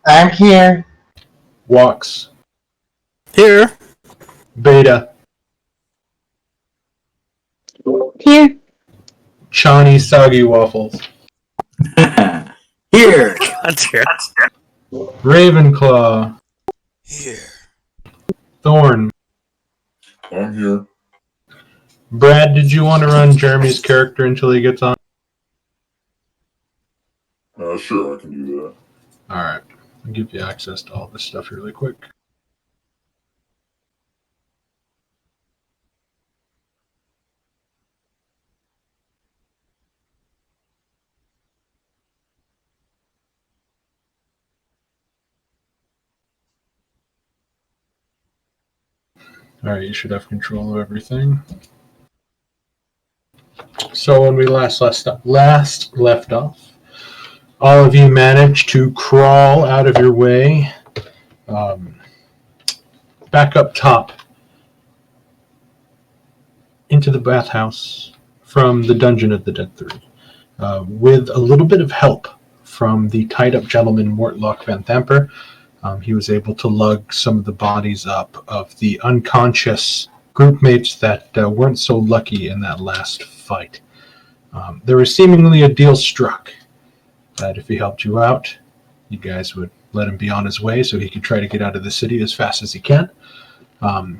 I'm here. Walks. Here. Beta. Here. Chani Soggy Waffles. Here. That's here. Ravenclaw. Here. Thorn. I'm here. Brad, did you want to run Jeremy's character until he gets on? Sure, I can do that. Alright. I'll give you access to all this stuff really quick. Alright, you should have control of everything. So when we last left off, all of you managed to crawl out of your way, back up top, into the bathhouse from the Dungeon of the Dead Three, with a little bit of help from the tied-up gentleman Mortlock Van Thamper. He was able to lug some of the bodies up of the unconscious groupmates that weren't so lucky in that last fight. There was seemingly a deal struck that if he helped you out, you guys would let him be on his way so he could try to get out of the city as fast as he can.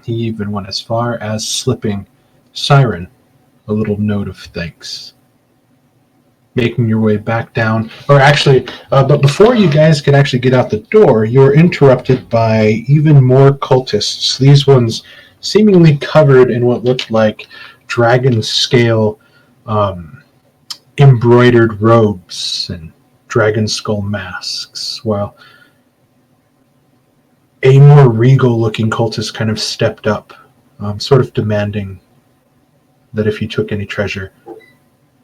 He even went as far as slipping Siren a little note of thanks. Making your way back down, but before you guys could actually get out the door, you were interrupted by even more cultists. These ones seemingly covered in what looked like dragon scale embroidered robes and dragon skull masks, while a more regal looking cultist kind of stepped up, sort of demanding that if he took any treasure,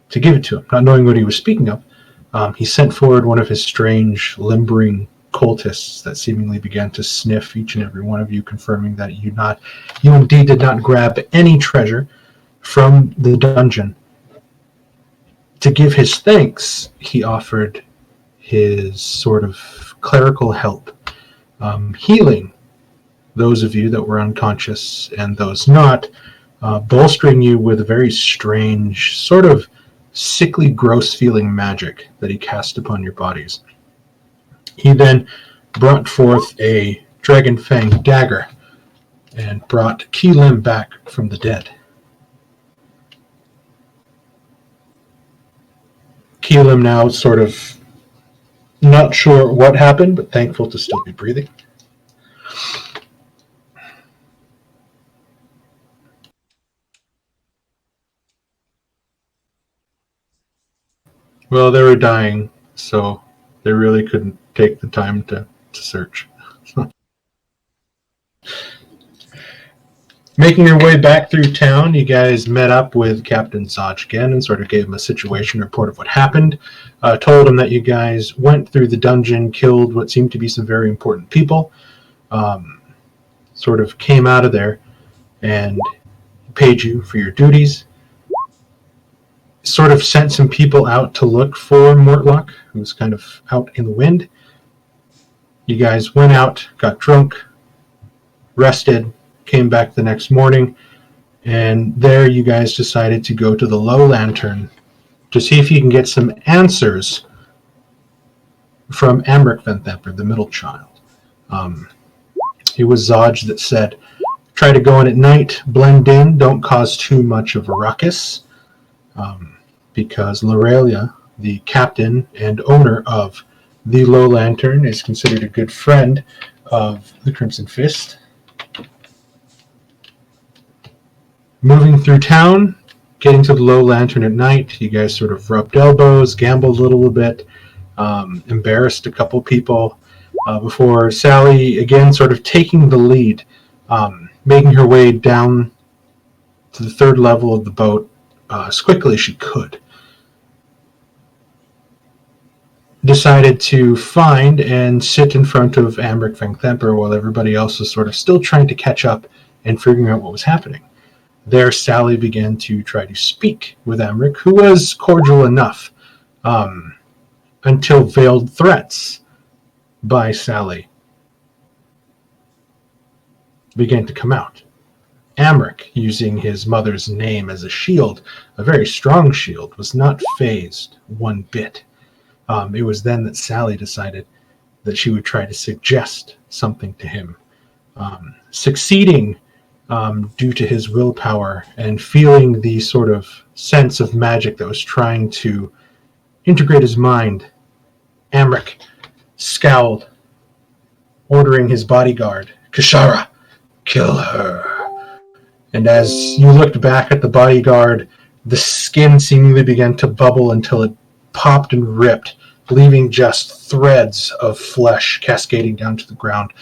to give it to him. Not knowing what he was speaking of, he sent forward one of his strange, limbering cultists that seemingly began to sniff each and every one of you, confirming that you indeed did not grab any treasure from the dungeon. To give his thanks, he offered his sort of clerical help, healing those of you that were unconscious and those not, bolstering you with a very strange, sort of sickly, gross-feeling magic that he cast upon your bodies. He then brought forth a dragon fang dagger and brought Keelim back from the dead. Keelim now sort of not sure what happened, but thankful to still be breathing. Well, they were dying, so they really couldn't take the time to search. Making your way back through town, you guys met up with Captain Zaj again and sort of gave him a situation report of what happened. Told him that you guys went through the dungeon, killed what seemed to be some very important people, sort of came out of there and paid you for your duties. Sort of sent some people out to look for Mortlock, who was kind of out in the wind. You guys went out, got drunk, rested, came back the next morning, and there you guys decided to go to the Low Lantern to see if you can get some answers from Amric Van Thamper, the middle child. It was Zaj that said, try to go in at night, blend in, don't cause too much of a ruckus. Because Lorelia, the captain and owner of the Low Lantern, is considered a good friend of the Crimson Fist. Moving through town, getting to the Low Lantern at night, you guys sort of rubbed elbows, gambled a little bit, embarrassed a couple people, before Sally, again, sort of taking the lead, making her way down to the third level of the boat as quickly as she could. Decided to find and sit in front of Amric Van Thamper while everybody else was sort of still trying to catch up and figuring out what was happening. There, Sally began to try to speak with Amric, who was cordial enough, until veiled threats by Sally began to come out. Amric, using his mother's name as a shield, a very strong shield, was not fazed one bit. It was then that Sally decided that she would try to suggest something to him. Succeeding due to his willpower and feeling the sort of sense of magic that was trying to integrate his mind, Amric scowled, ordering his bodyguard, Kishara, kill her. And as you looked back at the bodyguard, the skin seemingly began to bubble until it popped and ripped, leaving just threads of flesh cascading down to the ground,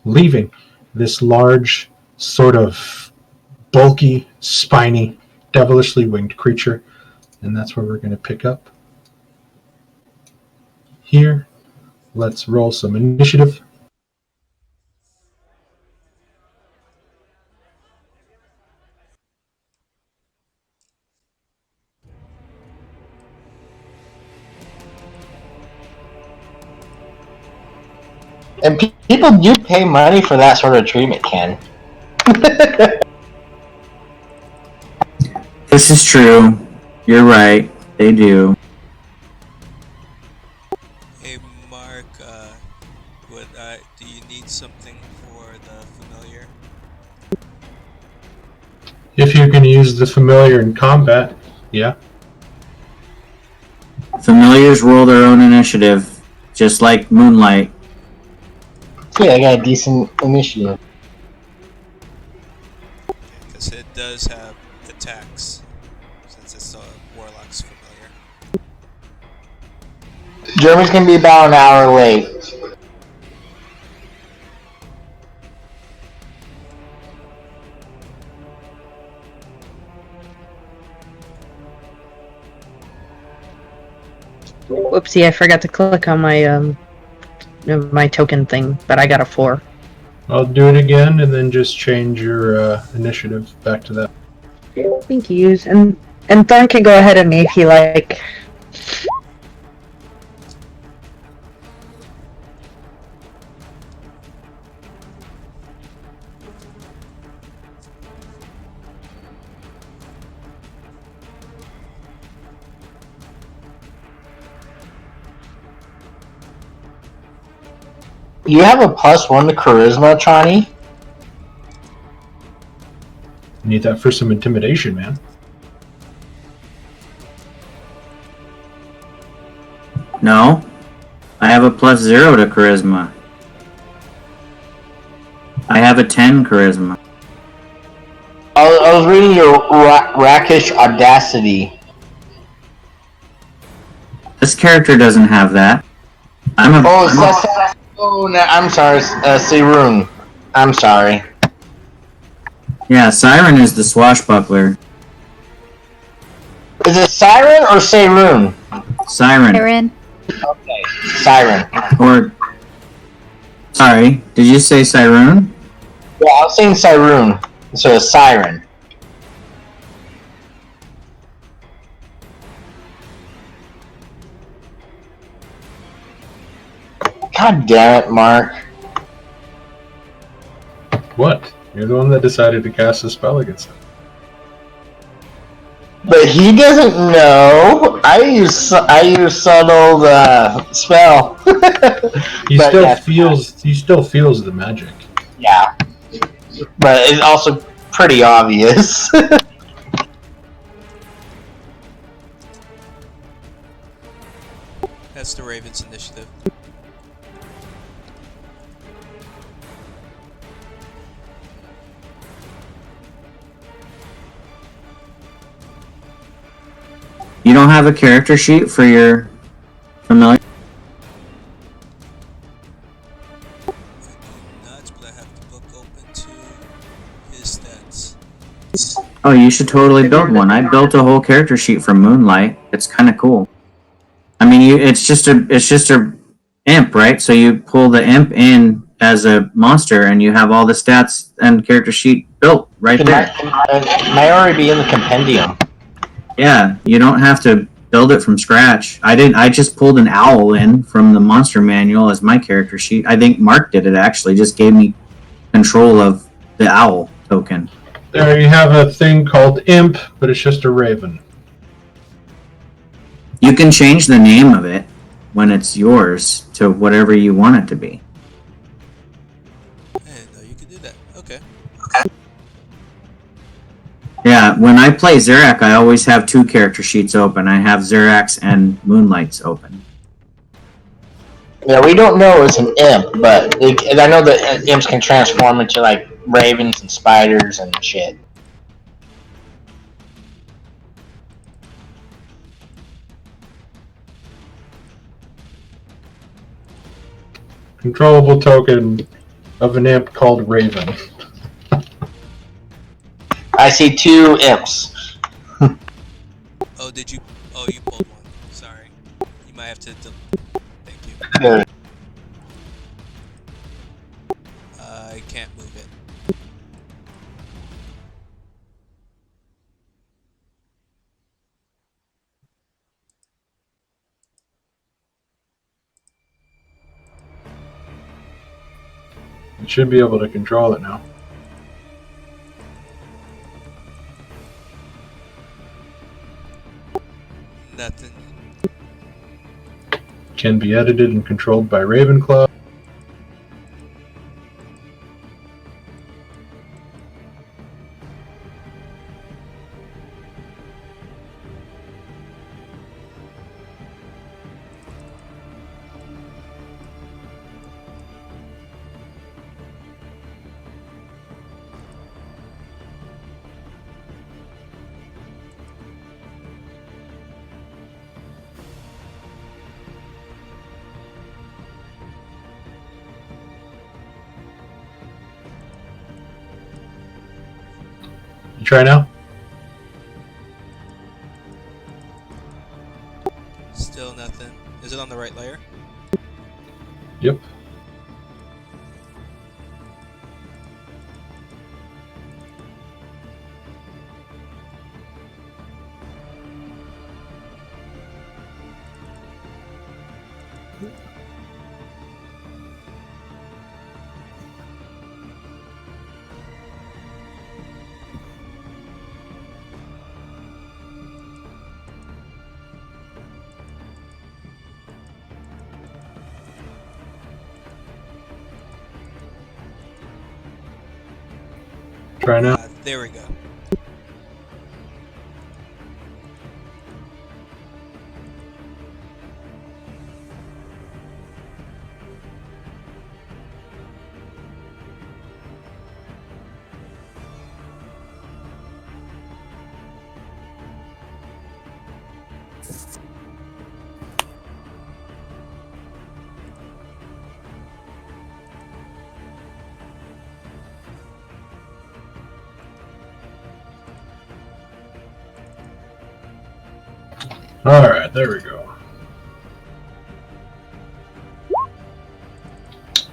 leaving this large, sort of bulky, spiny, devilishly winged creature. And that's where we're going to pick up. Here, let's roll some initiative. And people do pay money for that sort of treatment, Ken. This is true. You're right. They do. Hey, Mark, do you need something for the familiar? If you can use the familiar in combat, yeah. Familiars roll their own initiative, just like Moonlight. Yeah, I got a decent initiative. Because it does have attacks, since it's a warlock's familiar. Jeremy's gonna be about an hour late. Whoopsie, I forgot to click on my token thing, but I got a 4. I'll do it again and then just change your initiative back to that. Thank you. And Thorn can go ahead of me if he like. You have a +1 to charisma, Chani? Need that for some intimidation, man. No. I have a +0 to charisma. I have a 10 charisma. I was reading your rakish audacity. This character doesn't have that. I'm sorry, Seirun. I'm sorry. Yeah, Siren is the swashbuckler. Is it Siren or Seirun? Siren. Aaron. Okay, Siren. Or... Sorry, did you say Siren? Yeah, I was saying Seirun, so it's Siren. God damn it, Mark. What? You're the one that decided to cast a spell against him. But he doesn't know. I use subtle spell. He still feels the magic. Yeah, but it's also pretty obvious. That's the Raven's initiative. You don't have a character sheet for your familiar? I do not, but I have the book open to his stats. Oh, you should totally build one. I built a whole character sheet for Moonlight. It's kind of cool. I mean, it's just a imp, right? So you pull the imp in as a monster, and you have all the stats and character sheet built right there. It might already be in the compendium. Yeah, you don't have to build it from scratch. I didn't. I just pulled an owl in from the monster manual as my character sheet. I think Mark did it actually. Just gave me control of the owl token. There you have a thing called Imp, but it's just a raven. You can change the name of it when it's yours to whatever you want it to be. I didn't know you could do that. Okay. Yeah, when I play Xerac, I always have two character sheets open. I have Xerac's and Moonlight's open. Yeah, we don't know it's an imp, but and I know that imps can transform into like ravens and spiders and shit. Controllable token of an imp called Raven. I see 2 imps. Oh, did you? Oh, you pulled one. Sorry. You might have to. Thank you. Yeah. I can't move it. You should be able to control it now. Nothing. Can be edited and controlled by Ravenclaw. You try now? Still nothing. Is it on the right layer? Yep. Try now. There we go. Alright, there we go.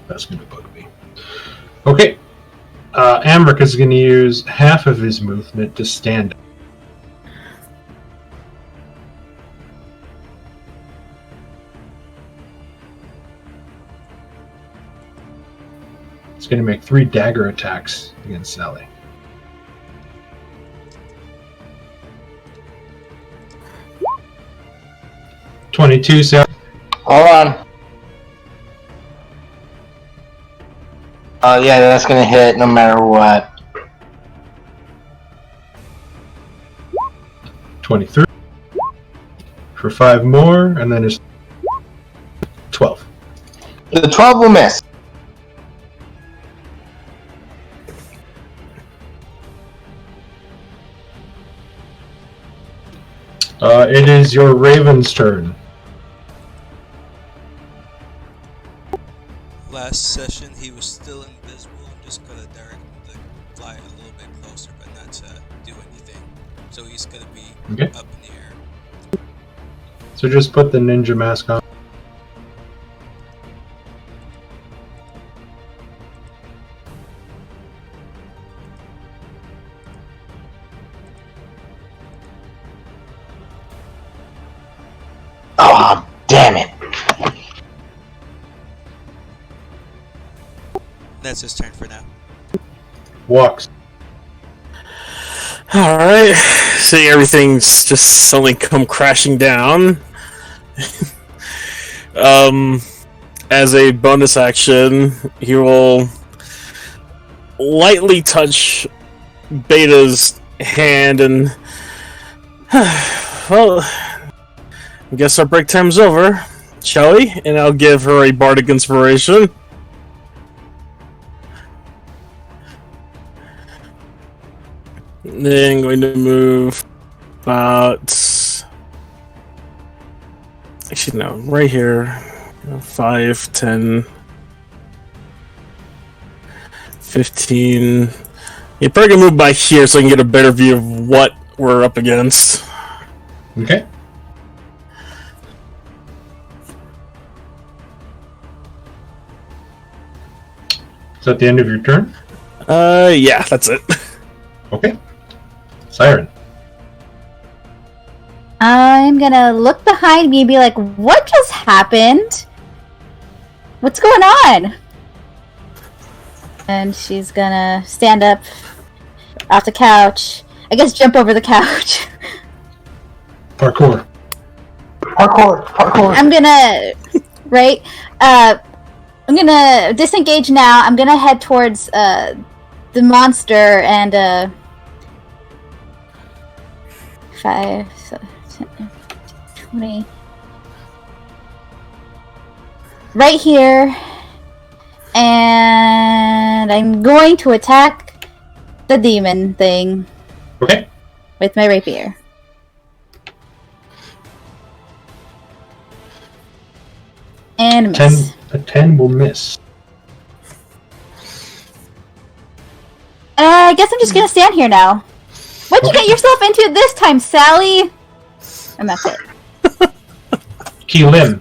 That's going to bug me. Okay. Amric is going to use half of his movement to stand up. It's going to make 3 dagger attacks against Sally. $22, Sally. Hold on. Oh yeah, that's gonna hit no matter what. 23 for 5 more, and then it's 12. The 12 will miss. It is your Raven's turn. Last session he was still invisible. I'm just gonna direct him to fly a little bit closer, but not to do anything. So he's gonna be Okay. up in the air. So just put the ninja mask on. That's his turn for now. Walks. Alright. Seeing everything's just suddenly come crashing down. As a bonus action, he will lightly touch Beta's hand and... well, I guess our break time's over, shall we? And I'll give her a bardic inspiration. Then I'm going to move about... actually, no, right here. 5, 10, 15. You're probably gonna move by here so I can get a better view of what we're up against. Okay. Is that the end of your turn? Yeah, that's it. Okay. Siren. I'm gonna look behind me and be like, what just happened? What's going on? And she's gonna stand up off the couch. I guess jump over the couch. Parkour. I'm gonna... right? I'm gonna disengage now. I'm gonna head towards the monster and 5, 10, 20. Right here. And I'm going to attack the demon thing. Okay. With my rapier. And miss. 10 will miss. I guess I'm just gonna stand here now. What'd you get yourself into this time, Sally? And that's it. Keelim.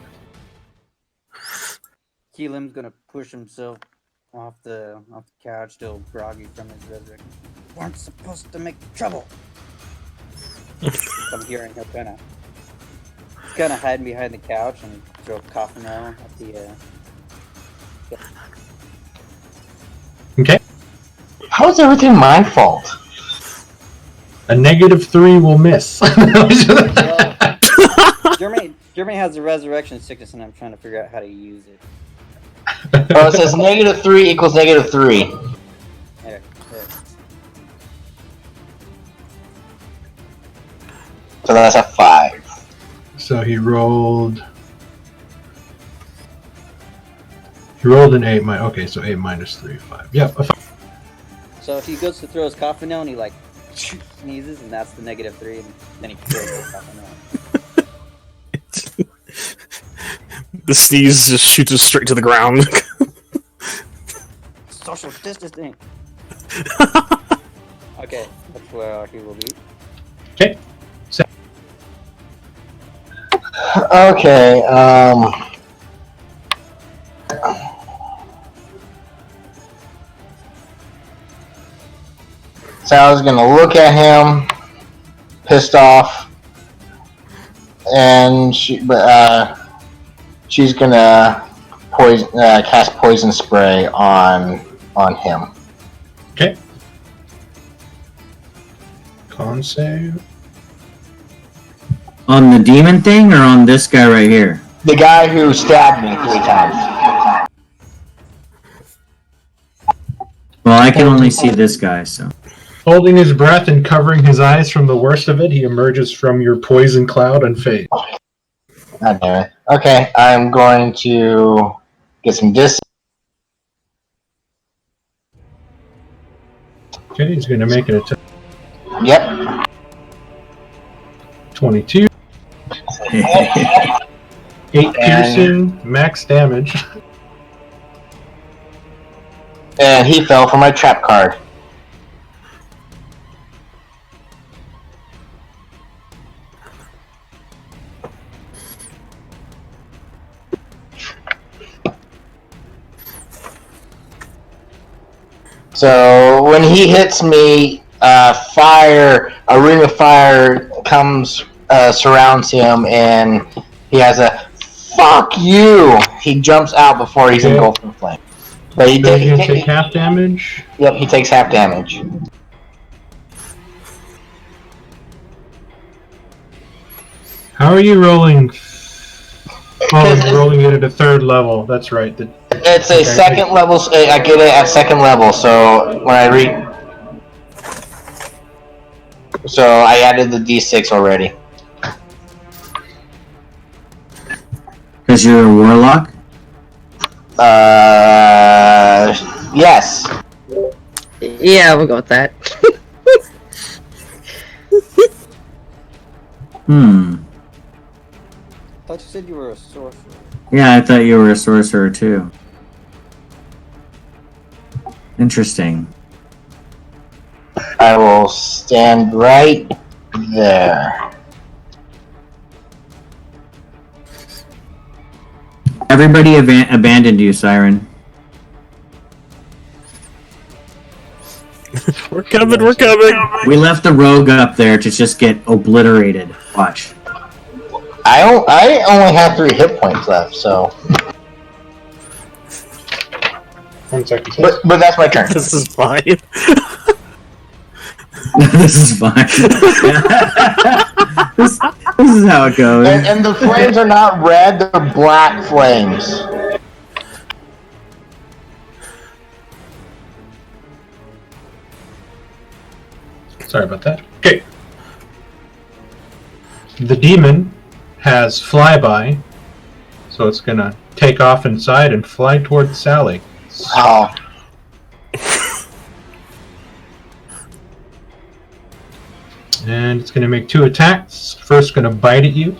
Keelim's gonna push himself off the couch, still groggy from his resurrection. Weren't supposed to make trouble. I'm hearing he'll kind of hide behind the couch and throw a coffin arrow at the. Okay. How is everything my fault? A -3 will miss. Well, Jeremy has the resurrection sickness, and I'm trying to figure out how to use it. Oh, it says -3 equals -3. Okay. So that's a 5. So he rolled an 8. Okay, so 8 minus 3, 5. Yep, a 5. So if he goes to throw his coffin nail and he sneezes, and that's the -3, and then he throws the coffin nail. The sneeze just shoots us straight to the ground. Social distancing. Okay, that's where he will be. Okay. Okay, so I was gonna look at him, pissed off, and she's gonna cast poison spray on him. Okay. Con save. On the demon thing or on this guy right here? The guy who stabbed me 3 times. Well, I can only see this guy, so. Holding his breath and covering his eyes from the worst of it, he emerges from your poison cloud and fades. God damn it. Okay, I'm going to get some distance. Okay, he's going to make an attack. Yep. 22. 8 piercing, max damage. And he fell for my trap card. So when he hits me, a ring of fire surrounds him, and he has a "fuck you." He jumps out before he's engulfed in flame. But he Then you takes take half damage. Yep, he takes half damage. How are you rolling? Oh, you're rolling it at a 3rd level. That's right. It's a second level. I get it at second level. So when I so I added the D6 already. Because you're a warlock? Yes. Yeah, we'll go with that. I thought you said you were a sorcerer. Yeah, I thought you were a sorcerer too. Interesting. I will stand right there. Everybody abandoned you, Siren. We're coming, we're coming! We left the rogue up there to just get obliterated. Watch. I only have 3 hit points left, so. 1 second. But that's my turn. This is fine. This is fine. this is how it goes. And the flames are not red; they're black flames. Sorry about that. Okay. The demon has flyby, so it's gonna take off inside and fly towards Sally. Oh. And it's gonna make 2 attacks. First, gonna bite at you.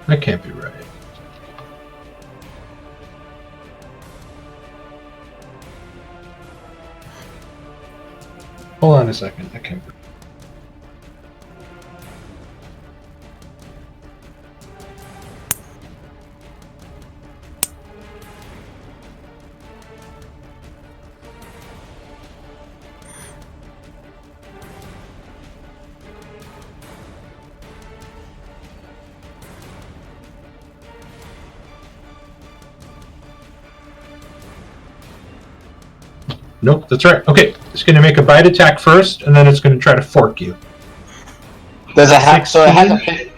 That can't be right. Hold on a second. I can't. Nope, that's right. Okay, it's going to make a bite attack first, and then it's going to try to fork you. Does it have? So it has a hit.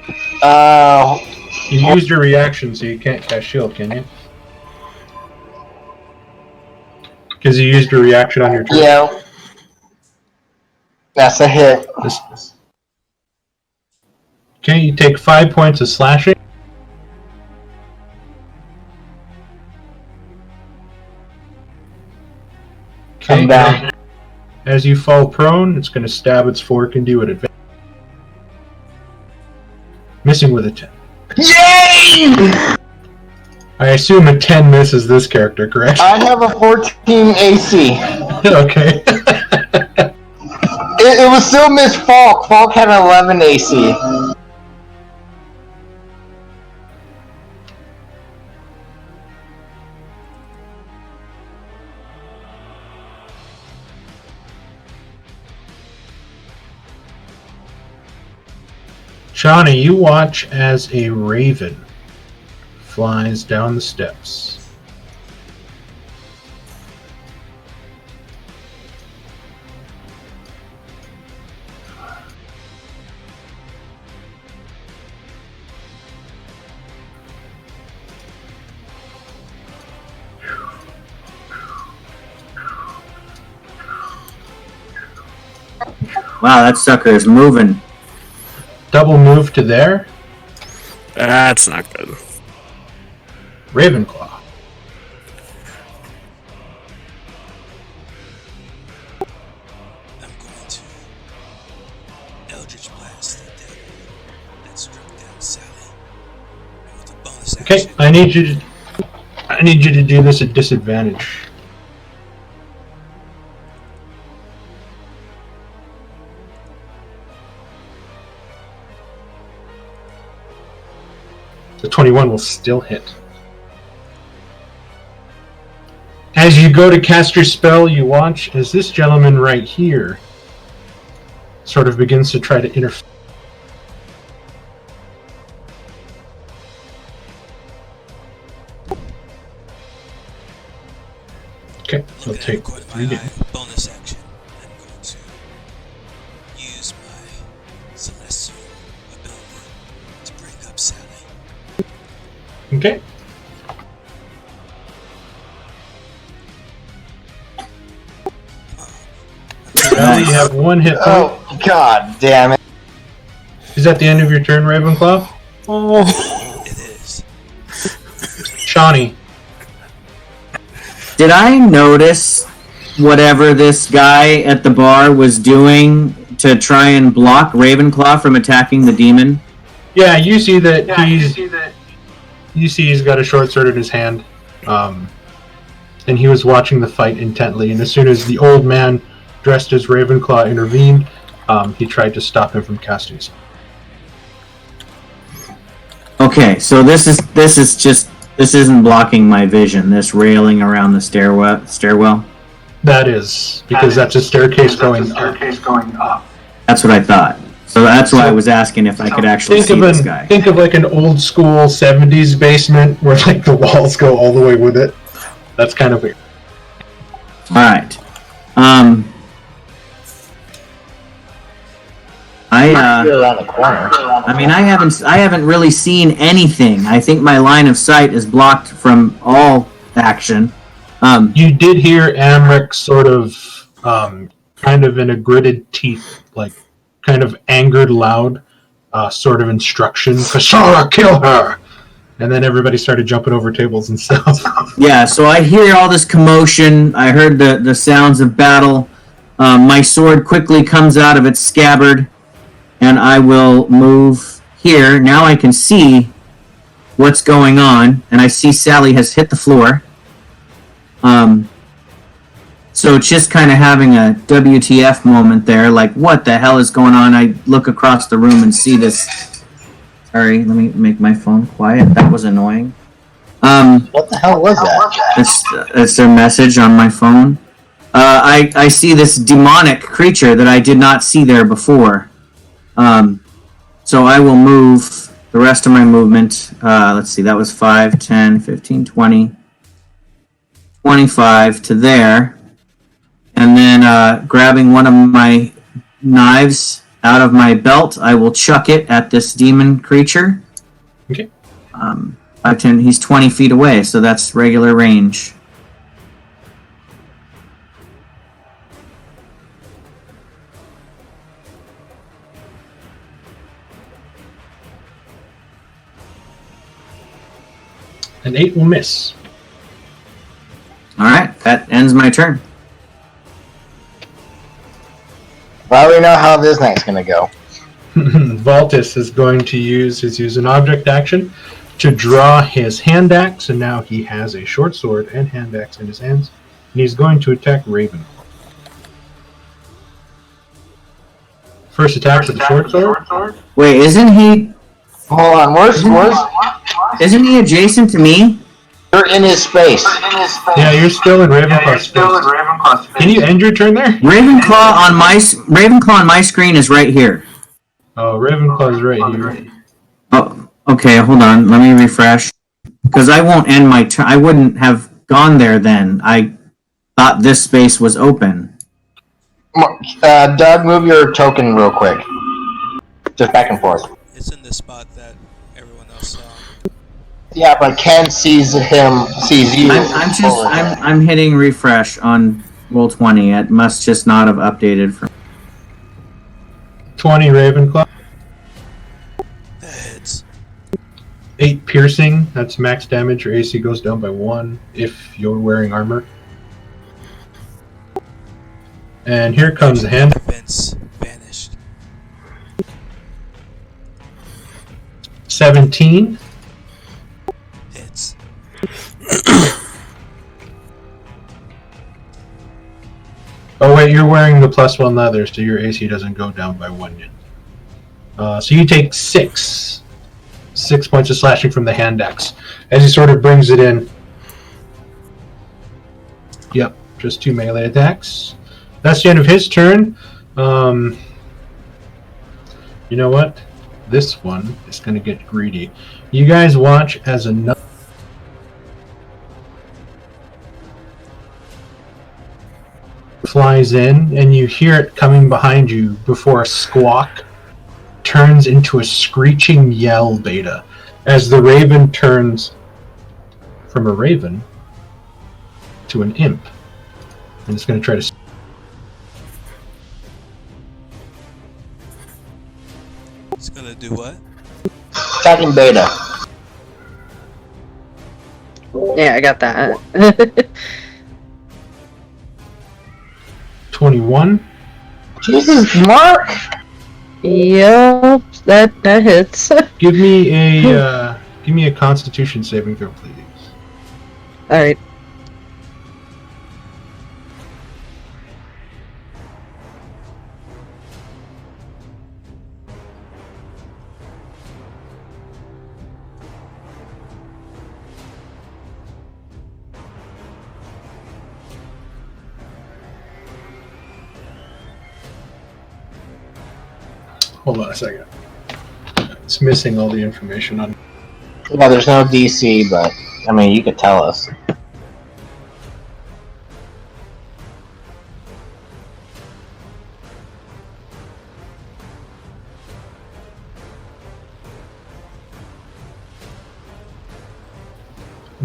You used your reaction, so you can't cast shield, can you? Because you used your reaction on your turn. Yeah. That's a hit. Okay, you take 5 points of slashing. Okay, I'm down. as you fall prone, it's going to stab its fork into you at advantage. Missing with a 10. Yay! I assume a 10 misses this character, correct? I have a 14 AC. Okay. It was still Miss Falk. Falk had an 11 AC. Shawnee, you watch as a raven flies down the steps. Wow, that sucker is moving. Double move to there. That's not good. Ravenclaw. I'm going to Eldritch Blast the devil that struck down Sally. And with a bonus Okay, action, I need you to do this at disadvantage. The 21 will still hit. As you go to cast your spell, you watch as this gentleman right here sort of begins to try to interfere. Okay, so Looking at take the corner of 3 my damage. eye, bonus action. I'm going to use my celestial ability to bring up Sally. Okay. Now you have 1 hit point. Oh, god damn it. Is that the end of your turn, Ravenclaw? Oh. It is. Shawnee. Did I notice whatever this guy at the bar was doing to try and block Ravenclaw from attacking the demon? Yeah, you see that he's got a short sword in his hand, and he was watching the fight intently. And as soon as the old man dressed as Ravenclaw intervened, he tried to stop him from casting. Okay, so this isn't blocking my vision. This railing around the stairwell. That is because that's a staircase going up. That's what I thought. So that's why I was asking if I could actually see this guy. Think of like an old school 70s basement where like the walls go all the way with it. That's kind of weird. All right. Around the corner. I mean, I haven't really seen anything. I think my line of sight is blocked from all action. You did hear Amric sort of, kind of in a gritted teeth, like kind of angered loud, sort of instruction. Kasara, kill her! And then everybody started jumping over tables and stuff. Yeah, so I hear all this commotion. I heard the sounds of battle. My sword quickly comes out of its scabbard, and I will move here. Now I can see what's going on, and I see Sally has hit the floor. So it's just kind of having a WTF moment there, like, what the hell is going on? I look across the room and see this. Sorry, let me make my phone quiet. That was annoying. What the hell was that? It's a message on my phone. I see this demonic creature that I did not see there before. So I will move the rest of my movement. Let's see, that was 5, 10, 15, 20, 25 to there. And then grabbing one of my knives out of my belt, I will chuck it at this demon creature. Okay. 5, 10, he's 20 feet away, so that's regular range. An 8 will miss. Alright, that ends my turn. Well, we know how this night's gonna go. Valtis is going to use an object action to draw his hand axe, and now he has a short sword and hand axe in his hands, and he's going to attack Raven. First attack with the short sword. Wait, isn't he... Hold on, where's Isn't he adjacent to me? You're in his space. Yeah, you're still in Ravenclaw's space. Can you end your turn there? Ravenclaw on my screen is right here. Oh, Ravenclaw's right here. Oh, okay, hold on. Let me refresh. Because I won't end my turn. I wouldn't have gone there then. I thought this space was open. Doug, move your token real quick. Just back and forth. It's in the spot that everyone else saw. Yeah, but Ken sees you. I'm hitting refresh on Roll20. It must just not have updated for 20 Ravenclaw. The hits. 8 piercing. That's max damage. Your AC goes down by 1 if you're wearing armor. And here comes the hand. Vince vanished. 17. Hits. Oh wait, you're wearing the +1 leather, so your AC doesn't go down by 1 yet. So you take 6 points of slashing from the hand axe as he sort of brings it in. Yep, just 2 melee attacks. That's the end of his turn. You know what? This one is going to get greedy. You guys watch as another flies in, and you hear it coming behind you before a squawk turns into a screeching yell, Beta, as the raven turns from a raven to an imp. And it's going to try to... It's gonna do what? Attacking Beta. Yeah, I got that. 21. Jesus, Mark! Yep, that hits. Give me a Constitution saving throw, please. All right. Hold on a second. It's missing all the information on... Yeah, there's no DC, but, I mean, you could tell us.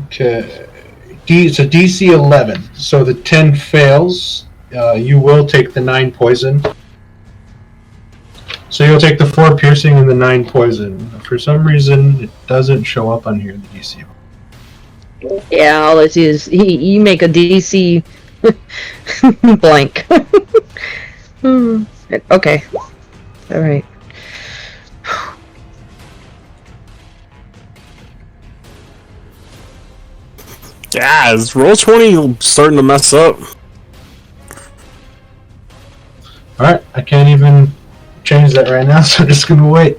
Okay. It's a DC 11. So the 10 fails. You will take the 9 poison. So you'll take the 4 piercing and the 9 poison. For some reason, it doesn't show up on here in the DC. Yeah, all it is you make a DC blank. Okay. All right. Yeah, is Roll20 starting to mess up? Alright, I can't even change that right now, so I'm just gonna wait.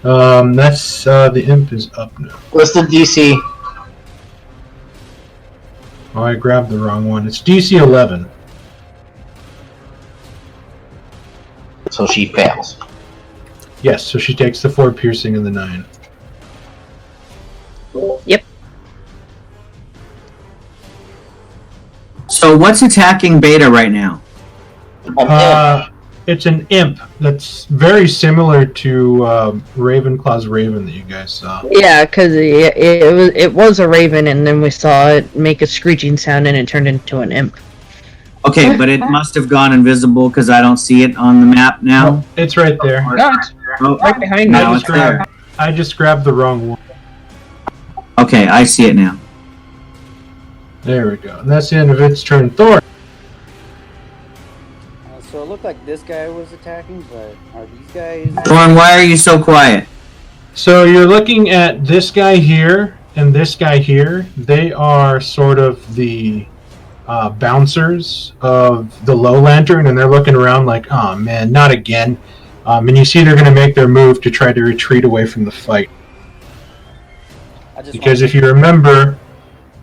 That's the imp is up now. What's the DC? Oh, I grabbed the wrong one. It's DC 11. So she fails. Yes, so she takes the 4 piercing and the 9. Yep. So what's attacking Beta right now? It's an imp that's very similar to Ravenclaw's raven that you guys saw. Yeah, because it was a raven, and then we saw it make a screeching sound, and it turned into an imp. Okay, but it must have gone invisible because I don't see it on the map now. Oh, it's right there. No, it's Oh, right behind now me. it's there. I just grabbed the wrong one. Okay, I see it now. There we go. And that's the end of its turn. Thor! So it looked like this guy was attacking, but are these guys... Thorn, why are you so quiet? So you're looking at this guy here and this guy here. They are sort of the bouncers of the low lantern, and they're looking around like, oh man, not again. And you see they're going to make their move to try to retreat away from the fight. Because if you remember,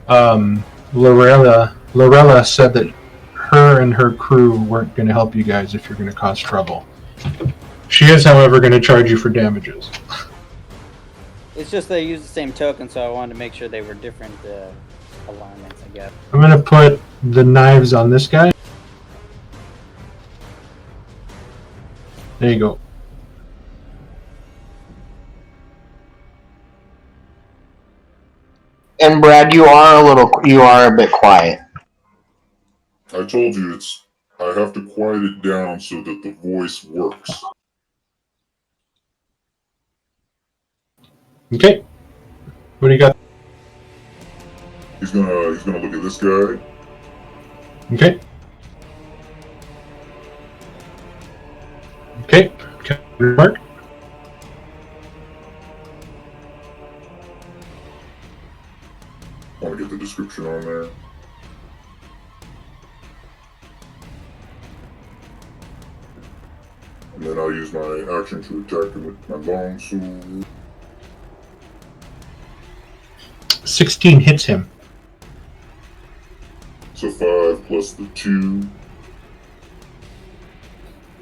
Lorella said that her and her crew weren't going to help you guys if you're going to cause trouble. She is, however, going to charge you for damages. It's just they use the same token, so I wanted to make sure they were different alignments, I guess. I'm going to put the knives on this guy. There you go. And Brad, you are a bit quiet. I told you I have to quiet it down so that the voice works. Okay. What do you got? He's gonna look at this guy. Okay. Okay. Mark. I want to get the description on there. And then I'll use my action to attack him with my long sword. 16 hits him. So 5 plus the 2.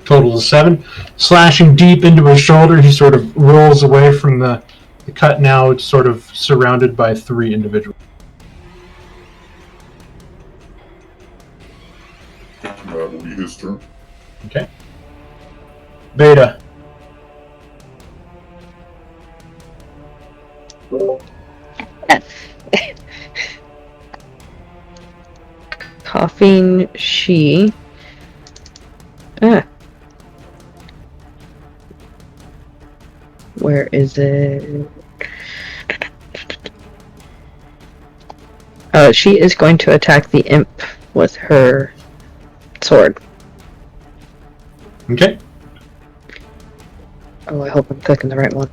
Total is 7. Slashing deep into his shoulder, he sort of rolls away from the cut. Now it's sort of surrounded by 3 individuals. and that will be his turn. Okay. Beta. Coughing she. Where is it? She is going to attack the imp with her sword. Okay. Oh, I hope I'm clicking the right one.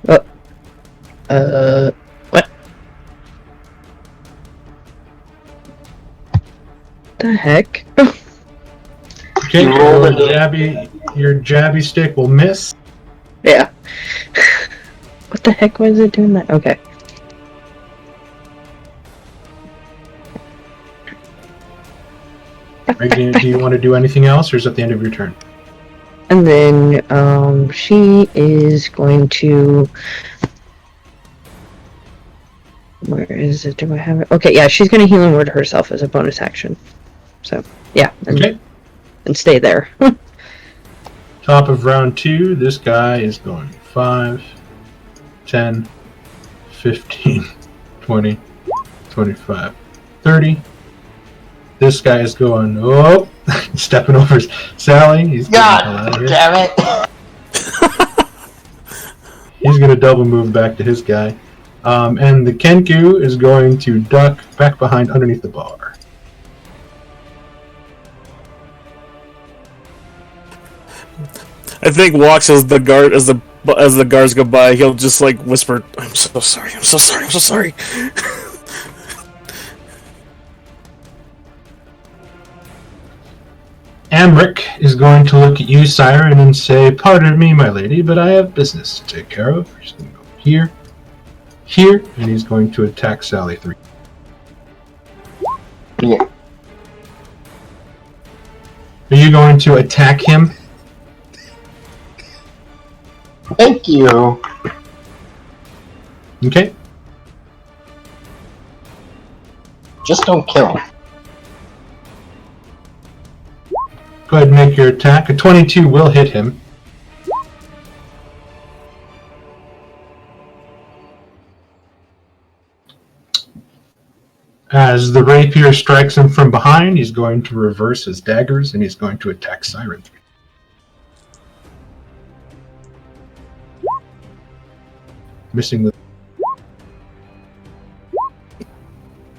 What? The heck? Okay, You roll your the- jabby stick will miss. Yeah. What the heck was it doing that? Okay. Megan, do you want to do anything else, or is that the end of your turn? And then, she is going to... Where is it? Do I have it? Okay, yeah, she's going to healing word herself as a bonus action. So, yeah. Okay. And stay there. Top of round 2, this guy is going 5, 10, 15, 20, 25, 30. This guy is going, oh, stepping over Sally. He's getting the hell out of God here. damn it! He's going to double move back to his guy. And the Kenku is going to duck back behind underneath the bar. I think walks as the guards go by. He'll just like whisper, "I'm so sorry. I'm so sorry. I'm so sorry." Amric is going to look at you, Siren, and say, "Pardon me, my lady, but I have business to take care of." He's going to go here, here, and he's going to attack Sally 3. Yeah. Are you going to attack him? Thank you. Okay. Just don't kill him. Go ahead and make your attack. A 22 will hit him. As the rapier strikes him from behind, he's going to reverse his daggers and he's going to attack Siren 3. Missing with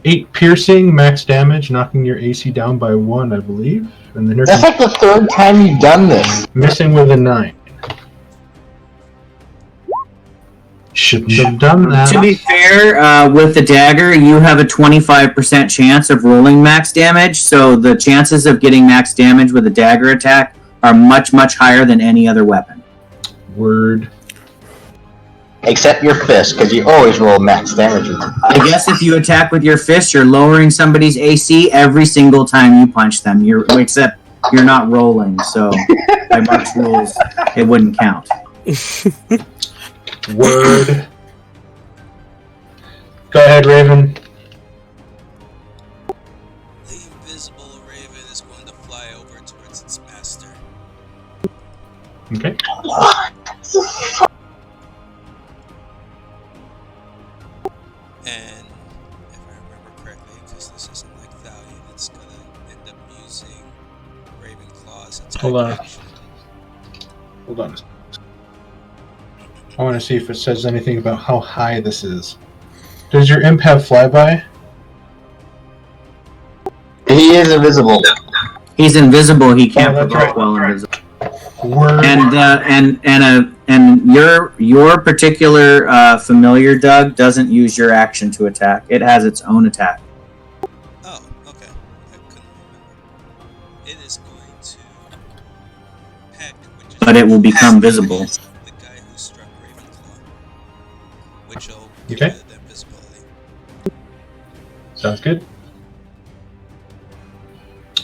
8 piercing, max damage, knocking your AC down by 1, I believe. And then That's like the third time you've done this. missing with a 9. Shouldn't have done that. To be fair, with the dagger, you have a 25% chance of rolling max damage, so the chances of getting max damage with a dagger attack are much, much higher than any other weapon. Word. Except your fist, because you always roll max damage with them. I guess if you attack with your fist, you're lowering somebody's AC every single time you punch them. Except you're not rolling, so by Mark's rules, it wouldn't count. Word. Go ahead, Raven. The invisible raven is going to fly over towards its master. Okay. And if I remember correctly, because this isn't like Valiant, it's gonna end up using Ravenclaw's attack Hold on. action. Hold on. I want to see if it says anything about how high this is. Does your imp have flyby? He is invisible. He's invisible. He can't Oh, that's provoke right. while invisible. Word. And your particular familiar, Doug, doesn't use your action to attack. It has its own attack. Oh, okay. I couldn't remember. It is going to peck, which is But it will become visible. the guy who struck Ravenclaw, which will give Okay. you the invisibility. Sounds good.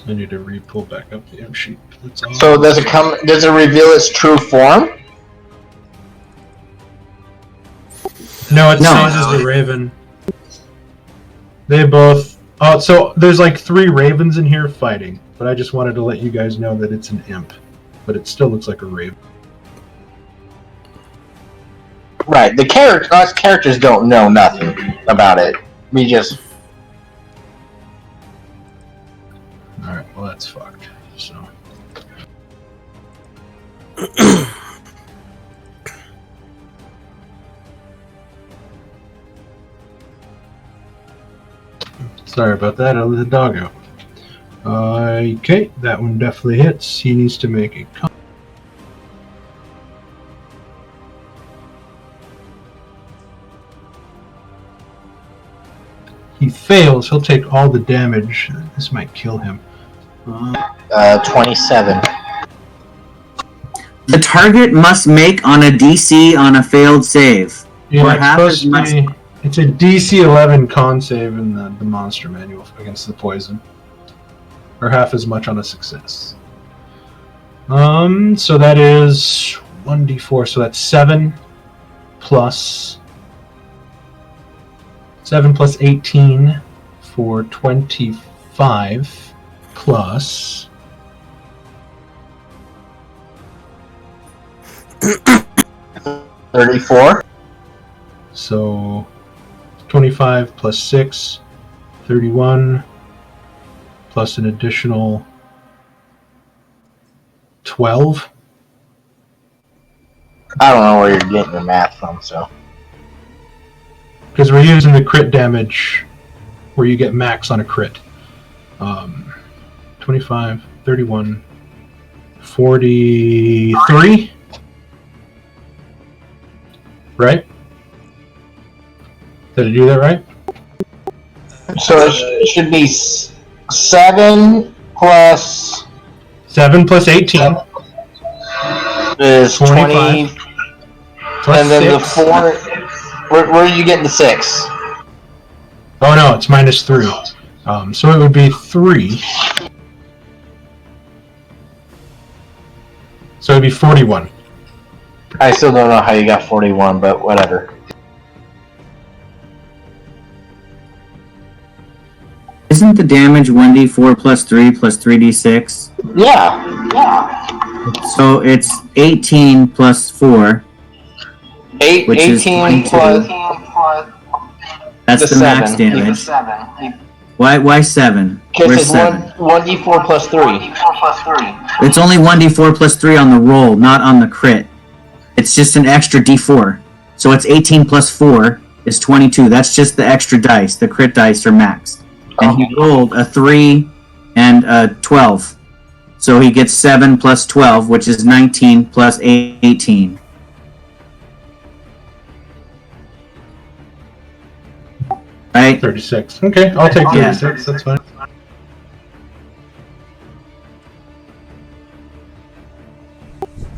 I need to re-pull back up the M sheet. That's all. So does it reveal its true form? No, it No. seizes the raven. They both So there's like 3 ravens in here fighting, but I just wanted to let you guys know that it's an imp, but it still looks like a raven. Right. Us characters don't know nothing about it. We just. All right. Well, that's fucked. So. Sorry about that. I let the dog out. Okay, that one definitely hits. He needs to make a con. He fails. He'll take all the damage. This might kill him. 27. The target must make on a DC on a failed save. Yeah, Or it's half supposed as to much. be. It's a DC 11 con save in the monster manual against the poison, or half as much on a success. So that is 1d4. So that's 7 plus 18 for 25 plus 34. So 25 plus 6, 31, plus an additional 12. I don't know where you're getting your math from, so. Because we're using the crit damage where you get max on a crit. 25, 31, 43? Right? Did I do that right? So it should be 7 plus 7 plus 18 is 20, 25. Plus and then 6. the 4. Where are you getting the 6? Oh no, it's minus 3. So it would be 3. So it'd be 41. I still don't know how you got 41, but whatever. Isn't the damage 1d4 plus 3 plus 3d6? Yeah. So it's 18 plus 4. 8, Which is 18 22. plus That's the max 7. damage. Why 7? Because Where's it's 7? 1d4 plus 3. It's only 1d4 plus 3 on the roll, not on the crit. It's just an extra d4. So it's 18 plus 4 is 22. That's just the extra dice. The crit dice are maxed. And he rolled a 3 and a 12. So he gets 7 plus 12, which is 19 plus 18. Right? 36. Okay, I'll take 36. That's fine.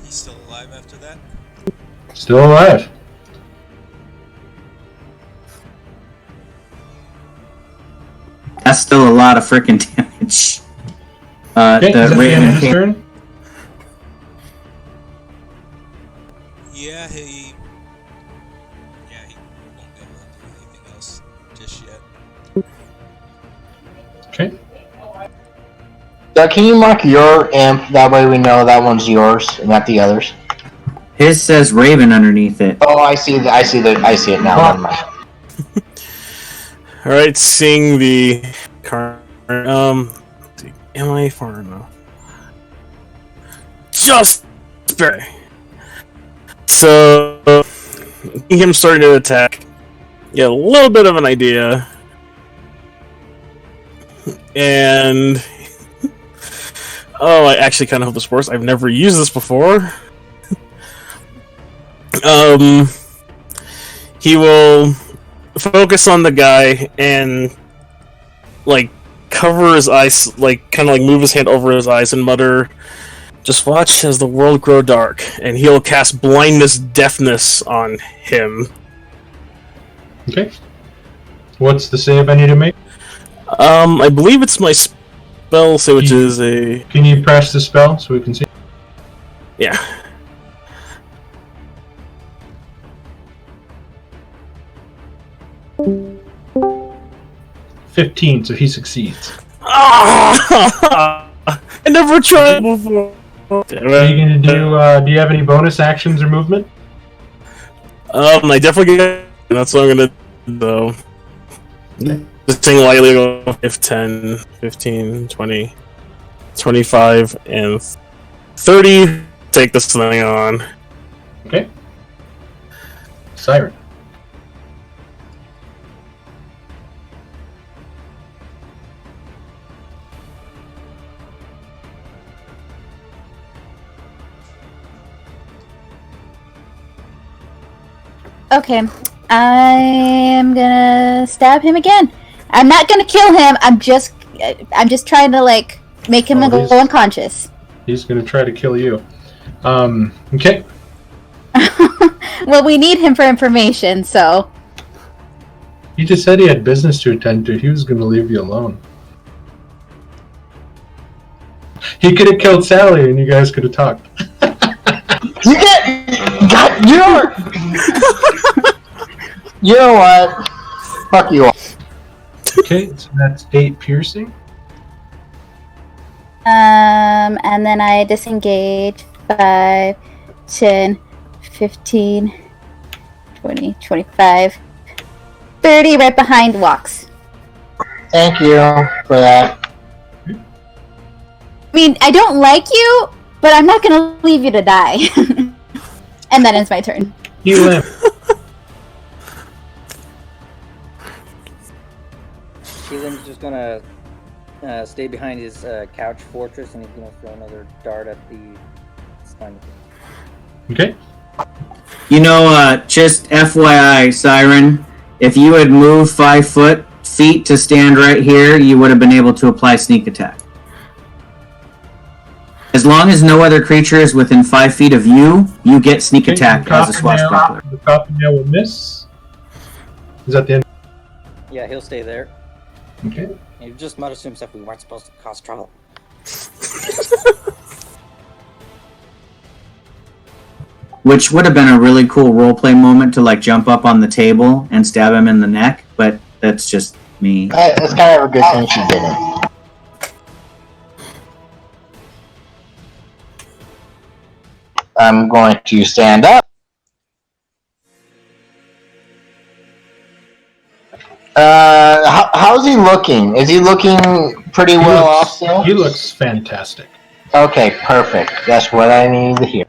He's still alive after that? Still alive. That's still a lot of freaking damage. Okay, The is that the end of Raven his came- turn? Yeah, he won't be able to do anything else just yet. Okay. Doug, can you mark your imp? That way we know that one's yours and not the others. His says Raven underneath it. Oh, I see it now. Never mind. All right, seeing the car. Am I far enough? Just barely. So, him starting to attack. Get a little bit of an idea, and oh, I actually kind of hope this works. I've never used this before. He will focus on the guy and like cover his eyes, like kind of like move his hand over his eyes and mutter, "Just watch as the world grow dark," and he'll cast blindness deafness on him. Okay. What's the save I need to make? I believe it's my spell, so which is a Can you press the spell so we can see? yeah. 15, so he succeeds. I never tried before. What are you gonna do? Do you have any bonus actions or movement? I definitely get. That's what I'm gonna do, though. Just saying lightly go 5, 10, 15, 20, 25, and 30. Take this thing on. Okay. Siren. Okay, I'm gonna stab him again. I'm not gonna kill him. I'm just trying to like make him go unconscious. He's gonna try to kill you. Okay. Well, we need him for information, so. He just said he had business to attend to. He was gonna leave you alone. He could have killed Sally, and you guys could have talked. You know what? Fuck you all. Okay, so that's 8 piercing. And then I disengage 5, 10, 15, 20, 25, 30 right behind Walks. Thank you for that. I mean, I don't like you, but I'm not gonna leave you to die. And that ends my turn. He limp. Keelan's just gonna stay behind his couch fortress, and he's gonna throw another dart at the spine. Okay. You know, just FYI, Siren, if you had moved 5 feet to stand right here, you would have been able to apply sneak attack. As long as no other creature is within 5 feet of you, you get sneak attack as a swashbuckler. The Coppernail will miss. Is that the end? Yeah, he'll stay there. Okay. He just mutters to himself, "We weren't supposed to cause trouble." Which would have been a really cool roleplay moment to like jump up on the table and stab him in the neck, but that's just me. It's kind of a good thing she didn't. I'm going to stand up. How's he looking? Is he looking pretty well off still? He looks fantastic. Okay, perfect. That's what I need to hear.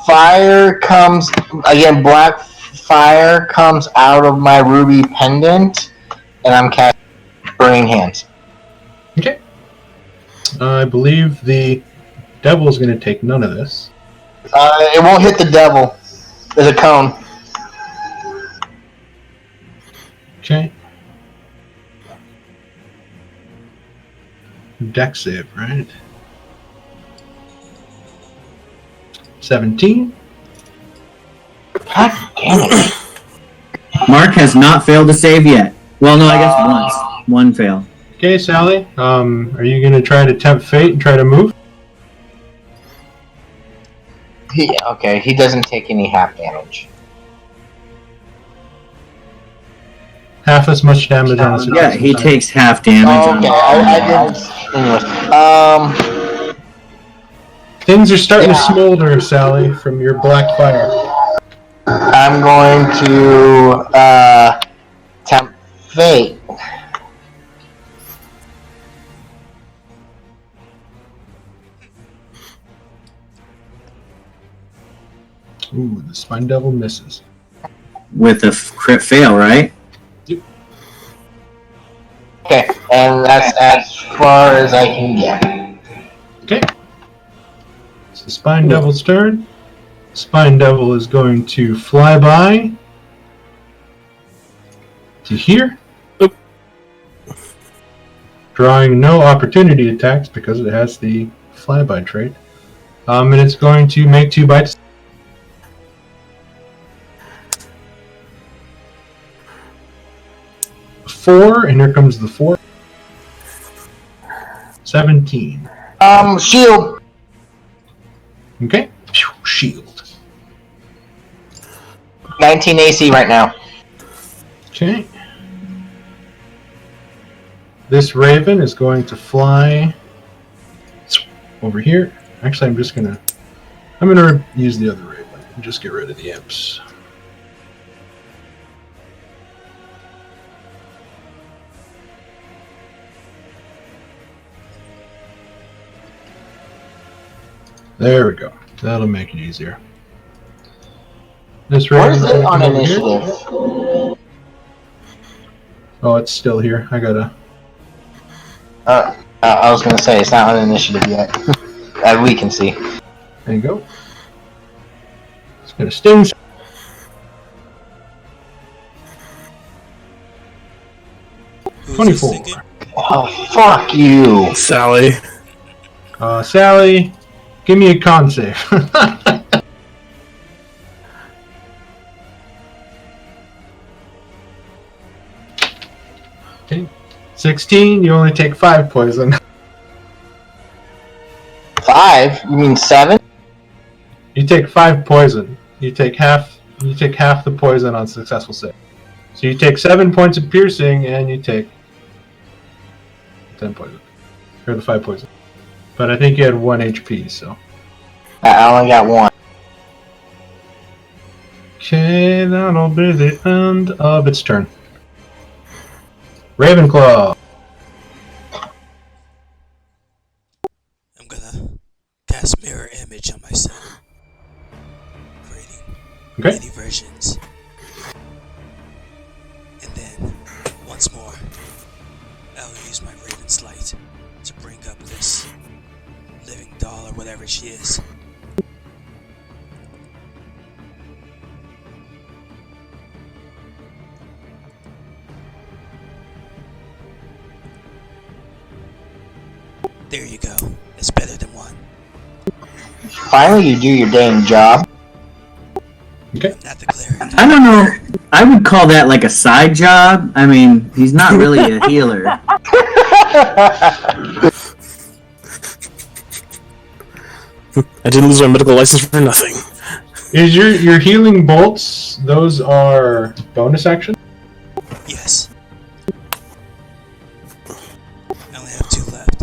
Fire comes again. Black fire comes out of my ruby pendant, and I'm casting Burning Hands. Okay. I believe the devil is going to take none of this. It won't hit the devil. There's a cone. Okay. Dex save, right? 17. God damn it. Mark has not failed to save yet. Well, no, I guess once. One fail. Okay, Sally. Are you going to try to tempt fate and try to move? Okay, he doesn't take any half damage. Half as much damage on a Yeah, he takes half damage. Okay, I didn't. Things are starting to smolder, Sally, from your black fire. I'm going to tempt fate. Ooh, the Spine Devil misses. With a crit fail, right? Okay, and that's as far as I can get. Okay. It's the Spine Devil's turn. Spine Devil is going to fly by to here. Oop. Drawing no opportunity attacks because it has the flyby trait. And it's going to make 2 bites. 4, and here comes the 4. 17. Shield. Okay. Shield. 19 AC right now. Okay. This raven is going to fly over here. Actually, I'm gonna use the other raven and just get rid of the imps. There we go. That'll make it easier. This Where's raven it on over here. initiative? Oh, it's still here. I gotta. I was gonna say it's not on initiative yet. That we can see. There you go. It's gonna sting. Who's 24. this thinking? Oh, fuck you. Sally. Sally, give me a con save. Okay. 16, you only take 5 poison. 5? You mean 7? You take 5 poison. You take half the poison on successful save. So you take 7 points of piercing and you take 10 poison. Or the 5 poison. But I think you had 1 HP, so. I only got 1. Okay, that'll be the end of its turn. Ravenclaw. I'm gonna cast mirror image on myself, creating Okay. many versions, and then once more, I'll use my Raven's light to bring up this living doll or whatever she is. There you go. It's better than 1. Finally, you do your damn job. Okay. I'm not the cleric. I don't know. I would call that like a side job. I mean, he's not really a healer. I didn't lose my medical license for nothing. Is your healing bolts, those are bonus action? Yes. I only have 2 left.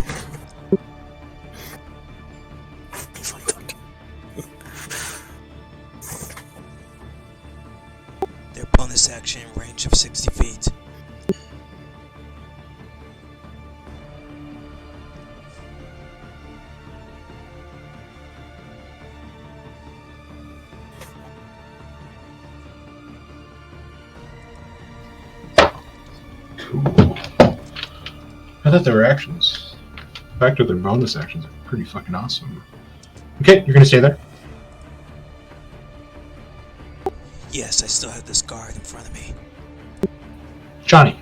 Their bonus action range of 60 feet. Cool. I thought they were actions. The fact that they're bonus actions are pretty fucking awesome. Okay, you're gonna stay there. Yes, I still have this guard in front of me. Johnny.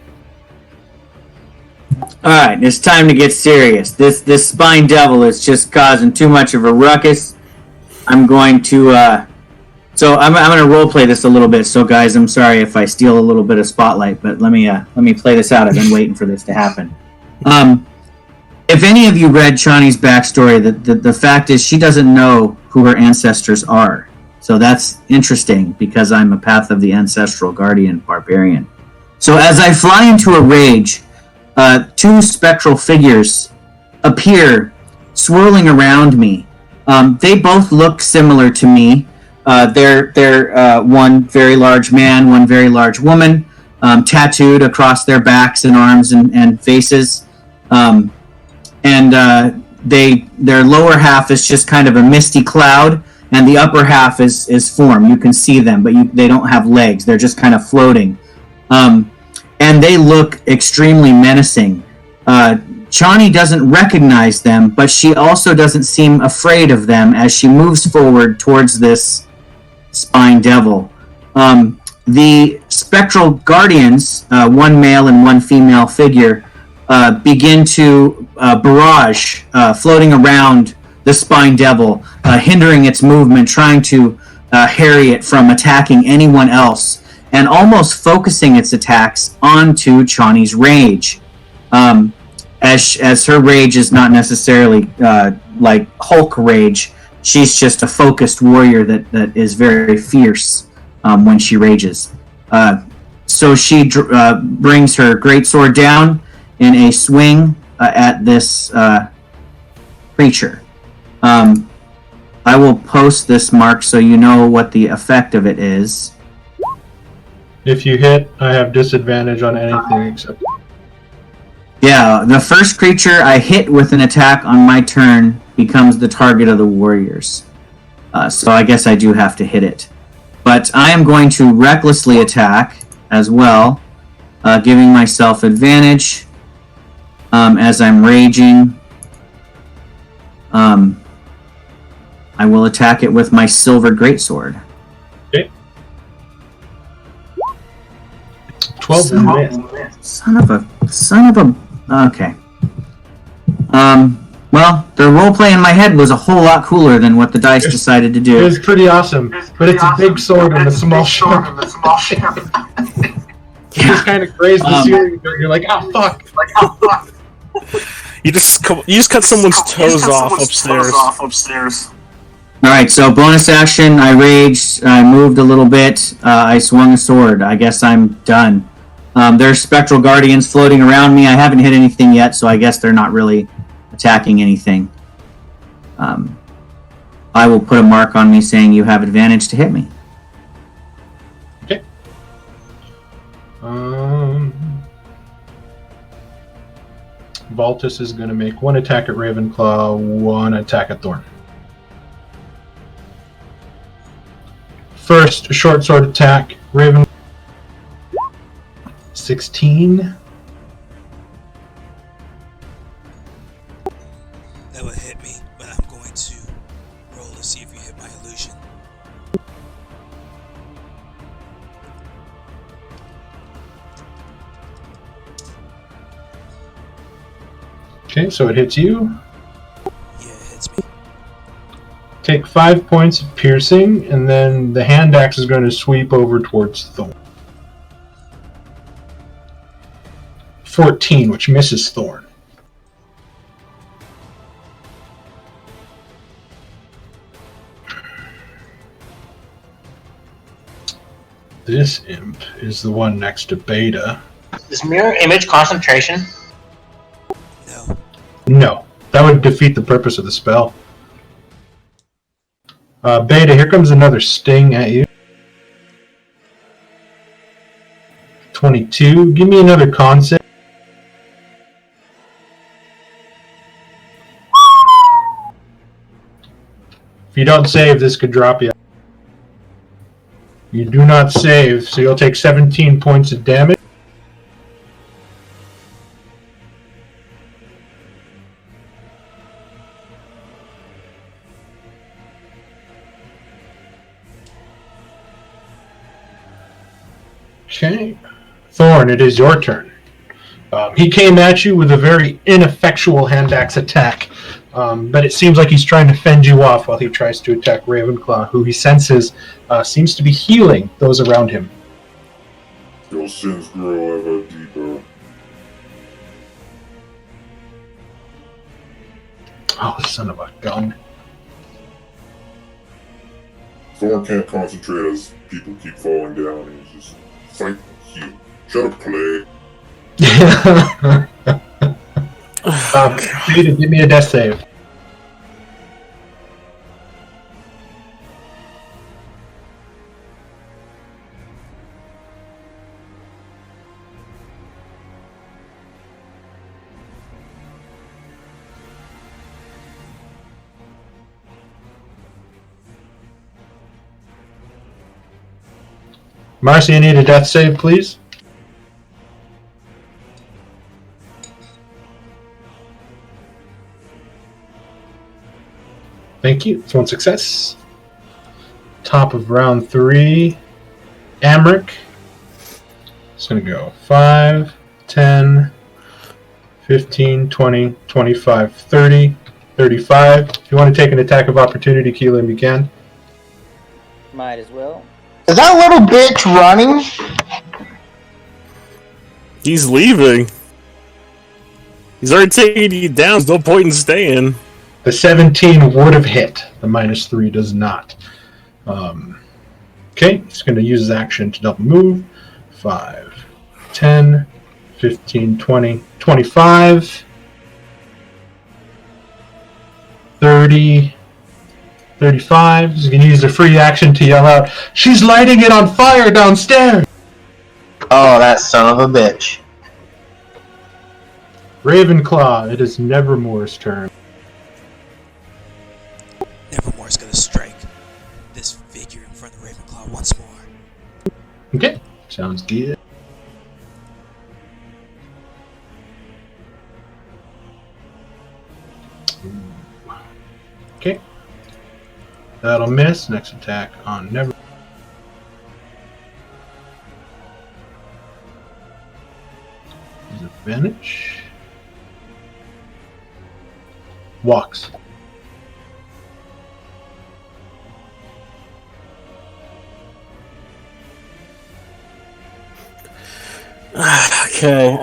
Alright, it's time to get serious. This spine devil is just causing too much of a ruckus. I'm going to, so I'm gonna roleplay this a little bit, so guys, I'm sorry if I steal a little bit of spotlight, but let me play this out. I've been waiting for this to happen. If any of you read Chani's backstory, the fact is she doesn't know who her ancestors are. So that's interesting, because I'm a Path of the Ancestral Guardian Barbarian. So as I fly into a rage, 2 spectral figures appear, swirling around me. They both look similar to me. They're one very large man, one very large woman, tattooed across their backs and arms and faces. Their lower half is just kind of a misty cloud, and the upper half is form. You can see them, but they don't have legs. They're just kind of floating. And they look extremely menacing. Chani doesn't recognize them, but she also doesn't seem afraid of them as she moves forward towards this spine devil. The spectral guardians, one male and one female figure, begin to barrage, floating around the spine devil, hindering its movement, trying to harry it from attacking anyone else, and almost focusing its attacks onto Chani's rage. As her rage is not necessarily like Hulk rage, she's just a focused warrior that is very fierce. when she rages. So she brings her greatsword down in a swing at this creature. I will post this, Mark, so you know what the effect of it is. If you hit, I have disadvantage on anything except... Yeah, the first creature I hit with an attack on my turn becomes the target of the warriors. So I guess I do have to hit it. But I am going to recklessly attack as well, giving myself advantage as I'm raging. I will attack it with my silver greatsword. Okay. 12 minutes. Son of a. Okay. Well, the roleplay in my head was a whole lot cooler than what the dice decided to It do. was pretty awesome, but it's a big sword and a small ship. You just kind of graze the ceiling. You're like, oh fuck! You just cut someone's toes off upstairs. All right, so bonus action. I raged. I moved a little bit. I swung a sword. I guess I'm done. There's spectral guardians floating around me. I haven't hit anything yet, so I guess they're not really attacking anything. I will put a mark on me saying you have advantage to hit me. Okay. Valtus is going to make one attack at Ravenclaw, one attack at Thorn. First, a short sword attack. Raven. 16. That would hit me, but I'm going to roll to see if you hit my illusion. Okay, so it hits you. Yeah, it hits me. Take 5 points of piercing, and then the hand axe is going to sweep over towards Thorn. 14, which misses Thorn. This imp is the one next to Beta. Is mirror image concentration? No. No, that would defeat the purpose of the spell. Beta, here comes another sting at you. 22. Give me another con save. If you don't save, this could drop you. You do not save, so you'll take 17 points of damage. Okay. Thorn, it is your turn. He came at you with a very ineffectual hand axe attack, but it seems like he's trying to fend you off while he tries to attack Ravenclaw, who he senses seems to be healing those around him. Your sins grow ever deeper. Oh, son of a gun. Thorn can't concentrate as people keep falling down. He's just, thank you. Shut up, play. Beta, give me a death save. Marcy, I need a death save, please. Thank you. It's one success. Top of round 3. Amric. It's going to go 5, 10, 15, 20, 25, 30, 35. If you want to take an attack of opportunity, Keelan, you can. Might as well. Is that little bitch running? He's leaving. He's already taking you down. There's no point in staying. The 17 would have hit. The -3 does not. Okay, he's going to use his action to double move. 5, 10, 15, 20, 25, 30, 35. He's going to use a free action to yell out, "She's lighting it on fire downstairs!" Oh, that son of a bitch. Ravenclaw, it is Nevermore's turn. Nevermore's gonna strike this figure in front of Ravenclaw once more. Okay, sounds good. Okay. That'll miss. Next attack on Never. Disadvantage. Walks. Okay,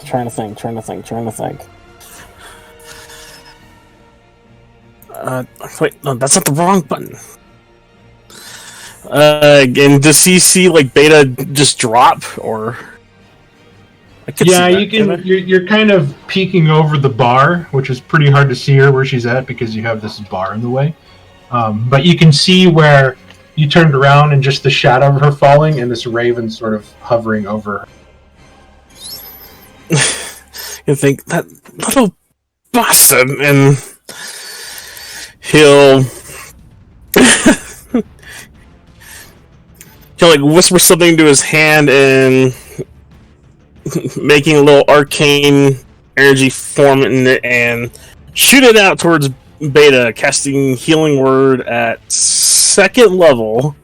trying to think. Wait, no, that's not the wrong button. And does he see, like, Beta just drop, or? I could Yeah, see that, you can. can't I? You're kind of peeking over the bar, which is pretty hard to see her where she's at because you have this bar in the way. But you can see where you turned around and just the shadow of her falling and this raven sort of hovering over her. You think, that little bastard, and he'll he'll like whisper something to his hand and making a little arcane energy form in it and shoot it out towards Beta, casting Healing Word at 2nd level.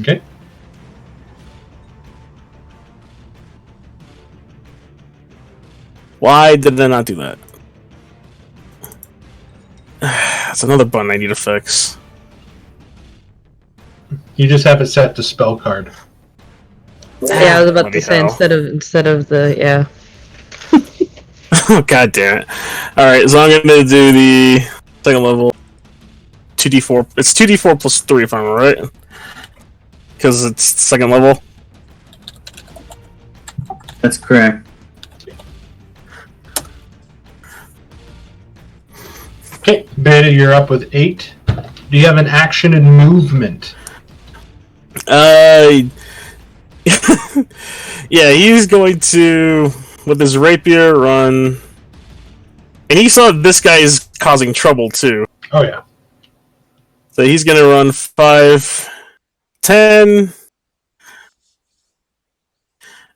Okay. Why did I not do that? That's another button I need to fix. You just have it set to spell card. Yeah, I was about Bloody to say hell. instead of the yeah. Oh, god damn it. Alright, so I'm gonna do the 2nd level 2d4. It's 2d4 plus 3 if I'm right. Because it's 2nd level. That's correct. Okay, Beta, you're up with 8. Do you have an action and movement? Yeah, he's going to, with his rapier, run. And he saw this guy is causing trouble too. Oh yeah. So he's gonna run 5, 10.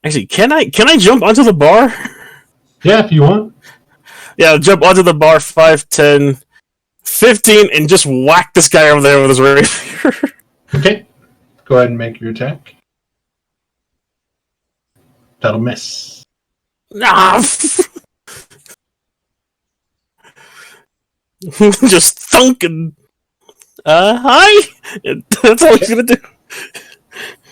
Actually, can I jump onto the bar? Yeah, if you want. Yeah, I'll jump onto the bar 5, 10, 15, and just whack this guy over there with his rapier. Okay. Go ahead and make your attack. That'll miss. Ah! Just thunk and hi. That's all he's gonna do.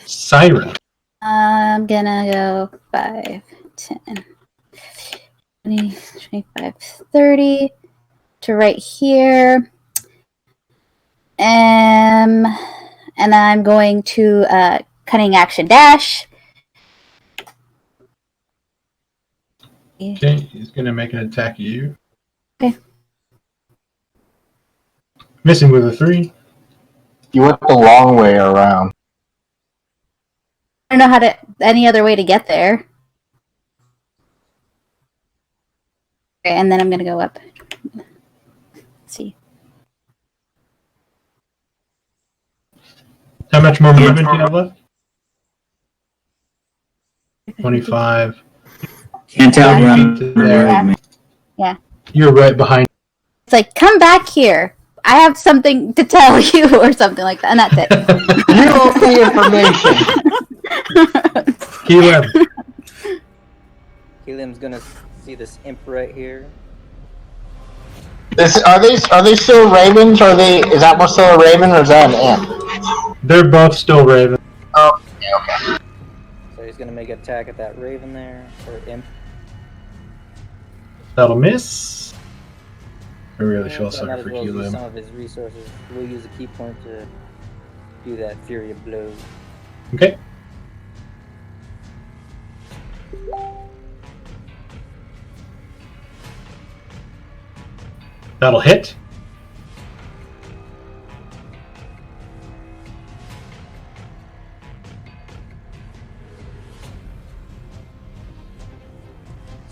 Siren. I'm gonna go 5, 10, 20, 25, 30 to right here. And I'm going to cunning action dash. Okay, he's gonna make an attack at you. Okay. Missing with a 3. You went the long way around. I don't know any other way to get there. Okay, and then I'm gonna go up. Let's see. How much more movement do you have left? 25. Can't Yeah. outrun There. me. You're right behind. It's like, come back here. I have something to tell you, or something like that, and that's it. You want the information. Caleb. Helium's gonna see this imp right here. Are they still ravens? Is that one still a raven or is that an imp? They're both still Raven. Oh, yeah, okay. So he's gonna make an attack at that raven there, or imp. That'll miss. I really Yeah, feel so I might sorry as for well use Helium. some of his resources. We'll use a key point to do that Fury of Blows. Okay. That'll hit.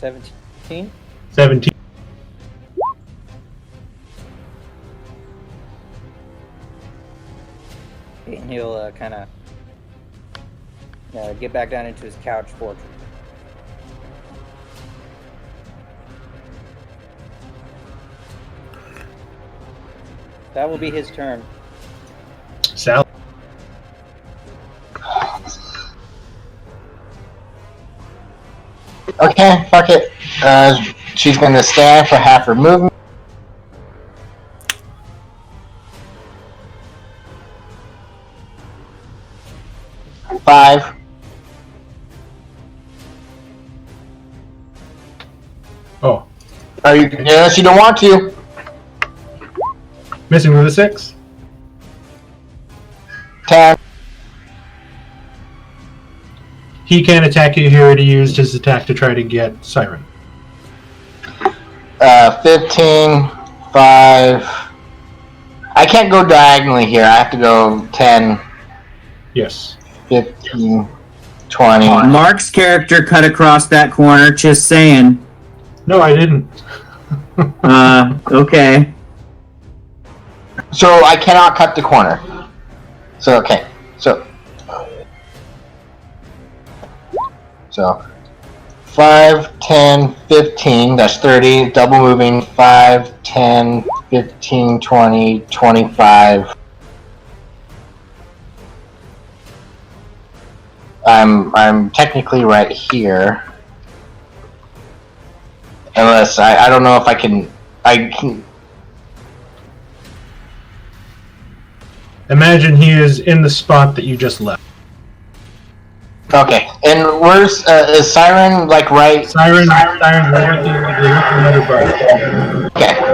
$17? 17. And he'll kind of get back down into his couch fortress. That will be his turn. Sal. Okay, fuck it. She's gonna stand for half her movement. Five. Oh, Are you? Unless you don't want to. missing with a 6. 10. He can't attack you. He already used his attack to try to get Siren. 15. 5. I can't go diagonally here. I have to go 10. Yes. 15. 20. Mark's character cut across that corner, just saying. No, I didn't. Okay. So I cannot cut the corner. So okay. So 5, 10, 15, that's 30, double moving, 5, 10, 15, 20, 25. I'm technically right here. Unless I don't know if I can Imagine he is in the spot that you just left. Okay, and where's is Siren like right? Siren right here.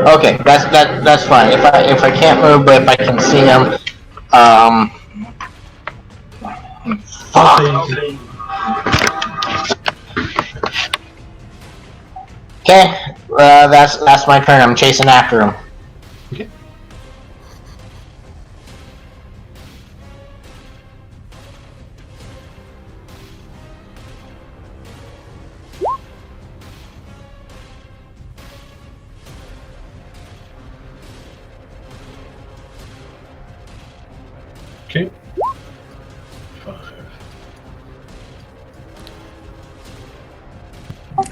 Okay, that's fine. If I can't move, but if I can see him, fuck. Okay, that's my turn. I'm chasing after him. Okay. Okay. 5.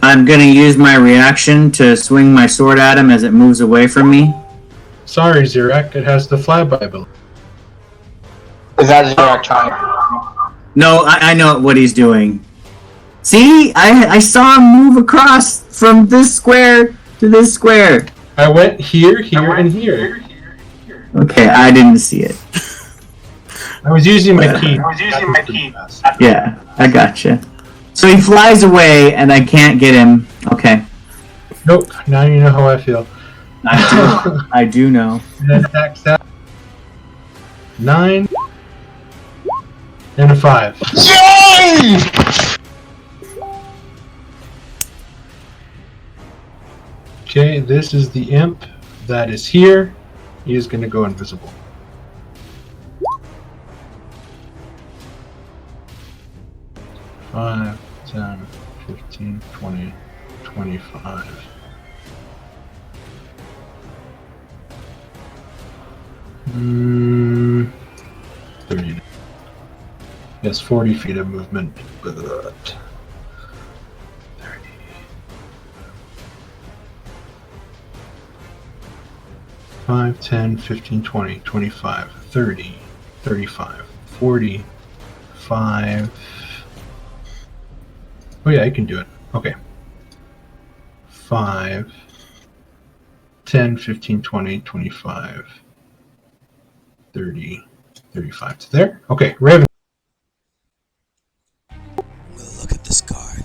I'm gonna use my reaction to swing my sword at him as it moves away from me. Sorry, Zirak. It has the flyby ability. Is that Zero trying? No, I know what he's doing. See? I saw him move across from this square to this square. I went here, and here. Okay, I didn't see it. I was using my key. Yeah, I gotcha. So he flies away, and I can't get him. Okay. Nope. Now you know how I feel. I do know. And then attacks that. 9 and a 5. Yay! Okay, this is the imp that is here. He is going to go invisible. Five, 10, 15, 20, 25. Mm, 30. Yes, 40 feet of movement, but 30. 5, 10, 15, 20, 25, 30, 35, 45. Oh yeah, I can do it. Okay. 5, 10, 15, 20, 25, 30, 35. To there? Okay, Raven. We'll look at this card.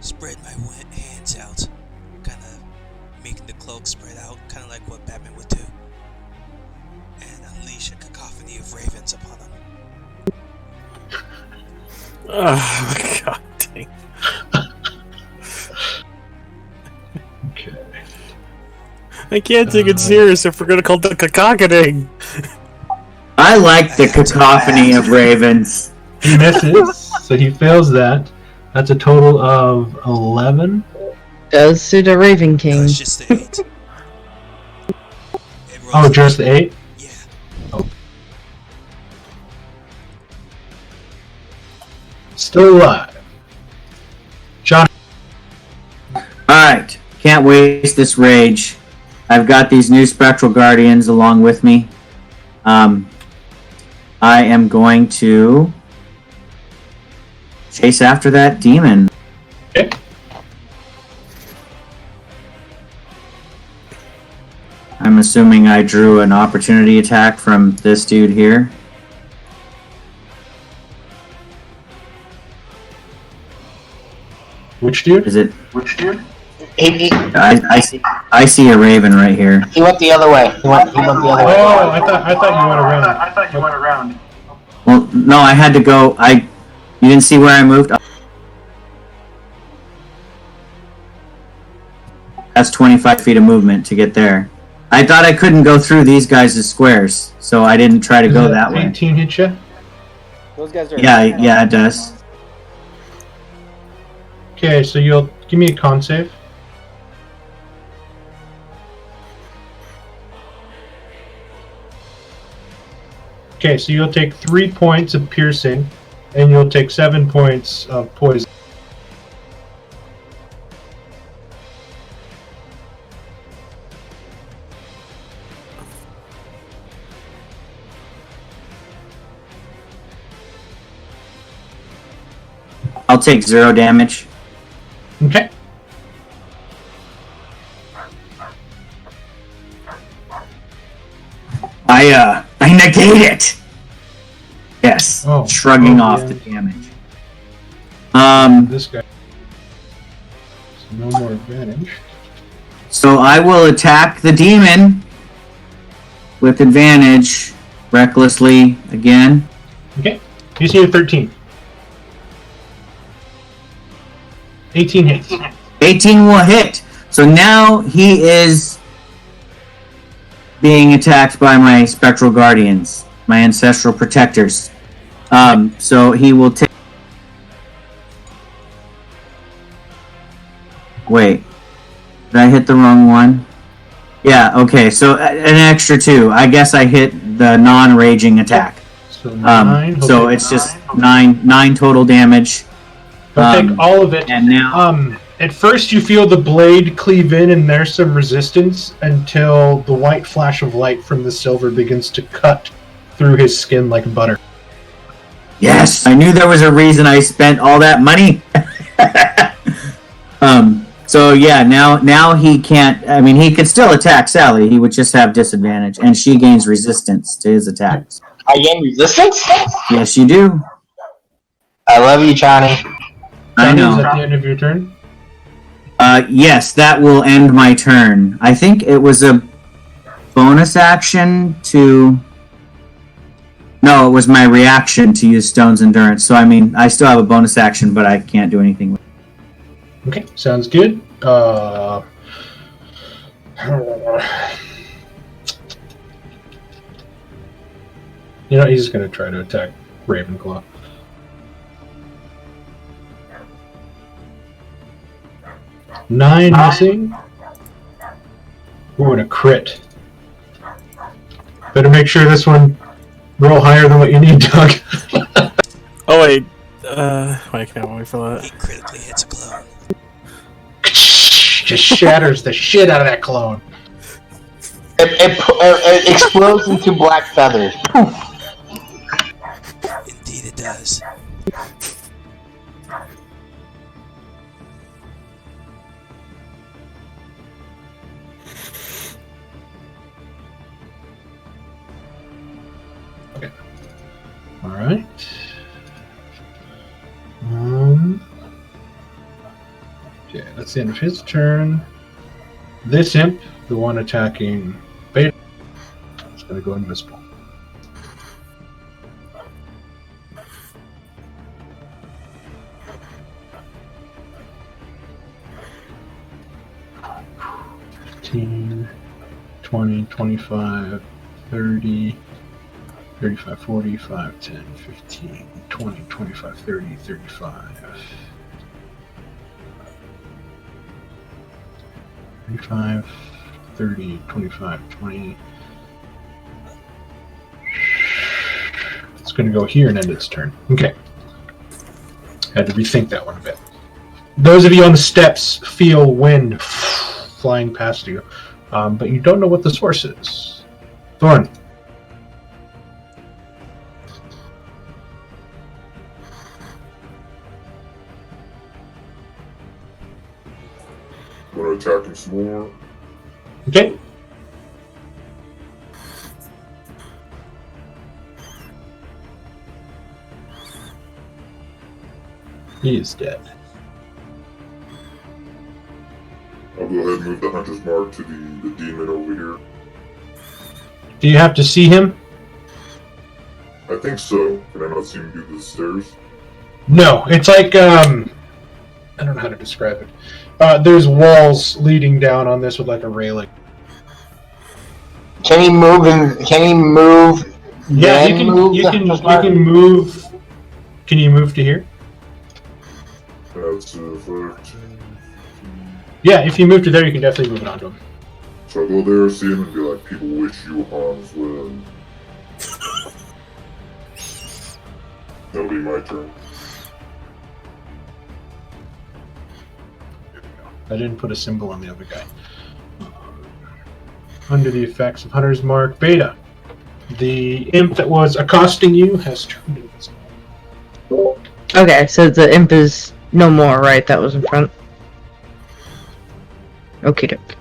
Spread my hands out, kind of making the cloak spread Oh, God dang. Okay. I can't take it serious if we're gonna call it cockadoing. I like the cacophony of ravens. He misses, so he fails that. That's a total of 11. Does suit a Raven No, King. it's just the 8. It rolls Oh, a- just 8? Yeah. Still alive. John. Alright, can't waste this rage. I've got these new Spectral Guardians along with me. I am going to chase after that demon. Okay. I'm assuming I drew an opportunity attack from this dude here. Which dude? Is it? He I see a raven right here. went the other way. He went the other way. Oh, I thought you went around. Well, no, I had to go. You didn't see where I moved? That's 25 feet of movement to get there. I thought I couldn't go through these guys' squares, so I didn't try to go that way. 18 hit you? Those guys are. Yeah, it does. Okay, so you'll give me a con save. Okay, so you'll take 3 points of piercing, and you'll take 7 points of poison. I'll take 0 damage. Okay. I negate it. Yes. Oh, Shrugging oh, off yeah. the damage. This guy. So no more advantage. So I will attack the demon with advantage, recklessly again. Okay. You see a 13. 18 hits. 18 will hit. So now he is being attacked by my spectral guardians, my ancestral protectors. So he will take. Wait, did I hit the wrong one? Yeah. Okay. So an extra 2. I guess I hit the non-raging attack. So 9. So it's just 9 total damage. He'll take all of it. And now, At first you feel the blade cleave in and there's some resistance until the white flash of light from the silver begins to cut through his skin like butter. yes, I knew there was a reason I spent all that money. So yeah, now he can't. I mean, he could still attack Sally. He would just have disadvantage, and she gains resistance to his attacks. I gain resistance? Yes, you do. I love you, Johnny. I Is know. at the end of your turn? Yes, that will end my turn. I think it was a bonus action to. No, it was my reaction to use Stone's Endurance. So I mean, I still have a bonus action, but I can't do anything with it. Okay, sounds good. You know, he's going to try to attack Ravenclaw. Nine missing. Ooh, and a crit. Better make sure this one roll higher than what you need, Doug. Oh wait, I can't wait for that. He critically hits a clone. Just shatters the shit out of that clone. It explodes into black feathers. Indeed it does. All right. Okay, that's the end of his turn. This imp, the one attacking Beta, is going to go invisible. 20, 25, 30, 35, 45, 10, 15, 20, 25, 30, 35. 35, 30, 25, 20. It's going to go here and end its turn. Okay. Had to rethink that one a bit. Those of you on the steps feel wind flying past you, but you don't know what the source is. Thorn. Want to attack him some more? Okay. He is dead. I'll go ahead and move the hunter's mark to the demon over here. Do you have to see him? I think so. Can I not see him do the stairs? No. It's like, I don't know how to describe it. There's walls leading down on this with like a railing. Can he move? Can he move? Yeah, then you move can the mark? move. Can you move to here? That's 13. Yeah, if you move to there, you can definitely move it onto him. So I'll go there, see him, and be like, people wish you harm's way. That'll be my turn. I didn't put a symbol on the other guy. Under the effects of Hunter's Mark, Beta. The imp that was accosting you has turned invisible. Okay, so the imp is no more, right? That was in front. Okie doke.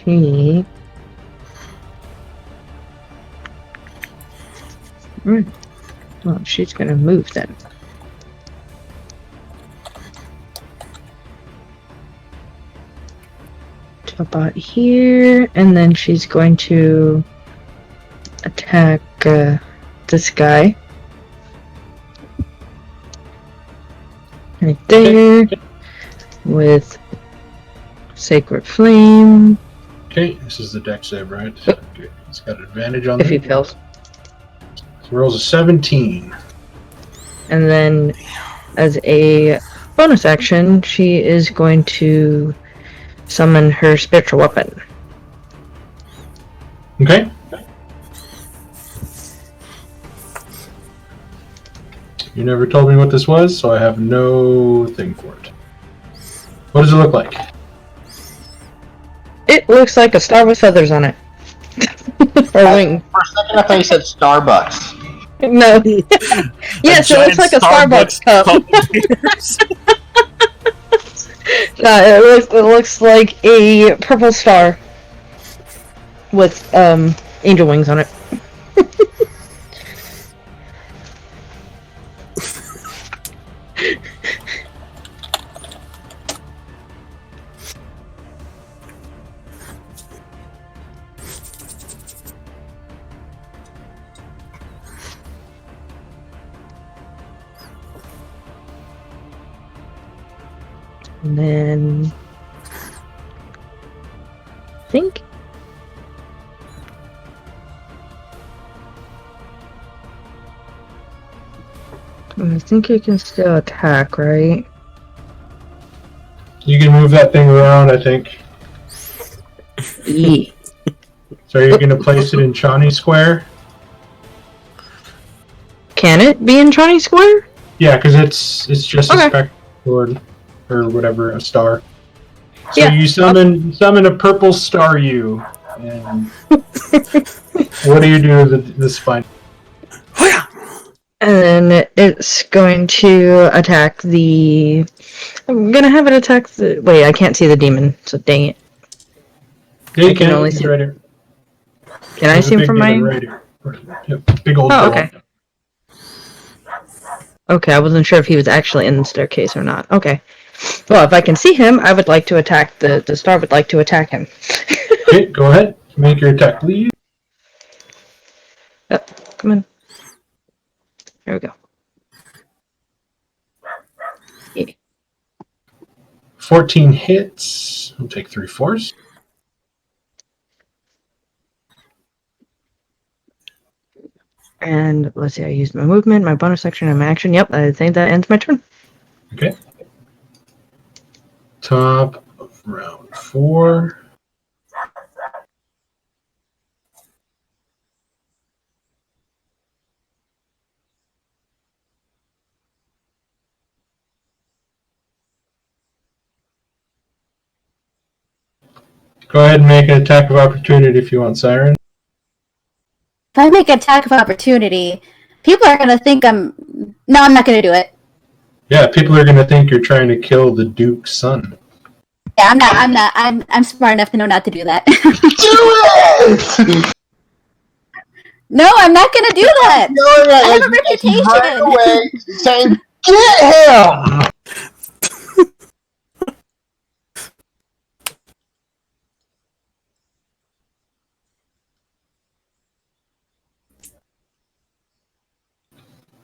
She. Well, she's gonna move then. To about here, and then she's going to attack this guy. Right there. With Sacred Flame. Okay, this is the deck save, right? Okay, he's got an advantage on If he that. fails. He rolls a 17. And then, as a bonus action, she is going to summon her spiritual weapon. Okay. You never told me what this was, so I have no thing for it. What does it look like? It looks like a star with feathers on it. Or wing. For a second, I thought you said Starbucks. No. Yes, it looks like a Starbucks cup. No, it looks like a purple star with angel wings on it. And then I think you can still attack, right? You can move that thing around, I think. Yeah. So you're going to place it in Shawnee Square? Can it be in Shawnee Square? Yeah, because it's just Okay. a spectral or whatever, a star. So Yeah. you summon a purple star you, and what do you do with the spine? And then it's going to attack the... I'm gonna have it attack the... Wait, I can't see the demon, so dang it. Yeah, you I can only He's see- right here. Can I There's a see him big from demon my... right here. Yep, big old Oh, demon. okay. Okay, I wasn't sure if he was actually in the staircase or not. Okay. Well, if I can see him, I would like to attack the star would like to attack him. Okay, go ahead. Make your attack, please. Oh, come on. There we go. Yeah. 14 hits. I'll take 3 force. And let's see, I used my movement, my bonus action, and my action. Yep, I think that ends my turn. Okay. Top of round 4. Go ahead and make an attack of opportunity if you want, Siren. If I make an attack of opportunity, people are gonna think I'm. No, I'm not gonna do it. Yeah, people are going to think you're trying to kill the Duke's son. Yeah, I'm not. I'm smart enough to know not to do that. Do it! No, I'm not gonna do that. I have a reputation. Right away saying, get him!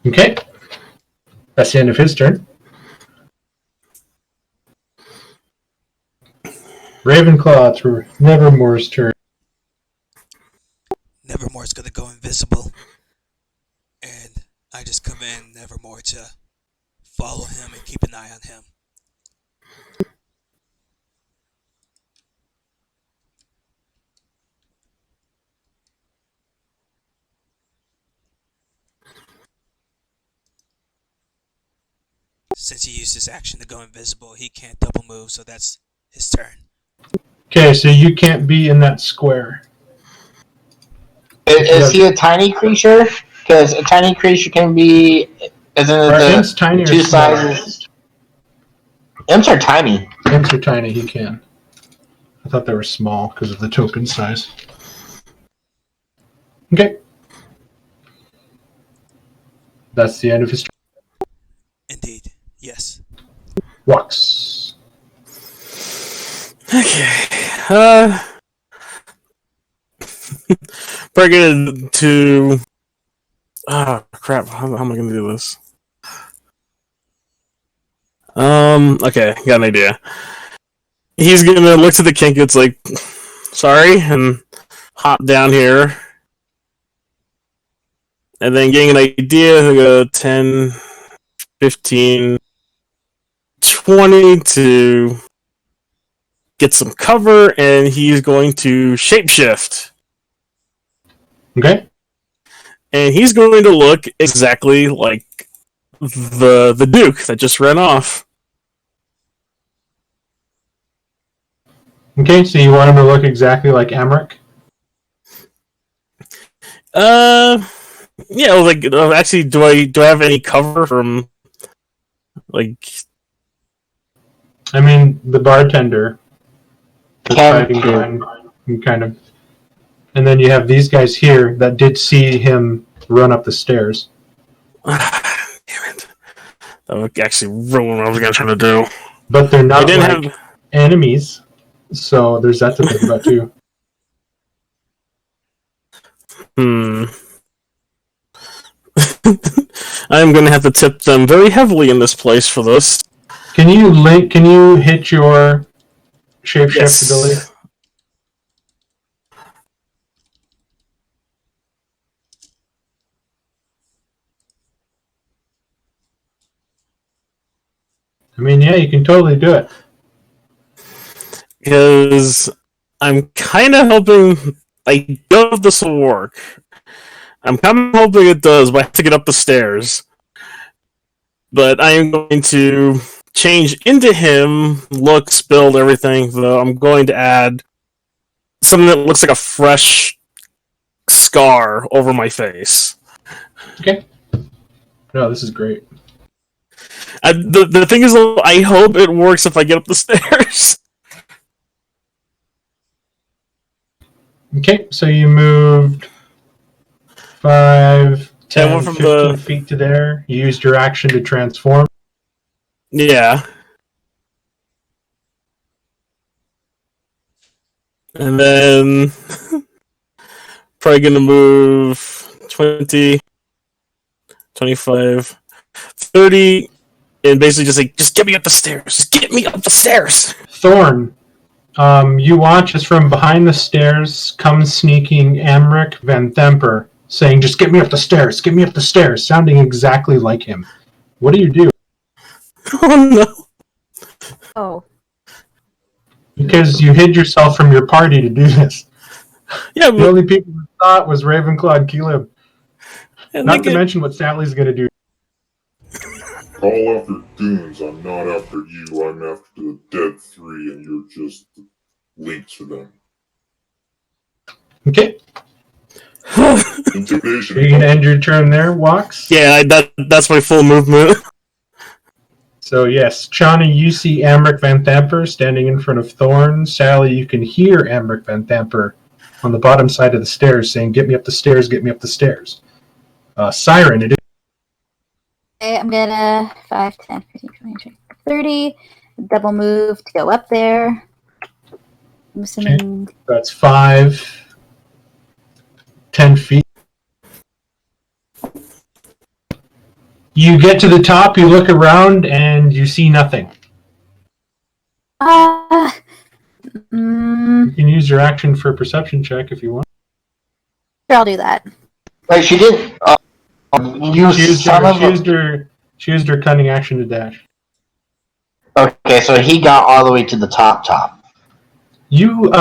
Okay. That's the end of his turn. Ravenclaw through Nevermore's turn. Nevermore's gonna go invisible. And I just command Nevermore to follow him and keep an eye on him. Since he used his action to go invisible, he can't double move, so that's his turn. Okay, so you can't be in that square. Is he a tiny creature? Because a tiny creature can be. Isn't it Imps tiny or two small? sizes? Imps are tiny. Imps are tiny, he can. I thought they were small because of the token size. Okay. That's the end of his turn. Indeed, yes. Walks. Okay. Bring it to. Ah, crap. How am I going to do this? Okay, got an idea. He's going to look to the kink. It's like, sorry, and hop down here. And then getting an idea, he'll go 10, 15, 20 to get some cover, and he's going to shapeshift. Okay. And he's going to look exactly like the Duke that just ran off. Okay, so you want him to look exactly like Amric? Yeah. Like, actually, do I have any cover from, like? I mean, the bartender is Can hiding behind him, kind of. And then you have these guys here that did see him run up the stairs. Damn it! That would actually ruin what I was going to try to do. But they're not didn't like enemies, so there's that to think about too. I'm going to have to tip them very heavily in this place for this. Can you hit your shapeshift Yes. ability? I mean, yeah, you can totally do it. Because I'm kind of hoping. I don't know if this will work. I'm kind of hoping it does, but I have to get up the stairs. But I am going to change into him, looks, build, everything, though I'm going to add something that looks like a fresh scar over my face. Okay. No, this is great. The thing is, I hope it works if I get up the stairs. Okay, so you moved 5, 10, went from 15 feet to there. You used your action to transform. Yeah. And then probably going to move 20, 25, 30, and basically just like, just get me up the stairs. Just get me up the stairs. Thorn, you watch as from behind the stairs comes sneaking Amric Van Themper, saying, "Just get me up the stairs, get me up the stairs," sounding exactly like him. What do you do? Oh no. Oh. Because you hid yourself from your party to do this. Yeah, The only people who saw it was Ravenclaw and Caleb. Not to mention what Sally's going to do. Call after goons. I'm not after you. I'm after the dead three, and you're just the link to them. Okay. Intimidation. Are you going to end your turn there, Walks? Yeah, that's my full movement. So yes, Chana, you see Amric Van Thamper standing in front of Thorn. Sally, you can hear Amric Van Thamper on the bottom side of the stairs saying, "Get me up the stairs, get me up the stairs." Siren, it is. Okay, I'm gonna 5, 10, 15, 20, 30. Double move to go up there. I'm assuming. That's 5, 10 feet. You get to the top, you look around, and you see nothing. You can use your action for a perception check if you want. Sure, I'll do that. Wait, she didn't. You She used her cunning action to dash. Okay, so he got all the way to the top. You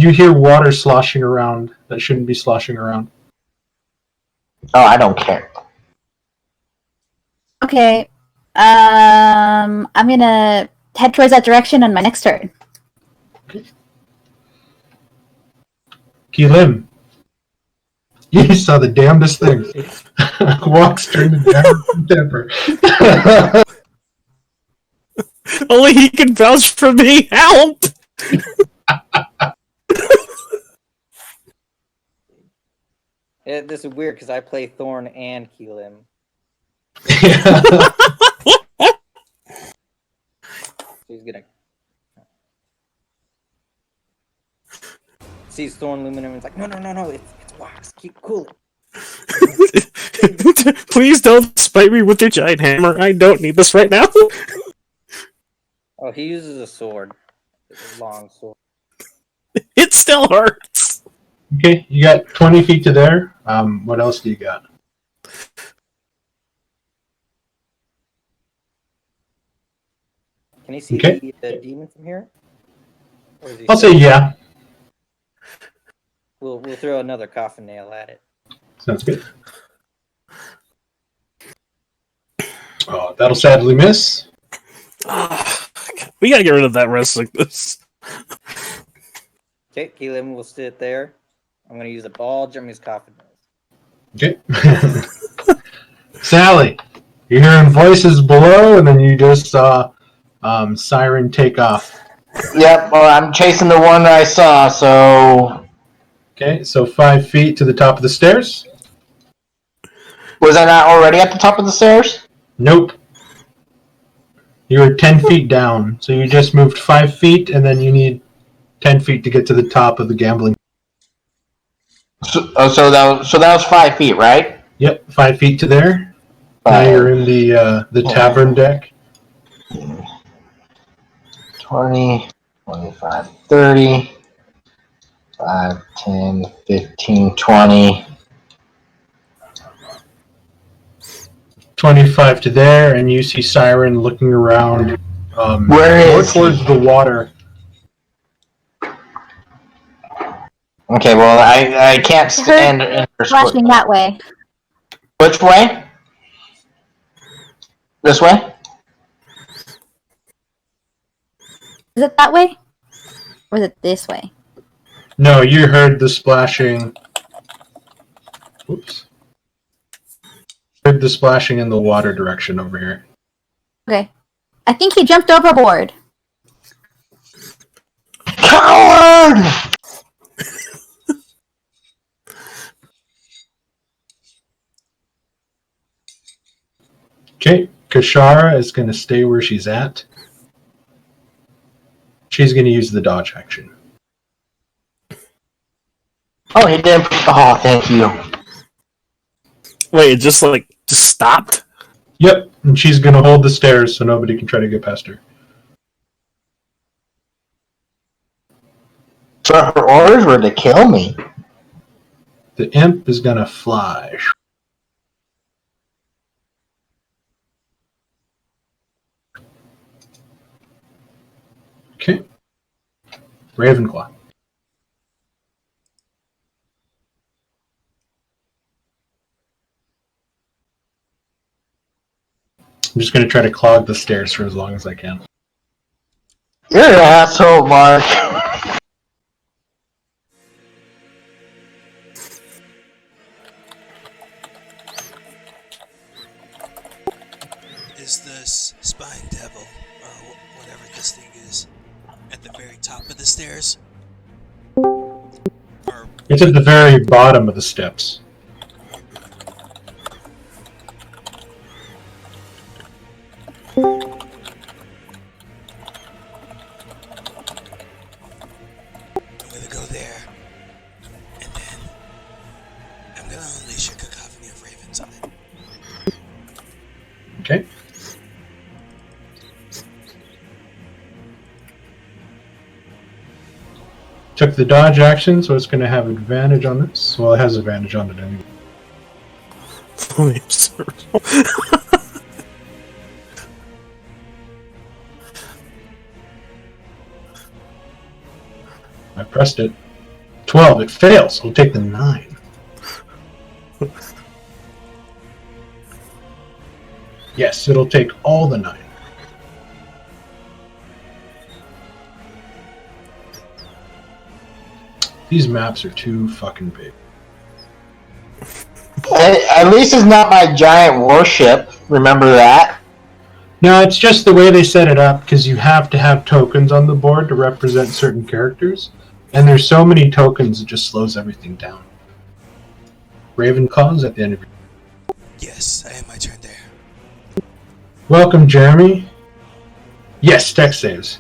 hear water sloshing around that shouldn't be sloshing around. Oh, I don't care. Okay. I'm gonna head towards that direction on my next turn. Keelim, you saw the damnedest thing. Walks turned to damn temper. Only he can vouch for me. Help! Yeah, this is weird because I play Thorn and Keelim. He's gonna sees Thorn Luminum and it's like, no, it's Wax. Keep cool. Please don't spite me with your giant hammer. I don't need this right now. Oh, he uses a sword. It's a long sword. It still hurts. Okay, you got 20 feet to there. What else do you got? Can he see Okay. the demon from here? Or is he I'll say yeah. We'll throw another coffin nail at it. Sounds good. Oh, that'll sadly miss. We gotta get rid of that rest like this. Okay, Keelim will sit there. I'm gonna use a ball, Jeremy's coffin nails. Okay. Sally, you're hearing voices below, and then you just saw Siren take off. Yep, well, I'm chasing the one that I saw, so... Okay, so 5 feet to the top of the stairs. Was I not already at the top of the stairs? Nope. You were 10 feet down, so you just moved 5 feet, and then you need 10 feet to get to the top of the gambling. So that was 5 feet, right? Yep, 5 feet to there. Now you're in the tavern deck. 20, 25, 30, 5, 10, 15, 20. 25 to there, and you see Siren looking around. Where more is towards the water. Okay, well, I can't stand in her Flashing that way. Which way? This way? Is it that way? Or is it this way? No, you heard the splashing. Oops. Heard the splashing in the water direction over here. Okay. I think he jumped overboard. Coward! Okay, Kashara is going to stay where she's at. She's going to use the dodge action. Oh, he did. Oh, thank you. Wait, it just stopped? Yep, and she's going to hold the stairs so nobody can try to get past her. So her orders were to kill me. The imp is going to fly. Okay. Ravenclaw. I'm just going to try to clog the stairs for as long as I can. You're an asshole, Mark. Is this spine devil, or whatever this thing is, at the very top of the stairs? Or It's at the very bottom of the steps. I'm gonna go there, and then I'm gonna unleash a cacophony of ravens on it. Okay. Took the dodge action, so it's going to have advantage on this. Well, it has advantage on it anyway. Only absurd. I pressed it. 12. It fails. We'll take the 9. Yes, it'll take all the 9. These maps are too fucking big. At least it's not my giant warship. Remember that? No, it's just the way they set it up, because you have to have tokens on the board to represent certain characters, and there's so many tokens it just slows everything down. Ravenclaw's at the end of your... Yes, I have my turn there. Welcome, Jeremy. Yes, dex saves.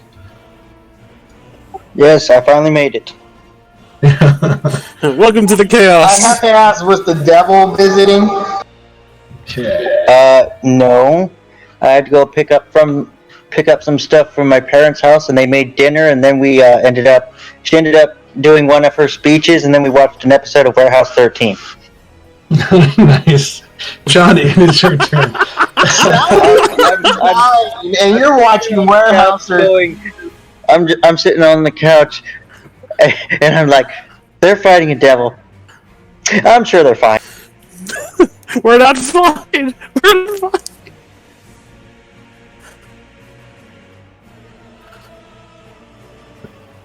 Yes, I finally made it. Welcome to the I chaos. have to ask, was the devil visiting? Okay. No. I had to go pick up some stuff from my parents' house, and they made dinner, and then we she ended up doing one of her speeches, and then we watched an episode of Warehouse 13. Nice. Johnny, it's your turn. And you're watching Warehouse. I'm sitting on the couch, and I'm like, they're fighting a devil. I'm sure they're fine. We're not fine. We're not fine.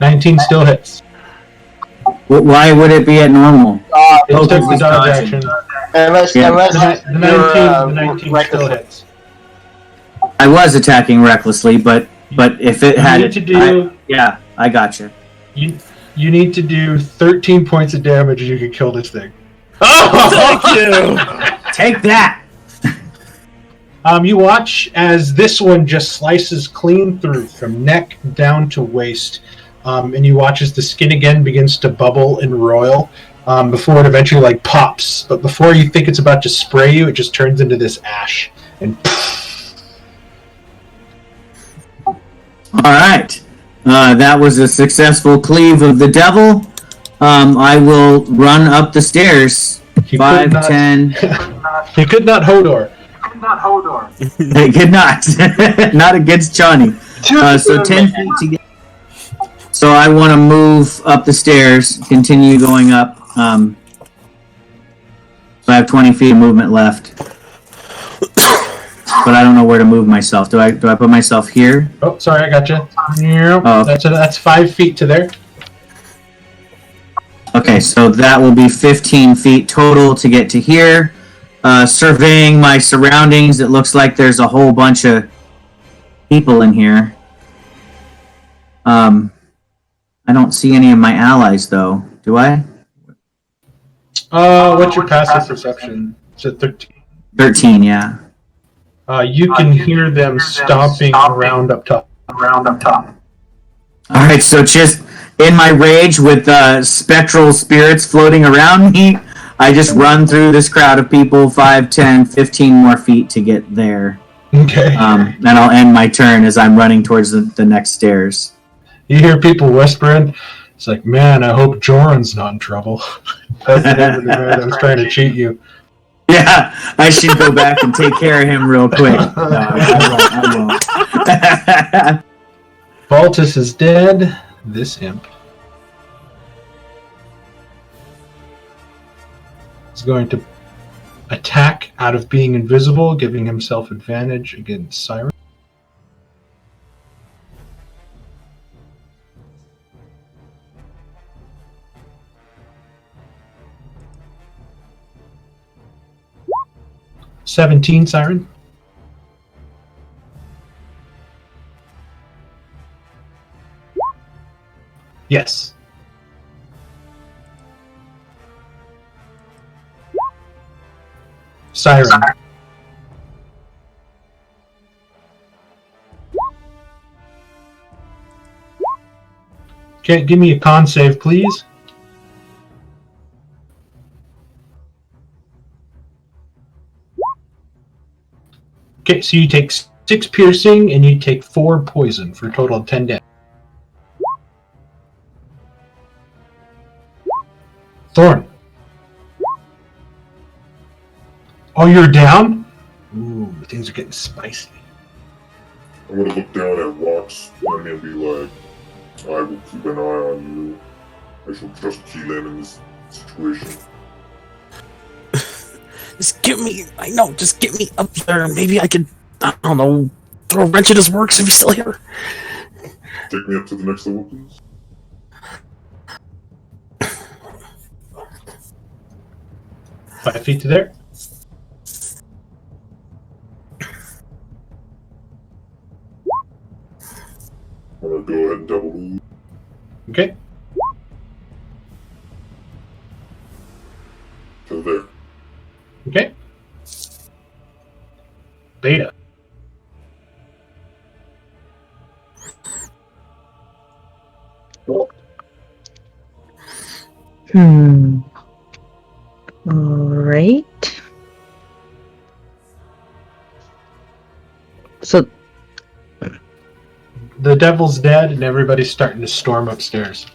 $19 still hits. Why would it be at normal? It took the dodge action. Unless The 19 reckless. still hits. I was attacking recklessly, but if it had You need to do... I gotcha. You need to do 13 points of damage and you can kill this thing. Thank you. Take that. You watch as this one just slices clean through from neck down to waist, and you watch as the skin again begins to bubble and roil before it eventually pops. But before you think it's about to spray you, it just turns into this ash and. All right. That was a successful cleave of the devil. I will run up the stairs. He 5, could not- 10. He could not Hodor. They could not. Not against Johnny. So 10 feet to get. So I want to move up the stairs, continue going up. So I have 20 feet of movement left. But I don't know where to move myself. Do I put myself here? Oh, sorry, I got you. Oh. That's 5 feet to there. Okay, so that will be 15 feet total to get to here. Surveying my surroundings, it looks like there's a whole bunch of people in here. I don't see any of my allies, though. Do I? What's your passive perception? It's at 13. 13, yeah. You can hear them stomping around up top. All right, so just in my rage with spectral spirits floating around me, I just run through this crowd of people 5, 10, 15 more feet to get there. Okay. And I'll end my turn as I'm running towards the next stairs. You hear people whispering. It's like, man, I hope Joran's not in trouble. That's the name of the man that was trying to cheat you. Yeah, I should go back and take care of him real quick. No, I won't. Baltus is dead. This imp is going to attack out of being invisible, giving himself advantage against Siren. $17, Siren. Yes. Siren. Okay, give me a con save, please. Okay, so you take 6 piercing and you take 4 poison for a total of 10 damage. Thorn. Oh, you're down? Ooh, things are getting spicy. I'm gonna look down at Wax and be like, I will keep an eye on you. I shall trust Keelan in this situation. Just get me, just get me up there. Maybe I could, I don't know, throw a wrench at his works if he's still here. Take me up to the next level, please. Five feet to there. I'm gonna go ahead and double move. Okay. To there. Okay. Beta. Alright. So The devil's dead and everybody's starting to storm upstairs.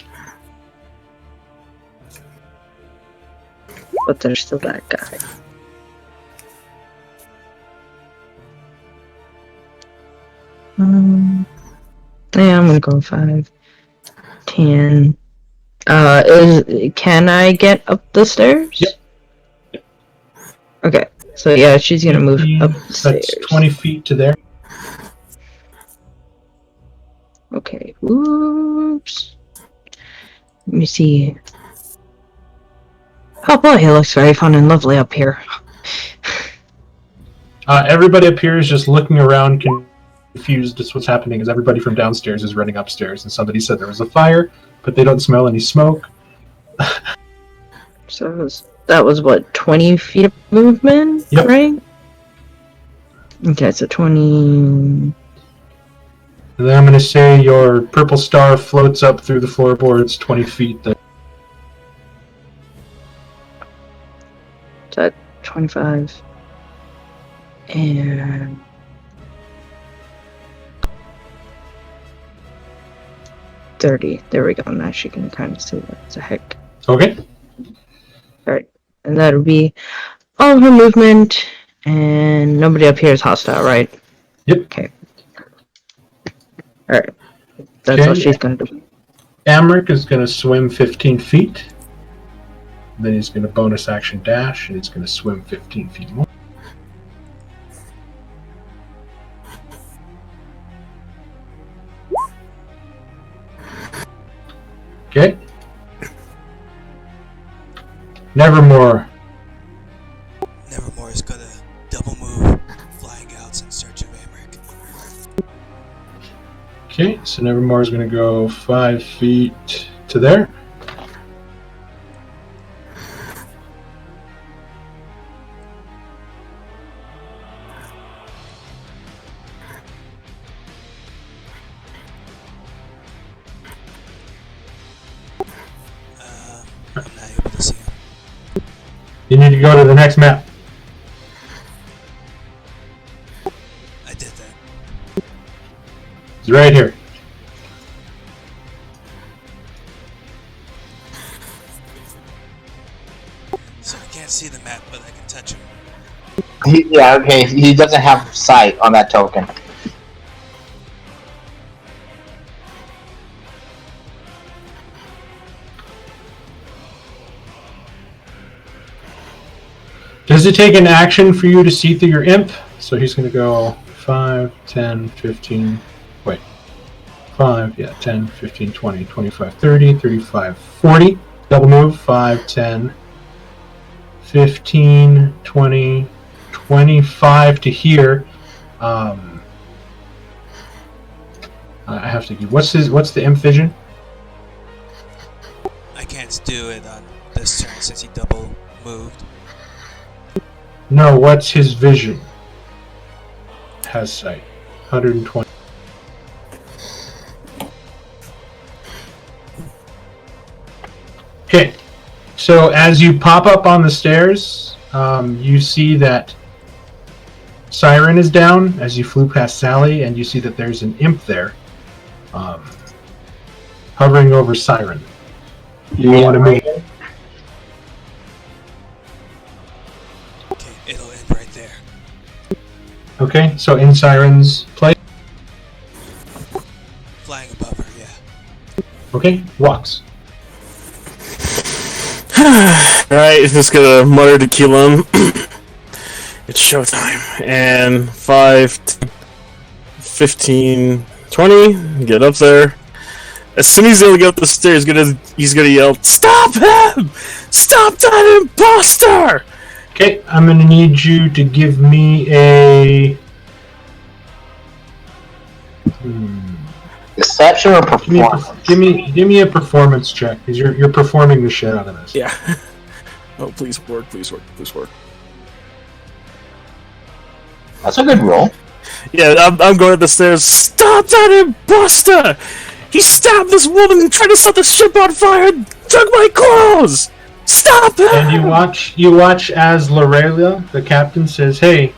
but there's still that guy. Yeah, I'm gonna go 5, 10. Can I get up the stairs? Yep. Okay, so yeah, she's gonna move up the That's stairs. 20 feet to there. Okay, oops. Let me see. Oh boy, it looks very fun and lovely up here. Everybody up here is just looking around, confused as what's happening, as everybody from downstairs is running upstairs, and somebody said there was a fire, but they don't smell any smoke. So that was what, 20 feet of movement, Yep. right? Okay, so 20... And then I'm going to say your purple star floats up through the floorboards 20 feet there. Is that 25? And... 30. There we go. Now she can kind of see what the heck. Okay. Alright. And that'll be all her movement. And nobody up here is hostile, right? Yep. Okay. Alright. That's Okay. all she's gonna do. Amric is going to swim 15 feet. Then he's going to bonus action dash, and he's going to swim 15 feet more. Okay. Nevermore. Nevermore is gonna double move, flying out in search of Amric. Okay, so Nevermore is going to go 5 feet to there. I'm not able to see him. You need to go to the next map. I did that. It's right here. So I can't see the map, but I can touch him. Yeah, okay. He doesn't have sight on that token. Does it take an action for you to see through your imp? So he's going to go 5, 10, 15. Wait. 5, yeah, 10, 15, 20, 25, 30, 35, 40. Double move. 5, 10, 15, 20, 25 to here. I have to give. What's the imp vision? I can't do it on this turn since he double moved. No, what's his vision? Has sight. 120. Okay, so as you pop up on the stairs, you see that Siren is down as you flew past Sally, and you see that there's an imp there, hovering over Siren. Do you want to move? Okay, it'll end right there. Okay, so in Siren's place. Flying above her, yeah. Okay, walks. Alright, just gonna mutter to kill him. It's showtime. And 5, 15, 20. Get up there. As soon as he's gonna get up the stairs, he's gonna yell, "Stop him! Stop that imposter!" Okay, I'm gonna need you to give me a... Deception or performance? Give me a performance check, because you're performing the shit out of this. Yeah. Oh, please work, please work, please work. That's a good roll. Yeah, I'm going up the stairs. Stop that imposter! He stabbed this woman and tried to set the ship on fire and took my clothes! Stop him! And you watch as Lorelia, the captain, says, "Hey,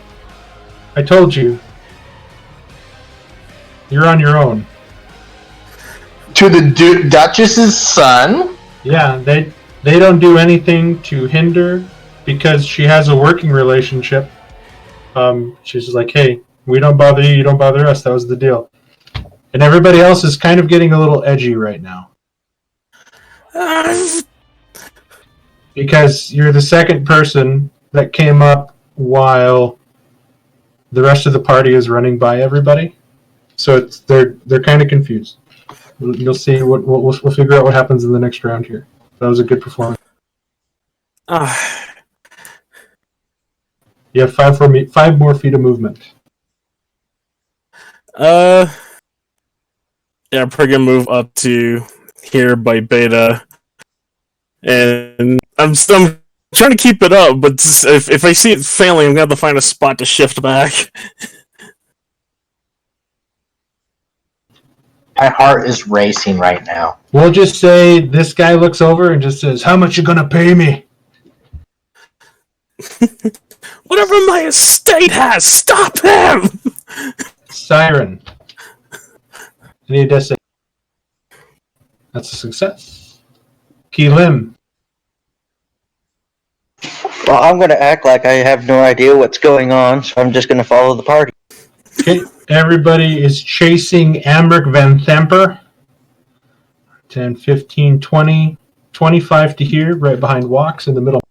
I told you. You're on your own." To the Duchess's son? Yeah, they don't do anything to hinder because she has a working relationship. She's just like, "Hey, we don't bother you don't bother us. That was the deal." And everybody else is kind of getting a little edgy right now. Because you're the second person that came up while the rest of the party is running by everybody. So they're kind of confused. You'll see we'll figure out what happens in the next round here. That was a good performance. You have 5 more feet of movement. Yeah, I'm probably gonna move up to here by Beta, and I'm trying to keep it up. But if I see it failing, I'm gonna have to find a spot to shift back. My heart is racing right now. We'll just say this guy looks over and just says, "How much you gonna pay me?" Whatever my estate has, stop him! Siren. I need to say that's a success. Keelim. Well, I'm going to act like I have no idea what's going on, so I'm just going to follow the party. Okay, everybody is chasing Amric Van Thamper. 10, 15, 20, 25 to here, right behind Walks in the middle.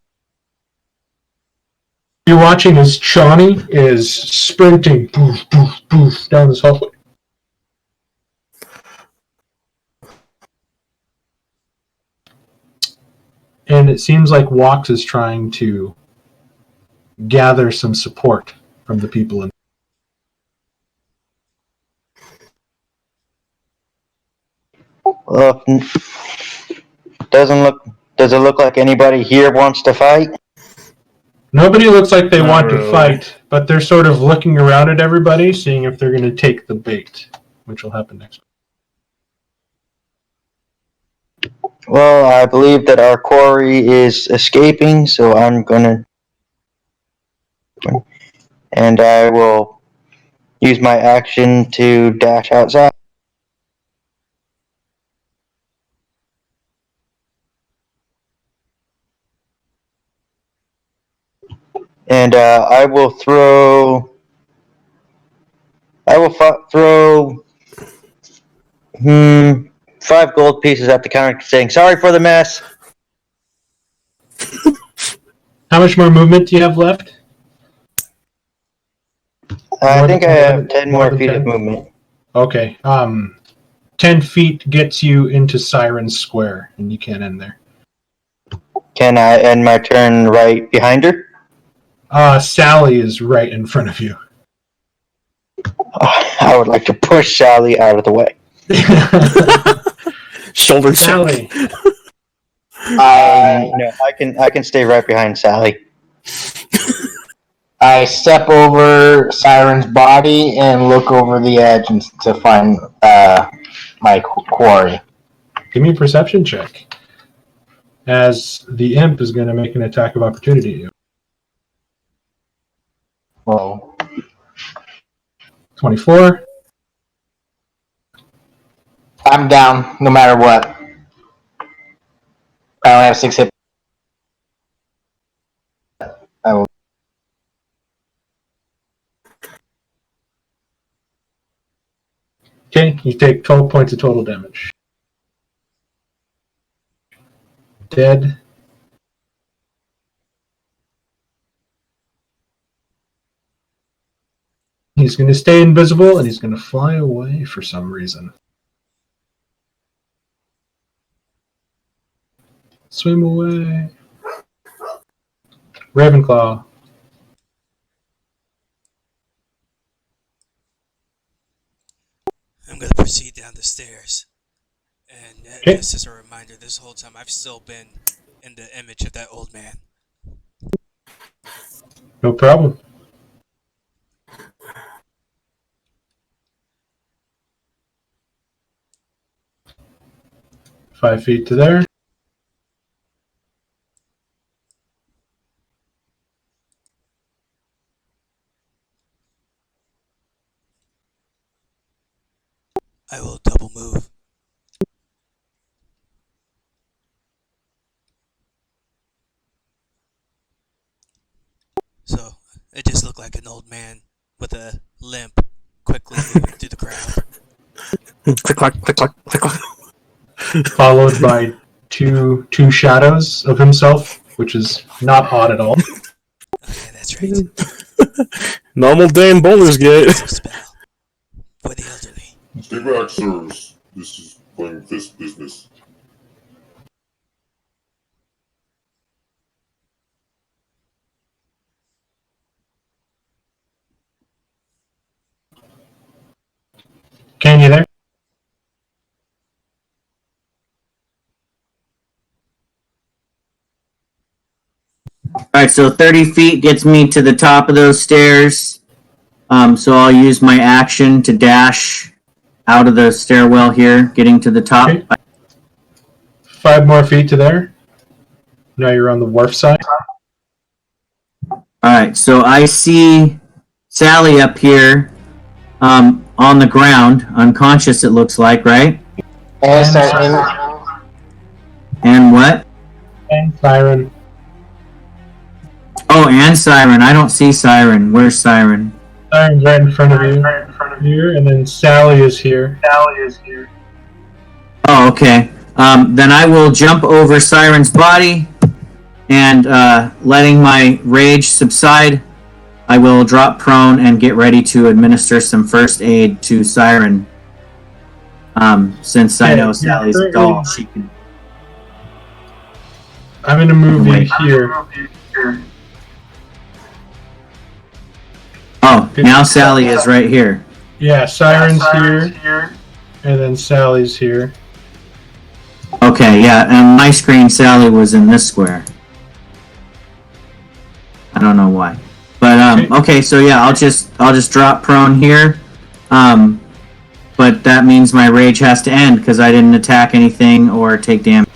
You're watching as Shawnee is sprinting poof, poof, poof, down this hallway. And it seems like Walks is trying to gather some support from the people in. Does it look like anybody here wants to fight? Nobody looks like they Not want really. to fight, but they're sort of looking around at everybody, seeing if they're going to take the bait, which will happen next. Well, I believe that our quarry is escaping, so I'm gonna... And I will use my action to dash outside. And I will throw... throw... 5 gold pieces at the counter saying, sorry for the mess. How much more movement do you have left? I think I have 10 more more than feet 10? of movement. Okay. 10 feet gets you into Siren Square, and you can't end there. Can I end my turn right behind her? Sally is right in front of you. I would like to push Sally out of the way. Shoulder Sally. No, I can stay right behind Sally. I step over Siren's body and look over the edge to find my quarry. Give me a perception check. As the imp is going to make an attack of opportunity at you. Well, 24. I'm down no matter what. I only have 6 hit. I will. Okay, you take 12 points of total damage. Dead. He's going to stay invisible, and he's going to fly away for some reason. Swim away. Ravenclaw. I'm gonna proceed down the stairs. And Okay. just as a reminder, this whole time I've still been in the image of that old man. No problem. Five feet to there. I will double move. So, it just looked like an old man with a limp quickly moving through the crowd. Click, clack, click, clack, click, clack. Followed by two shadows of himself, which is not odd at all. Okay, that's right. Normal day in Baldur's Gate. Spell for the elderly. Stay back, sirs. This is playing fist business. Can you there? Alright, so 30 feet gets me to the top of those stairs. So I'll use my action to dash out of the stairwell here, getting to the top. Okay. 5 more feet to there. Now you're on the wharf side. Alright, so I see Sally up here on the ground, unconscious it looks like, right? And And what? And Siren. Oh, and Siren. I don't see Siren. Where's Siren? Siren's right in front of you. Here, and then Sally is here. Oh, okay. Then I will jump over Siren's body, and letting my rage subside, I will drop prone and get ready to administer some first aid to Siren. Since I know Sally's a doll, she can. I'm going to move you Wait. here. Oh, now Sally is right here. Yeah, Siren's here. And then Sally's here. Okay, yeah, and my screen Sally was in this square. I don't know why. But okay, so yeah, I'll just drop prone here. But that means my rage has to end because I didn't attack anything or take damage.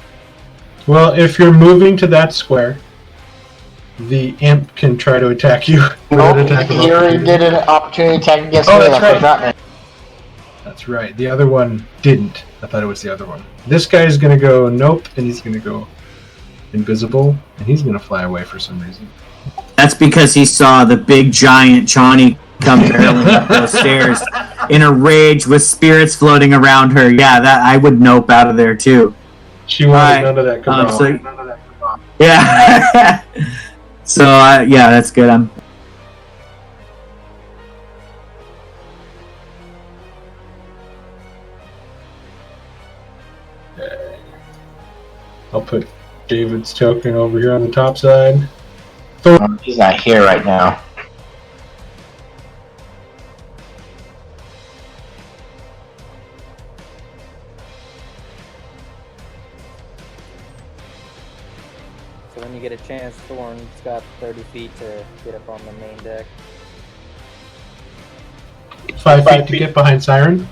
Well, if you're moving to that square, the imp can try to attack you. Nope, he already did an opportunity attack against me, and I forgot it. That's right. The other one didn't. I thought it was the other one. This guy's gonna go nope, and he's gonna go invisible, and he's gonna fly away for some reason. That's because he saw the big giant Chani come barreling up those stairs in a rage with spirits floating around her. Yeah, that I would nope out of there too. She wanted none of that cabal. Yeah. So yeah, that's good. I'll put David's token over here on the top side. He's not here right now. So when you get a chance, Thorn's got 30 feet to get up on the main deck. 5 feet to get behind Siren.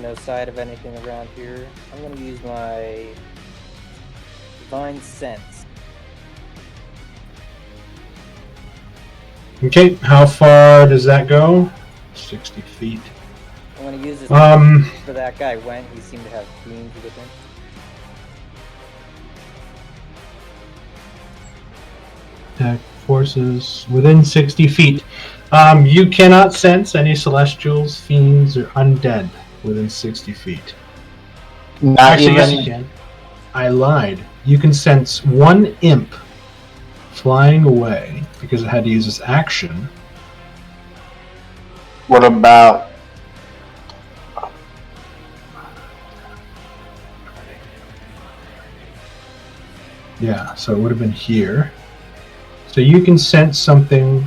No sight of anything around here. I'm going to use my Divine Sense. Okay, how far does that go? 60 feet. I'm going to use this for that guy went. He seemed to have beams with him. Attack forces within 60 feet. You cannot sense any celestials, fiends, or undead within 60 feet. Actually, yes, you can. I lied. You can sense one imp flying away because it had to use its action. What about... Yeah, so it would have been here. So you can sense something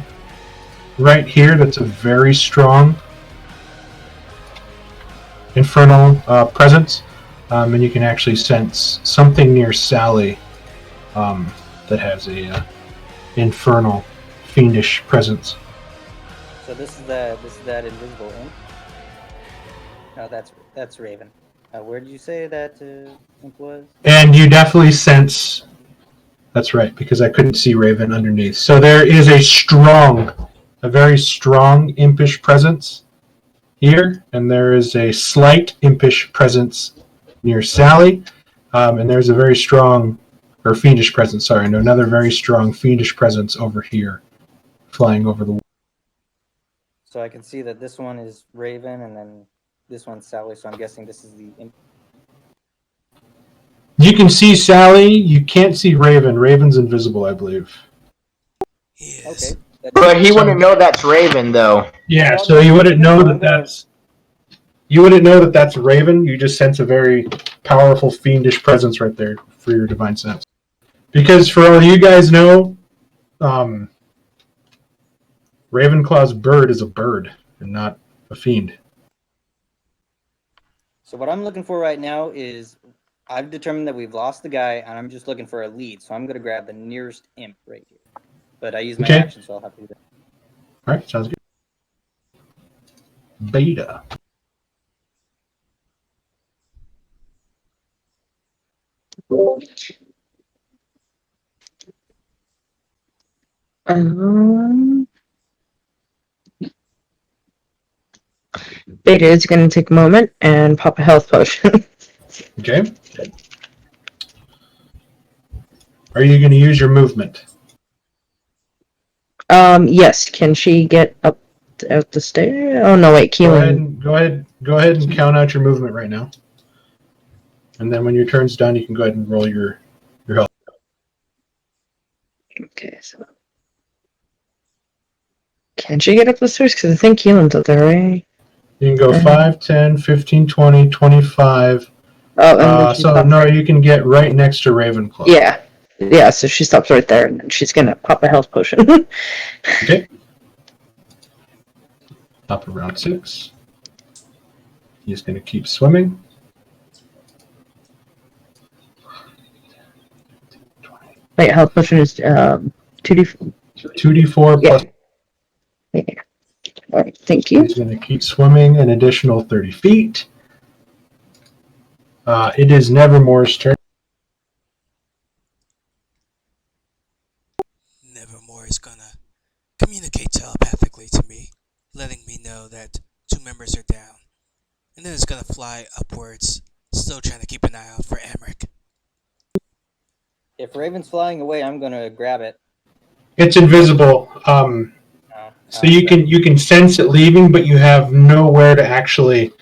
right here that's a very strong infernal presence, and you can actually sense something near Sally that has a infernal, fiendish presence. So this is that invisible imp. Oh, that's Raven. Where did you say that imp was? And you definitely sense. That's right, because I couldn't see Raven underneath. So there is a very strong impish presence here, and there is a slight impish presence near Sally, and there's a very strong, or fiendish presence, sorry, and another very strong fiendish presence over here, flying over the wall. So I can see that this one is Raven, and then this one's Sally, so I'm guessing this is the imp. You can see Sally, you can't see Raven. Raven's invisible, I believe. Okay. But he wouldn't know that's Raven, though. Yeah, so you wouldn't know that that's... You wouldn't know that that's Raven. You just sense a very powerful fiendish presence right there for your divine sense. Because for all you guys know, Ravenclaw's bird is a bird and not a fiend. So what I'm looking for right now is I've determined that we've lost the guy, and I'm just looking for a lead. So I'm going to grab the nearest imp right here. But I use my action, so I'll have to do that. All right, sounds good. Beta. Beta is going to take a moment and pop a health potion. Okay. Are you going to use your movement? Yes. Can she get up out the stair? Oh no, wait, Keelan. Go ahead and count out your movement right now. And then when your turn's done, you can go ahead and roll your health. Okay, so can she get up the stairs? Because I think Keelan's up there, right? You can go 5, 10, 15, 20, 25. Oh, so no, you can get right next to Ravenclaw. Yeah. Yeah, so she stops right there, and then she's gonna pop a health potion. Okay. Up around 6. He's gonna keep swimming. Wait, health potion is 2d4. 2d4 plus. Yeah. All right, thank you. He's gonna keep swimming an additional 30 feet. It is Nevermore's turn. Nevermore is gonna communicate telepathically to me, letting me know that 2 members are down. And then it's gonna fly upwards, still trying to keep an eye out for Emmerich. If Raven's flying away, I'm gonna grab it. It's invisible, so you can sense it leaving, but you have nowhere to actually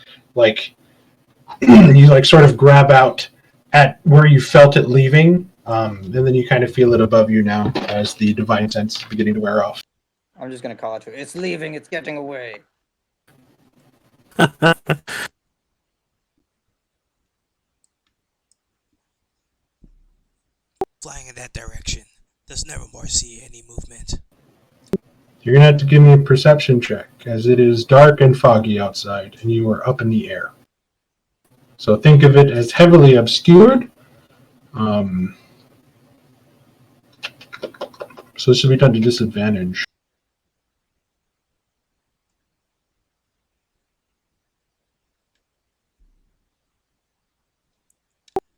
you sort of grab out at where you felt it leaving, and then you kind of feel it above you now as the divine sense is beginning to wear off. I'm just gonna call it to it. It's leaving. It's getting away. Flying in that direction. Does Nevermore see any movement? You're going to have to give me a perception check, as it is dark and foggy outside, and you are up in the air. So think of it as heavily obscured. So this should be done to disadvantage.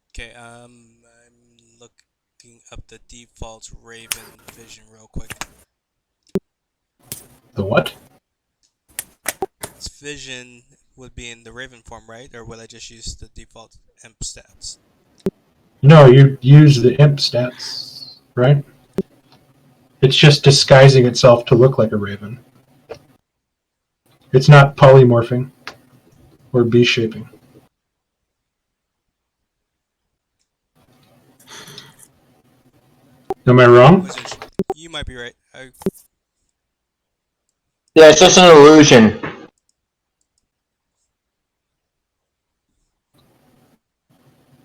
Okay, I'm looking up the default Raven vision real quick. The what? Its vision would be in the Raven form, right? Or will I just use the default imp stats? No, you use the imp stats, right? It's just disguising itself to look like a raven. It's not polymorphing or B-shaping. Am I wrong? You might be right. Yeah, it's just an illusion.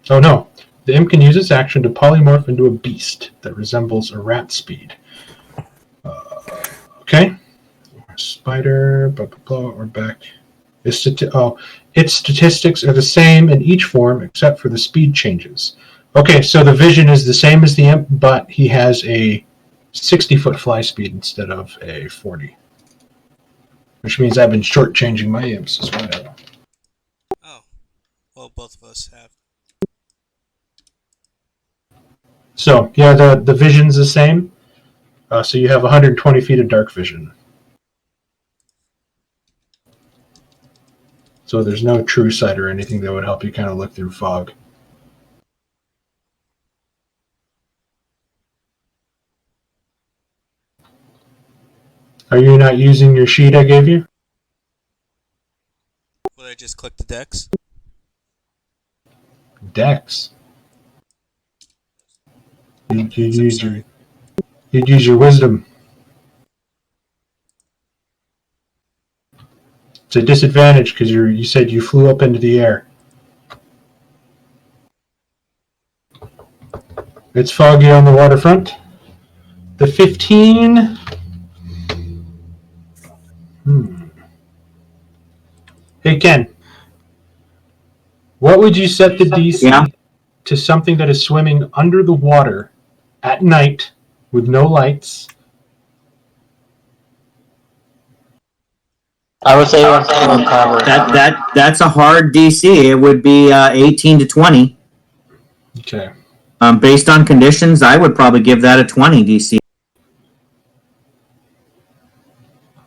Oh no. The imp can use its action to polymorph into a beast that resembles a rat speed. Okay. Spider, blah, blah, blah, we're back. Its statistics are the same in each form except for the speed changes. Okay, so the vision is the same as the imp, but he has a 60-foot fly speed instead of a 40. Which means I've been shortchanging my imps as well. Oh. Well, both of us have. So, yeah, the vision's the same. So you have 120 feet of dark vision. So there's no true sight or anything that would help you kind of look through fog. Are you not using your sheet I gave you? Will I just click the dex? Dex. You'd use your wisdom. It's a disadvantage because you said you flew up into the air. It's foggy on the waterfront. The 15. Hey Ken, what would you set the DC to something that is swimming under the water at night with no lights? I would say cover. That's a hard DC. It would be 18 to 20. Okay. Based on conditions, I would probably give that a 20 DC.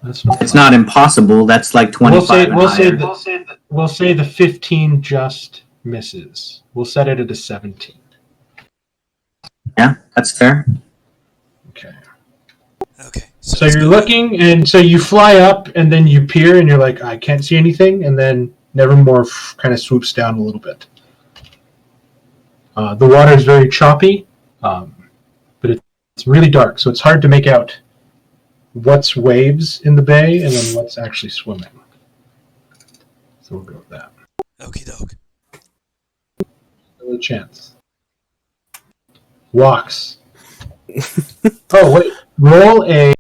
It's not impossible. That's like 25. We'll say the 15 just misses. We'll set it at a 17. Yeah, that's fair. Okay. Okay. So you're looking, and so you fly up, and then you peer, and you're like, I can't see anything, and then Nevermore kind of swoops down a little bit. The water is very choppy, but it's really dark, so it's hard to make out what's waves in the bay and then what's actually swimming. So we'll go with that. Okie doke. No chance. Walks. Oh wait, roll a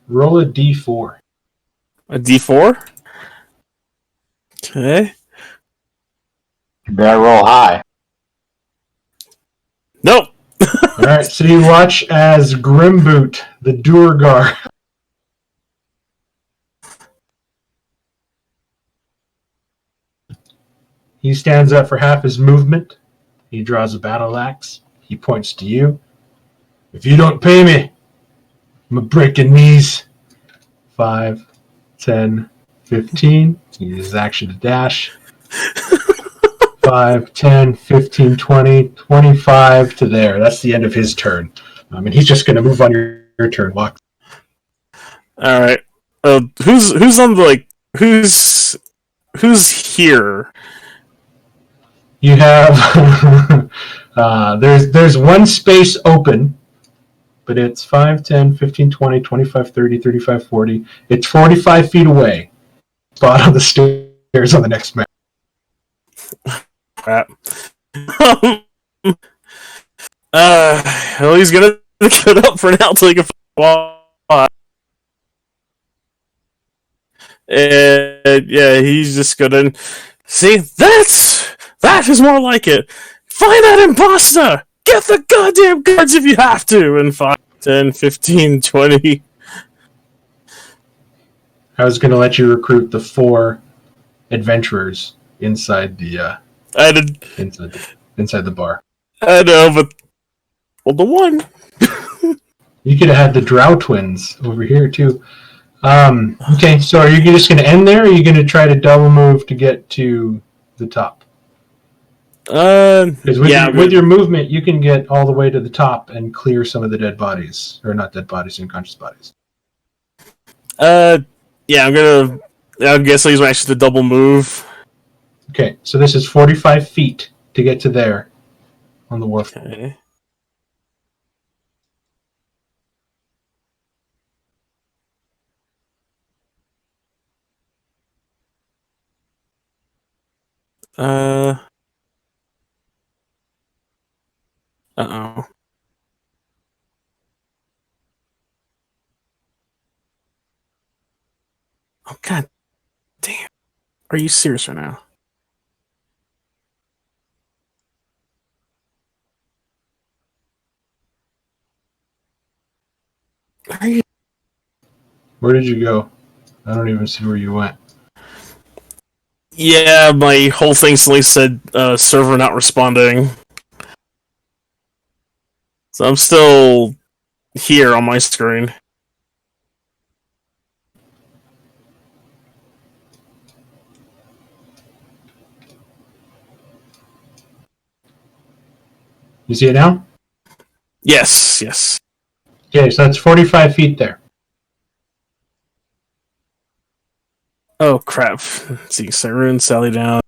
d4. A d4? Okay. You better roll high. Nope. All right, so you watch as Grimboot, the Durgar, He stands up for half his movement. He draws a battle axe. He points to you. If you don't pay me, I'm going to break your knees. 5, 10, 15. He uses his action to dash. 5, 10, 15, 20, 25 to there. That's the end of his turn. And he's just going to move on your turn, Walk. All right. Who's on the, like, who's here? You have there's one space open, but it's 5, 10, 15, 20, 25, 30, 35, 40. It's 45 feet away. Spot on the stairs on the next map. Crap. Well, he's gonna get up for now till he can walk. And yeah, he's just gonna see that is more like it. Find that imposter! Get the goddamn guards if you have to! And 5, 10, 15, 20. I was going to let you recruit the 4 adventurers inside the inside the bar. I know, but well, the one. You could have had the Drow twins over here too. Okay, so are you just going to end there, or are you going to try to double move to get to the top? With your movement, you can get all the way to the top and clear some of the dead bodies, or not dead bodies, unconscious bodies. Yeah, I guess I'll use my action to double move. Okay, so this is 45 feet to get to there on the wharf. Okay. Uh-oh. Oh, god damn. Are you serious right now? Are you... Where did you go? I don't even see where you went. Yeah, my whole thing suddenly said server not responding. So I'm still here on my screen. You see it now? Yes. Okay, so that's 45 feet there. Oh crap. Let's see, Sarah and Sally down.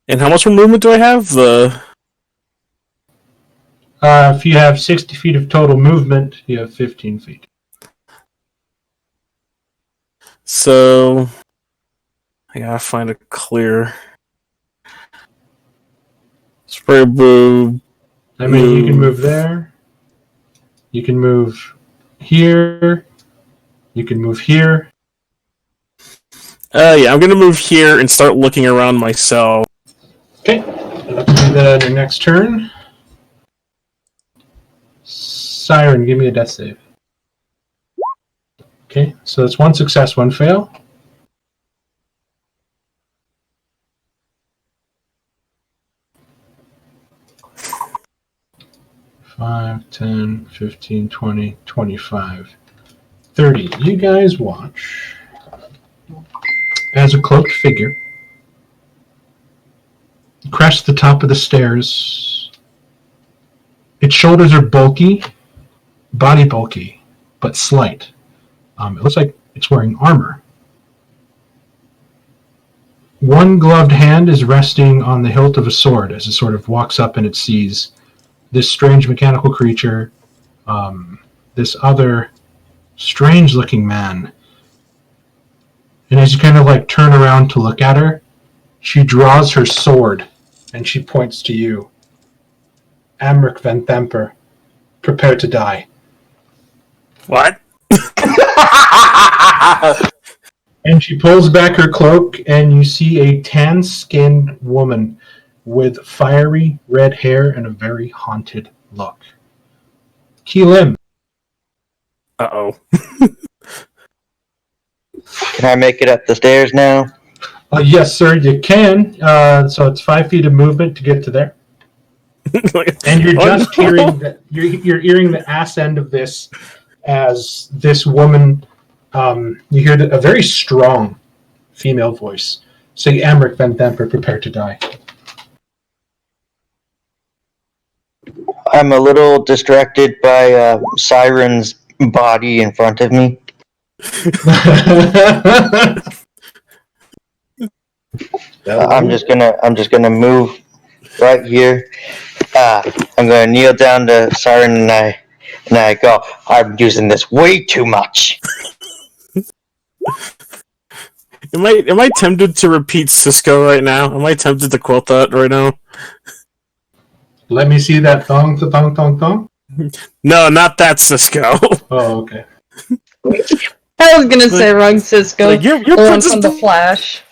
And how much more movement do I have? If you have 60 feet of total movement, you have 15 feet. So I gotta find a clear spray blue. I mean, you can move there. You can move here. You can move here. Yeah, I'm gonna move here and start looking around myself. Okay, let's do that on your next turn. Siren, give me a death save. Okay, so that's 1 success, 1 fail. Five, 10, 15, 20, 25, 30. You guys watch as a cloaked figure crests the top of the stairs. Its shoulders are bulky, body bulky, but slight. It looks like it's wearing armor. One gloved hand is resting on the hilt of a sword as it sort of walks up and it sees this strange mechanical creature, this other strange-looking man. And as you kind of like turn around to look at her, she draws her sword and she points to you. Amric Van Thamper, prepare to die. What? And she pulls back her cloak, and you see a tan-skinned woman with fiery red hair and a very haunted look. Keelim. Uh-oh. Can I make it up the stairs now? Yes, sir, you can. So it's 5 feet of movement to get to there. And you're just hearing you're hearing the ass end of this as this woman. You hear a very strong female voice say, "Amric Van Thamper, prepare to die." I'm a little distracted by Siren's body in front of me. I'm just gonna move right here. I'm gonna kneel down to Siren and I go, I'm using this way too much. Am I tempted to repeat Cisco right now? Am I tempted to quote that right now? Let me see that thong. No, not that Cisco. Oh, okay. I was gonna say wrong, Cisco. Like, your the one princess from the Flash.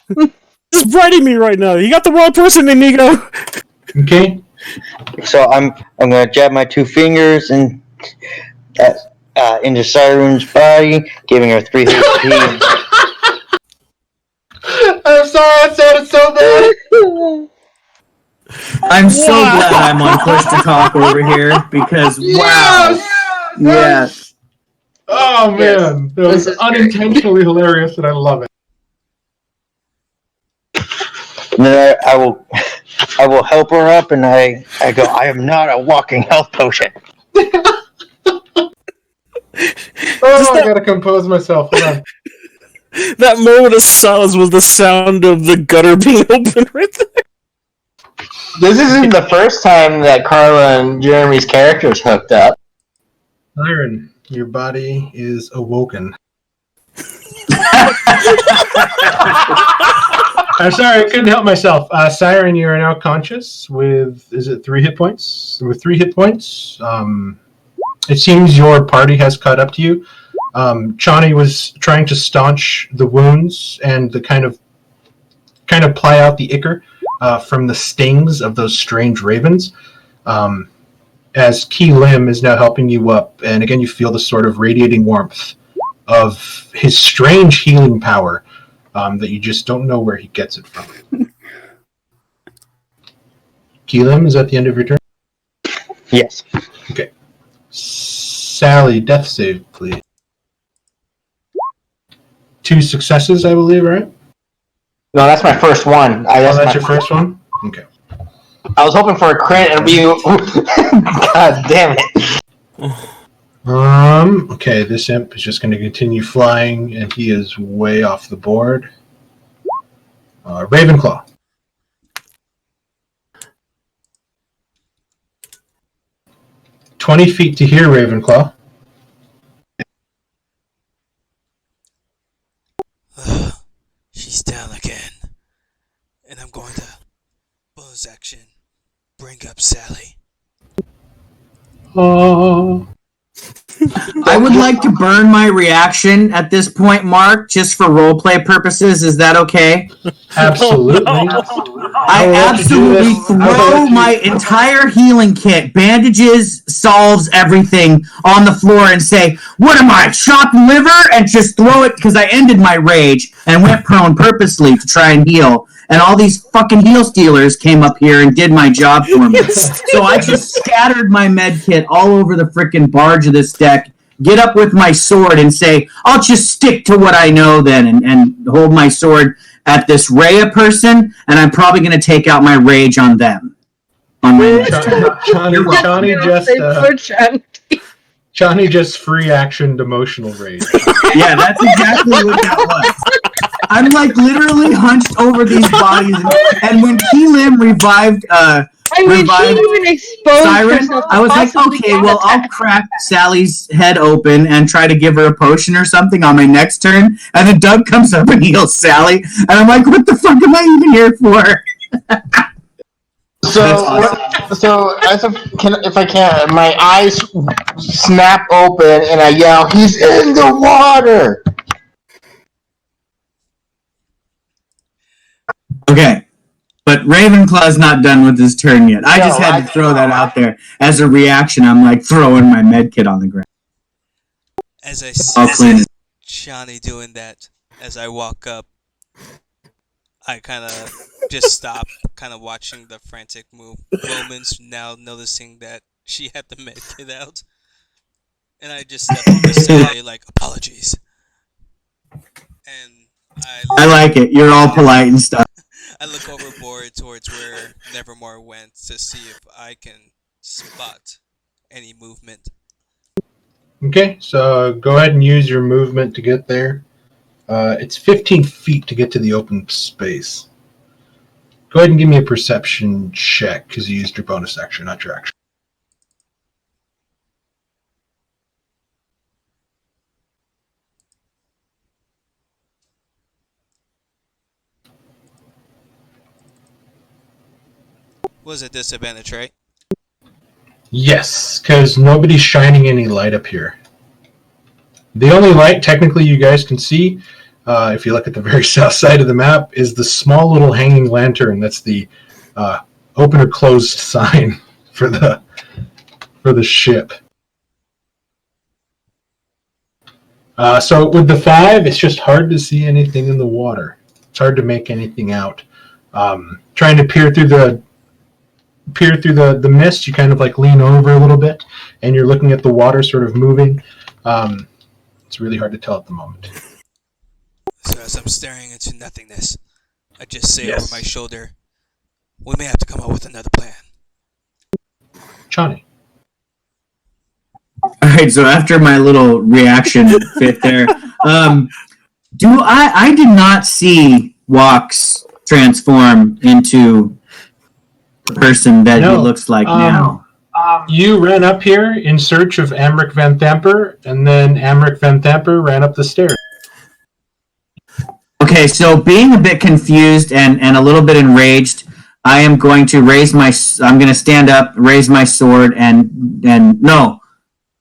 is writing me right now. You got the wrong person, Inigo. Okay. So I'm gonna jab my 2 fingers and into Siren's body, giving her 3 HP. I'm sorry, that sounded so bad. I'm so glad I'm on push to talk over here because wow. Yes. Oh man, that was unintentionally hilarious, and I love it. And then I will help her up, and I go, I am not a walking health potion. I gotta compose myself. Hold on. That moment of silence was the sound of the gutter being open right there. This isn't the first time that Carla and Jeremy's characters hooked up. Siren, your body is awoken. I'm sorry, I couldn't help myself. Siren, you are now conscious with, is it 3 hit points? With 3 hit points, it seems your party has caught up to you. Chani was trying to staunch the wounds and the kind of ply out the ichor from the stings of those strange ravens. As Ki Lim is now helping you up, and again you feel the sort of radiating warmth of his strange healing power that you just don't know where he gets it from. Ki Lim, is that the end of your turn? Yes. Okay. Sally, death save, please. 2 successes, I believe, right? No, that's my first one. That's your first one? Okay. I was hoping for a crit and be. God damn it. Okay, this imp is just going to continue flying, and he is way off the board. Ravenclaw. "20 feet to here, Ravenclaw." She's down again. And I'm going to bonus action bring up Sally. Oh. I would like to burn my reaction at this point, Mark, just for roleplay purposes. Is that okay? Absolutely. I absolutely throw my entire healing kit, bandages, salves, everything on the floor and say, what am I, chopped liver? And just throw it because I ended my rage and went prone purposely to try and heal. And all these fucking heal stealers came up here and did my job for me. So I just scattered my med kit all over the freaking barge of this deck, get up with my sword and say, I'll just stick to what I know then and hold my sword at this Rhea person, and I'm probably going to take out my rage on them. On my next turn. Chani just free actioned emotional rage. Yeah, that's exactly what that was. I'm like literally hunched over these bodies, and when Ki Lim revived, she even exposed Siren, herself. I was like, okay, well, I'll crack Sally's head open and try to give her a potion or something on my next turn, and then Doug comes up and heals Sally, and I'm like, what the fuck am I even here for? If I can, my eyes snap open and I yell, "He's in the water!" Okay, but Ravenclaw's not done with his turn yet. I just had to throw that out there as a reaction. I'm like throwing my med kit on the ground. As I I'll clean see it. Shani doing that, as I walk up, I kind of just stop, kind of watching the frantic moments, now noticing that she had the med kit out. And I just step up to say, like, apologies. And I like it. You're all polite and stuff. I look overboard towards where Nevermore went to see if I can spot any movement. Okay, so go ahead and use your movement to get there. It's 15 feet to get to the open space. Go ahead and give me a perception check because you used your bonus action, not your action. Was it disadvantage, right? Yes, because nobody's shining any light up here. The only light technically you guys can see, if you look at the very south side of the map, is the small little hanging lantern. That's the open or closed sign for the ship. So with the 5, it's just hard to see anything in the water. It's hard to make anything out. Trying to peer through the mist, you kind of like lean over a little bit, and you're looking at the water sort of moving. It's really hard to tell at the moment. So as I'm staring into nothingness, I just say Yes. over my shoulder, we may have to come up with another plan. Chani. Alright, so after my little reaction fit there, I did not see Walks transform into the person that he looks like now. You ran up here in search of Amric Van Thamper, and then Amric Van Thamper ran up the stairs. Okay, so being a bit confused and a little bit enraged, I am going to I'm going to stand up, raise my sword, and no,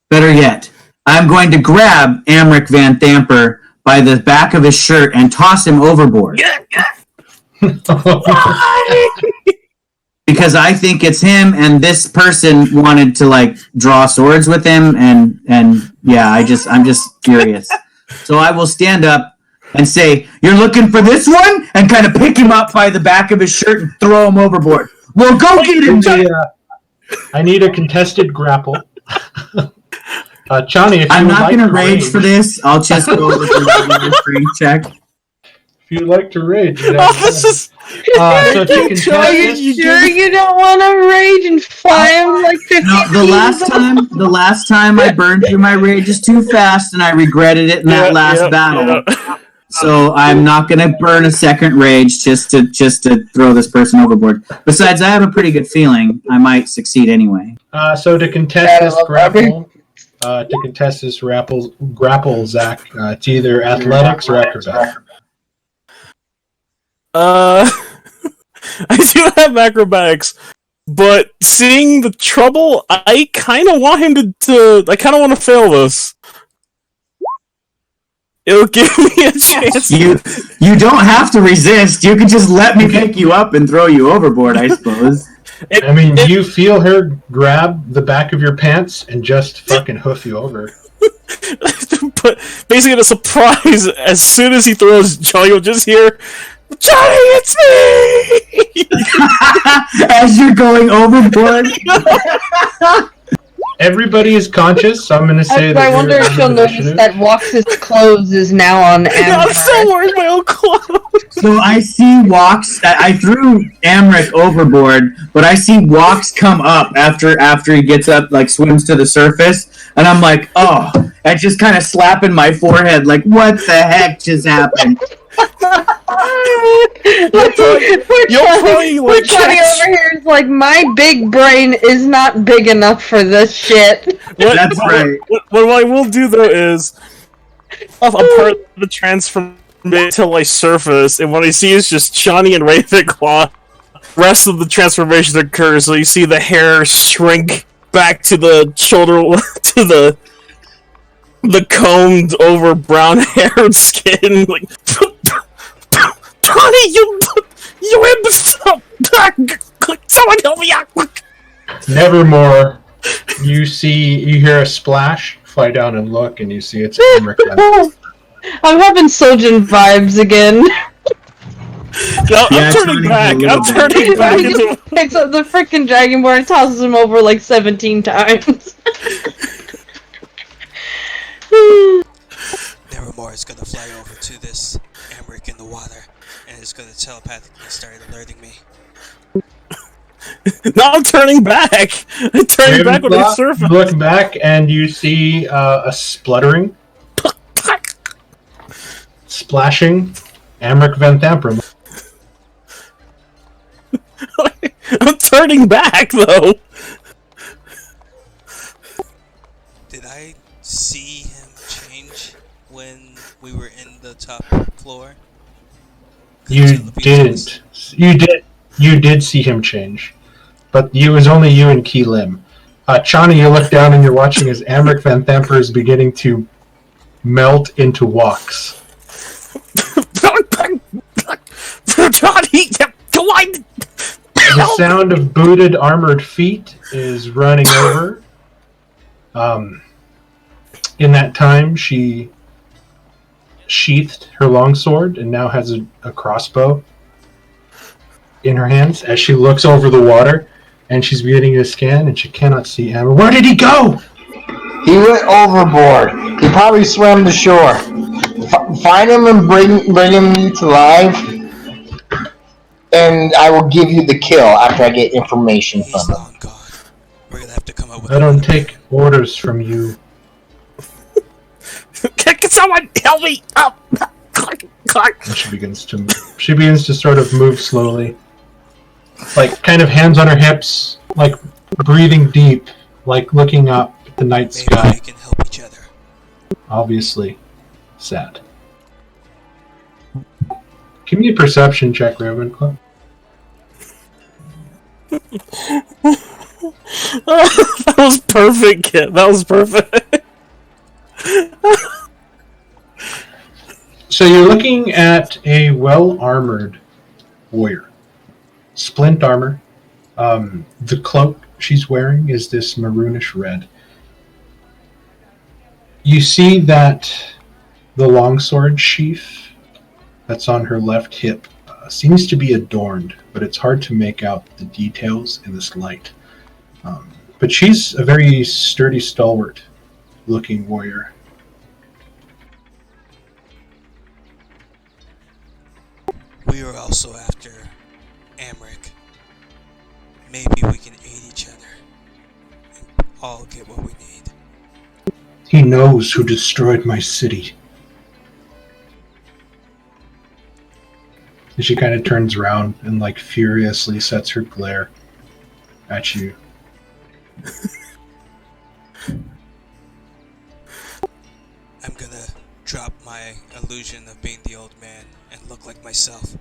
better yet, I'm going to grab Amric Van Thamper by the back of his shirt and toss him overboard. Because I think it's him, and this person wanted to like draw swords with him, and yeah, I'm just furious. So I will stand up and say, "You're looking for this one," and kind of pick him up by the back of his shirt and throw him overboard. Well, go get him. I need a contested grapple. Chani, if I'm you would not like going to to rage rage for this. I'll just go with a regular strength check. If you'd like to rage, This is so if you contest Are you this, sure you don't want to rage and fly him like 50 No, the last time I burned through my rages too fast, and I regretted it in that last battle. Yeah. So I'm not going to burn a second rage just to throw this person overboard. Besides, I have a pretty good feeling I might succeed anyway. so to contest this grapple, Zach, it's either athletics or acrobatics. I do have acrobatics, but seeing the trouble, I kind of want him to. I kind of want to fail this. It'll give me a chance. You don't have to resist. You can just let me pick you up and throw you overboard, I suppose. You feel her grab the back of your pants and just fucking hoof you over. But basically, the surprise, as soon as he throws Johnny, you'll just hear, "Johnny, it's me!" As you're going overboard. Everybody is conscious, so I'm going to say that. I wonder if she'll notice that Walks' clothes is now on I'm still wearing my own clothes. So I see Walks. I threw Amric overboard, but I see Walks come up after he gets up, like swims to the surface, and I'm like, oh, and just kind of slapping my forehead, like, what the heck just happened? We're Johnny over here is like, my big brain is not big enough for this shit. That's right. What I will do though is, I'm part of the transformation until I surface, and what I see is just Johnny and Ravenclaw. Rest of the transformation occurs, so you see the hair shrink back to the shoulder, to the combed over brown hair and skin. Like, Johnny, you someone help me out! Nevermore, you hear a splash fly down and look, and you see it's Amric. I'm having Sojin vibes again. No, Yeah, I'm it's turning running back. a little I'm bit. turning back He into. just picks up the freaking Dragonborn and tosses him over like 17 times. Nevermore is gonna fly over to this Emmerich in the water, and it's gonna telepathically start alerting me. No, I'm turning back. I'm turning back when I surface. You look back and you see a spluttering, splashing Amric Van Thamprum. I'm turning back though. Did I see him change when we were in the top floor? You didn't. You did see him change, but it was only you and Key Lim. Chani, you look down and you're watching as Amric Van Thamper is beginning to melt into wax. Johnny, do I? The sound of booted, armored feet is running over. In that time, she sheathed her longsword and now has a crossbow in her hands as she looks over the water, and she's beginning to scan, and she cannot see Amber. Where did he go? He went overboard. He probably swam to shore. Find him and bring him to life, and I will give you the kill after I get information He's from him. long gone. We're gonna have to come up with. I don't take orders from you. Can someone help me up? And she begins to sort of move slowly, like kind of hands on her hips, like breathing deep, like looking up at the night Maybe sky. we can help each other. Obviously sad. Give me a perception check, Ravenclaw. That was perfect, kid. That was perfect. So you're looking at a well-armored warrior. Splint armor. The cloak she's wearing is this maroonish red. You see that the longsword sheath that's on her left hip seems to be adorned, but it's hard to make out the details in this light. But she's a very sturdy, stalwart-looking warrior. We are also after Amric. Maybe we can aid each other and all get what we need. He knows who destroyed my city. And she kind of turns around and like furiously sets her glare at you. I'm gonna drop my illusion of being the old man and look like myself.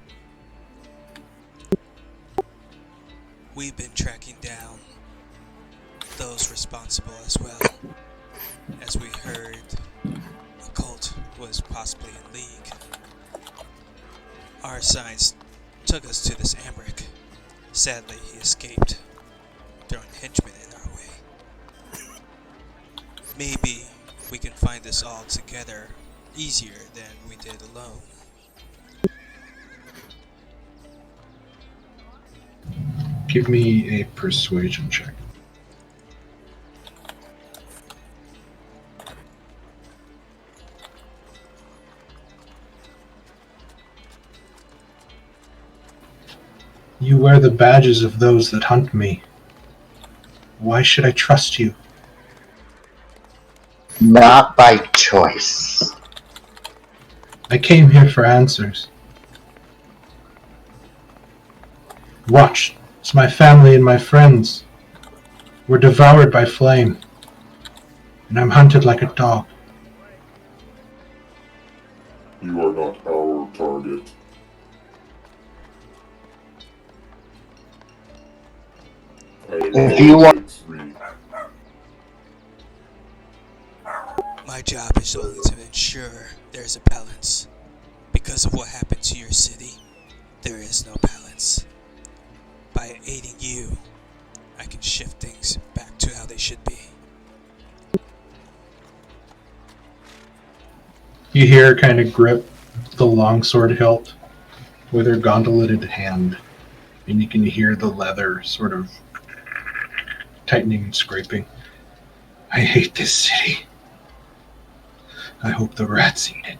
We've been tracking down those responsible as well. As we heard, the cult was possibly in league. Our signs took us to this Amric. Sadly, he escaped, throwing henchmen in our way. Maybe we can find this all together easier than we did alone. Give me a persuasion check. You wear the badges of those that hunt me. Why should I trust you? Not by choice. I came here for answers. Watch, as my family and my friends were devoured by flame, and I'm hunted like a dog. You are not our target. If you want, My job is only to ensure there's a balance. Because of what happened to your city, there is no balance. By aiding you, I can shift things back to how they should be. You hear her kind of grip the longsword hilt with her gauntleted hand, and you can hear the leather sort of tightening and scraping. I hate this city. I hope the rats eat it.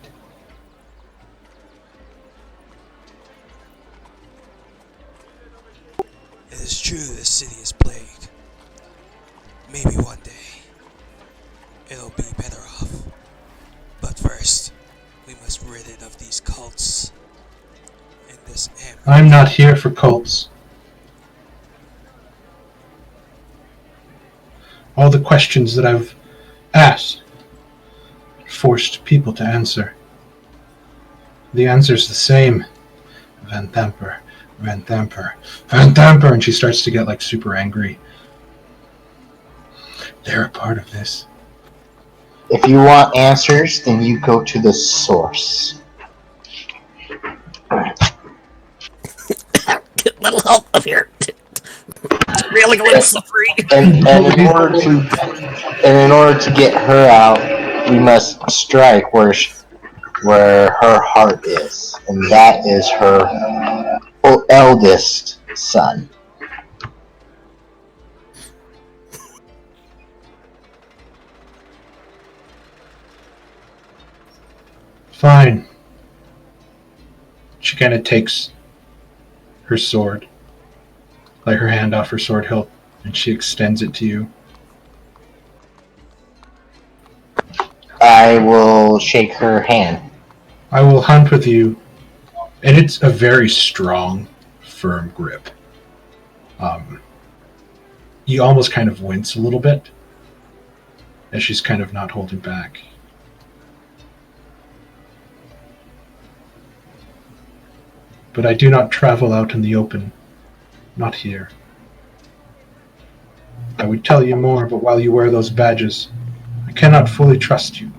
It is true this city is plagued. Maybe one day it'll be better off. But first, we must rid it of these cults and this imp. I'm not here for cults. All the questions that I've asked, forced people to answer. The answer's the same. Van Thamper, Van Thamper, Van Thamper, and she starts to get like super angry. They're a part of this. If you want answers, then you go to the source. Get a little help up here. Really a little slippery. And in order to get her out, we must strike where her heart is, and that is her eldest son. Fine. She kind of takes her sword, like her hand off her sword hilt, and she extends it to you. I will shake her hand. I will hunt with you, and it's a very strong, firm grip. You almost kind of wince a little bit, as she's kind of not holding back. But I do not travel out in the open. Not here. I would tell you more, but while you wear those badges, I cannot fully trust you.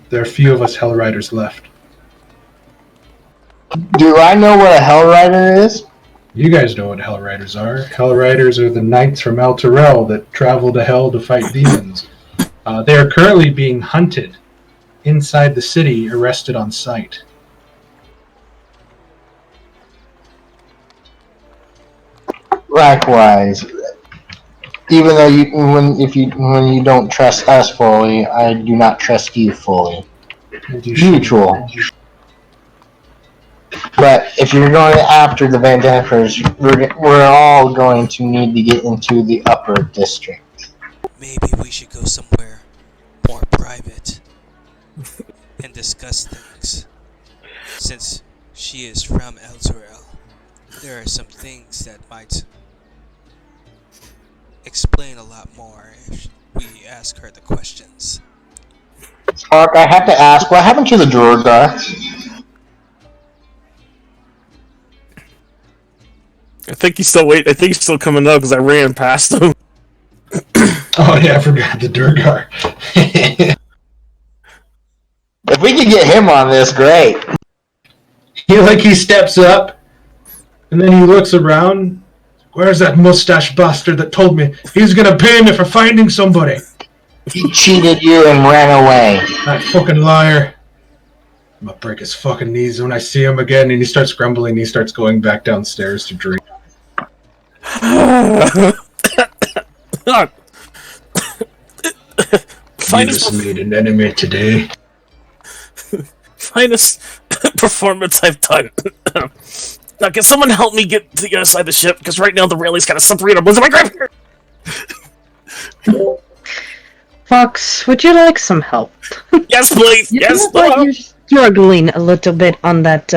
There are few of us Hell Riders left. Do I know what a Hell Rider is? You guys know what Hell Riders are. Hell Riders are the knights from El Terrell that travel to Hell to fight demons. They are currently being hunted inside the city, arrested on sight. Likewise, even though when you don't trust us fully, I do not trust you fully. Mutual. But if you're going after the Van Dampers, we're all going to need to get into the upper district. Maybe we should go somewhere more private and discuss things. Since she is from El Torel, there are some things that might explain a lot more if we ask her the questions. Spark, I have to ask, what happened to the Drogar? I think he's still coming up because I ran past him. Oh yeah, I forgot the Durgar. If we could get him on this, great. He steps up, and then he looks around. Where's that mustache bastard that told me he's gonna pay me for finding somebody? He cheated you and ran away. That fucking liar. I'm gonna break his fucking knees when I see him again, and he starts grumbling. He starts going back downstairs to drink. Finest made an enemy today. Finest performance I've done. Now, can someone help me get to the other side of the ship? Because right now the railing's kind of slippery and I'm losing my grip here. Fox, would you like some help? Yes, please. Yes. Look like you're struggling a little bit on that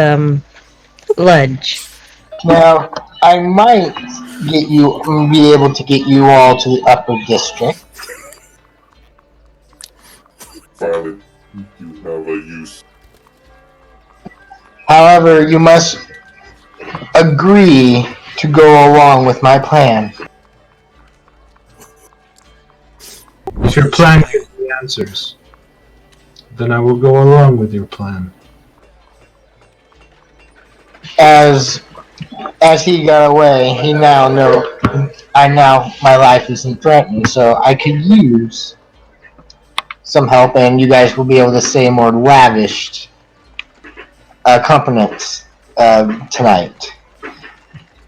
ledge. Now, I might be able to get you all to the upper district. Finally, you have a use. However, you must agree to go along with my plan. If your plan gives me answers, then I will go along with your plan. As he got away, my life isn't threatened, so I could use some help, and you guys will be able to say more lavished accompaniments tonight.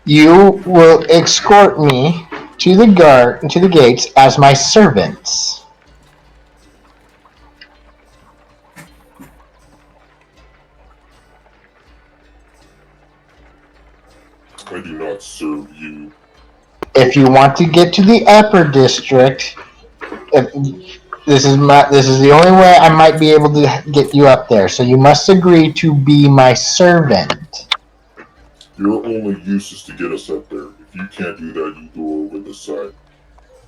You will escort me to the gates as my servants. I do not serve you. If you want to get to the upper district, this is the only way I might be able to get you up there. So you must agree to be my servant. Your only use is to get us up there. If you can't do that, you go over the side.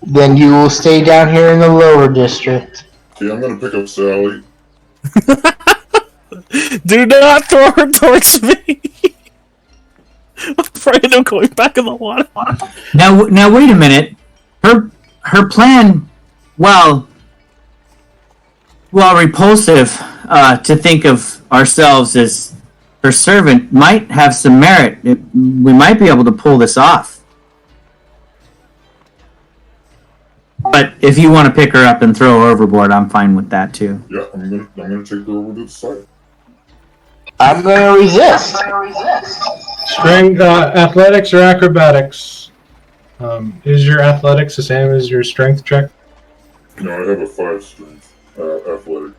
Then you will stay down here in the lower district. Okay, I'm gonna pick up Sally. Do not throw her towards me. I'm afraid of going back in the water. Now wait a minute. Her plan, while repulsive to think of ourselves as her servant, might have some merit. We might be able to pull this off. But if you want to pick her up and throw her overboard, I'm fine with that too. Yeah, I'm gonna take her over to the side. I'm gonna resist. Strength, athletics or acrobatics? Is your athletics the same as your strength check? No, I have a 5 strength athletic.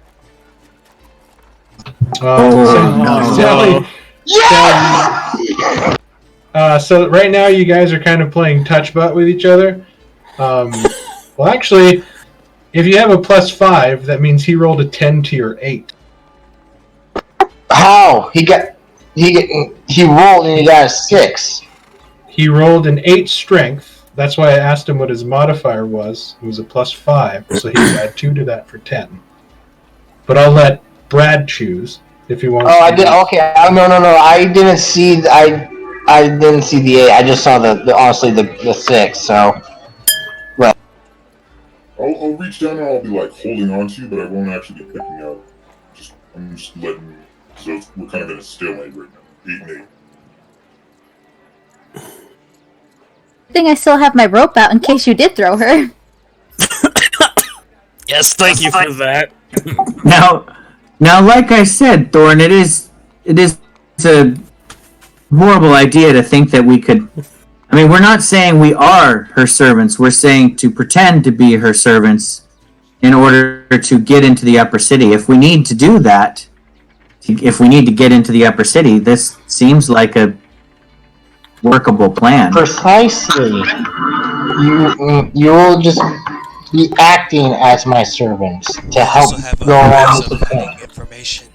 Sally. So right now you guys are kind of playing touch butt with each other. Well, actually, if you have a +5, that means he rolled a 10 to your 8. How? He rolled and he got a 6. He rolled an 8 strength. That's why I asked him what his modifier was. It was a +5, so he would add 2 to that for 10. But I'll let Brad choose if he wants. Oh, I did. Okay. No. I didn't see. I didn't see the 8. I just saw the 6. So. I'll reach down and I'll be like holding on to you, but I won't actually be picking up. I'm just letting you. So we're kind of in a stalemate right now. 8 and 8. I think I still have my rope out in case you did throw her. Yes, thank you for that. Now, like I said, Thorn, it is a horrible idea to think that we could. I mean, we're not saying we are her servants. We're saying to pretend to be her servants in order to get into the upper city. If we need to do that, if we need to get into the upper city, this seems like a workable plan. Precisely. You'll just be acting as my servants to help Also have go along also with the plan. hiding information.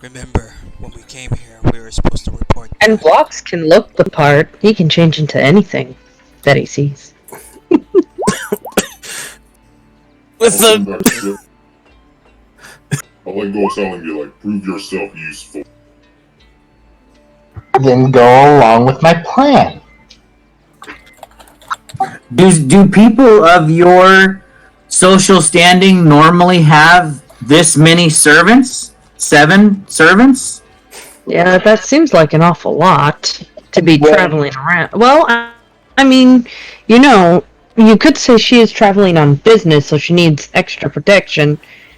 Remember, when we came here, we were supposed to report. And Blocks can look the part. He can change into anything that he sees. With the I'll let go of Sally and be like, prove yourself useful. Then go along with my plan. Do people of your social standing normally have this many servants? 7 servants? Yeah, that seems like an awful lot to be traveling around. Well, I mean, you could say she is traveling on business, so she needs extra protection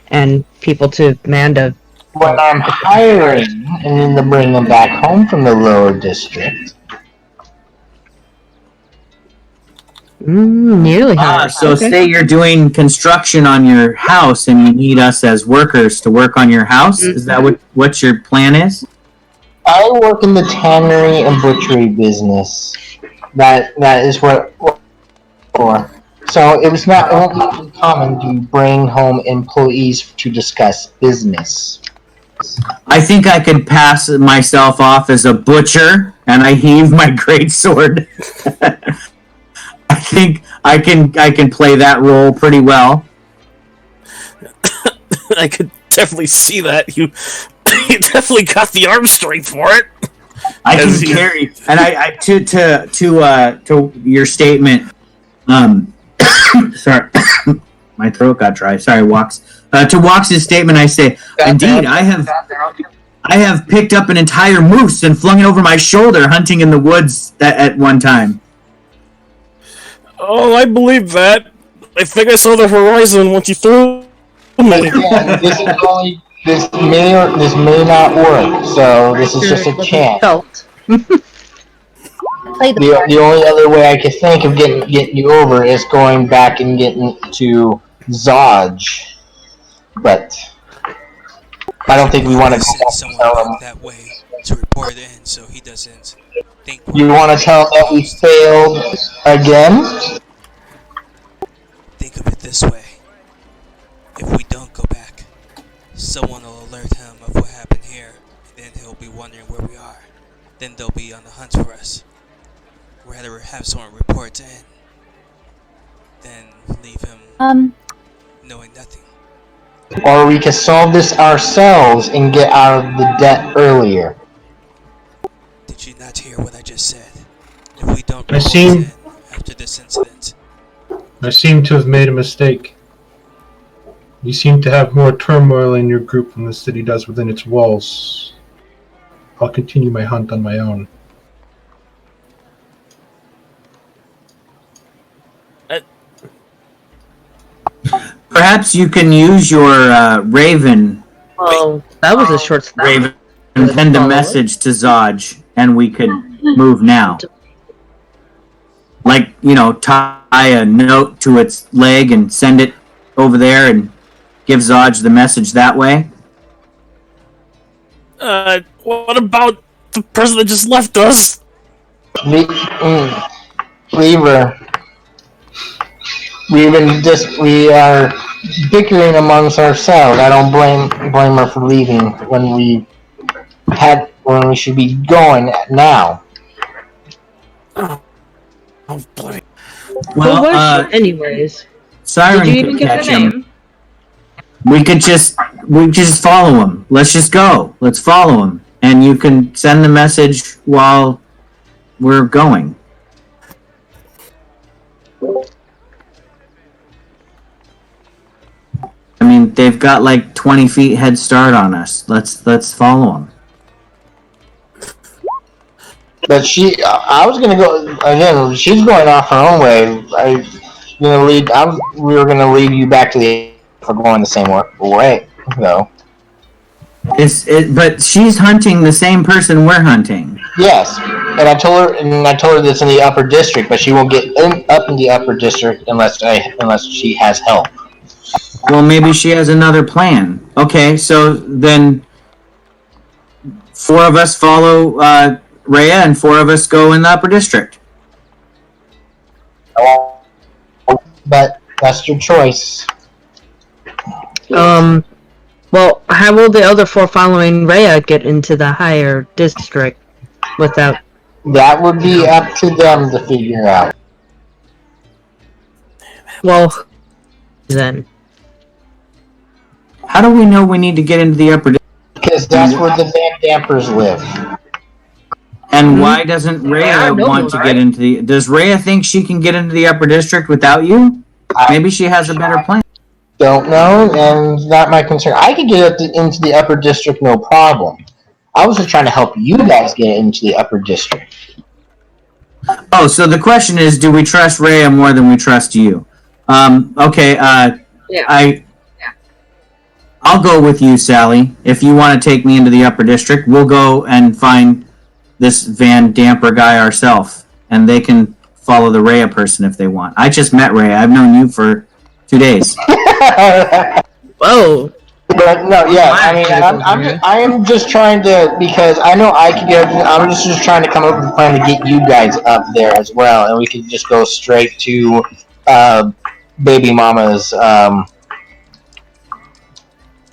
and people to man a... When I'm hiring and then to bring them back home from the lower district. Nearly half. So say you're doing construction on your house and you need us as workers to work on your house? Is that what your plan is? I work in the tannery and butchery business. That is what for. So it won't be uncommon to bring home employees to discuss business. I think I could pass myself off as a butcher, and I heave my great sword. I think I can play that role pretty well. I could definitely see that. You definitely got the arm strength for it. I can carry, and I to your statement. Sorry, my throat got dry. Sorry, Walks. To Walks' statement, I say, indeed, I have picked up an entire moose and flung it over my shoulder, hunting in the woods at one time. Oh, I believe that. I think I saw the horizon once you threw Again, this may not work. So this is just a chance. Felt. Play the part. The only other way I could think of getting you over is going back and getting to Zodge, but I don't think we want to send someone back that way to report it in, so he doesn't think. You want to tell him that we failed again? Think of it this way: if we don't go back, someone will alert him of what happened here, and then he'll be wondering where we are. Then they'll be on the hunt for us. Rather have someone report in than leave him knowing nothing. Or we can solve this ourselves and get out of the debt earlier. Did you not hear what I just said? If we don't I report seem- in after this incident, I seem to have made a mistake. You seem to have more turmoil in your group than the city does within its walls. I'll continue my hunt on my own. Perhaps you can use your Raven. Well, that was a short stop. Raven send a message to Zodge, and we could move now. Like, tie a note to its leg and send it over there and give Zodge the message that way. What about the person that just left us? Lever. We are bickering amongst ourselves. I don't blame her for leaving when we should be going now. Oh bloody! Who Well, was she, anyways? Siren Did you could even get catch the him. name? We could just follow him. Let's just go. Let's follow him, and you can send the message while we're going. I mean, they've got like 20 feet head start on us. Let's follow them. But I was gonna go again. She's going off her own way. We were gonna lead you back to the for going the same way, though. But she's hunting the same person we're hunting. Yes, and I told her this in the upper district, but she won't get up in the upper district unless she has help. Well, maybe she has another plan. Okay, so then 4 of us follow Rhea, and 4 of us go in the upper district. But that's your choice. Well, how will the other 4 following Rhea get into the higher district without... That would be up to them to figure out. Well, then... How do we know we need to get into the upper district? Because that's where the Van Dampers live. And why doesn't Rhea want to get into the... Does Rhea think she can get into the upper district without you? Maybe she has a better plan. Don't know, and not my concern. I could get into the upper district, no problem. I was just trying to help you guys get into the upper district. Oh, so the question is, do we trust Rhea more than we trust you? Okay, Yeah. I'll go with you, Sally. If you want to take me into the upper district, we'll go and find this Van Damper guy ourselves, and they can follow the Rhea person if they want. I just met Rhea. I've known you for 2 days. Whoa. But no, yeah, I mean, I am just trying to, because I know I can get. I'm just trying to come up with a plan to get you guys up there as well, and we can just go straight to baby mama's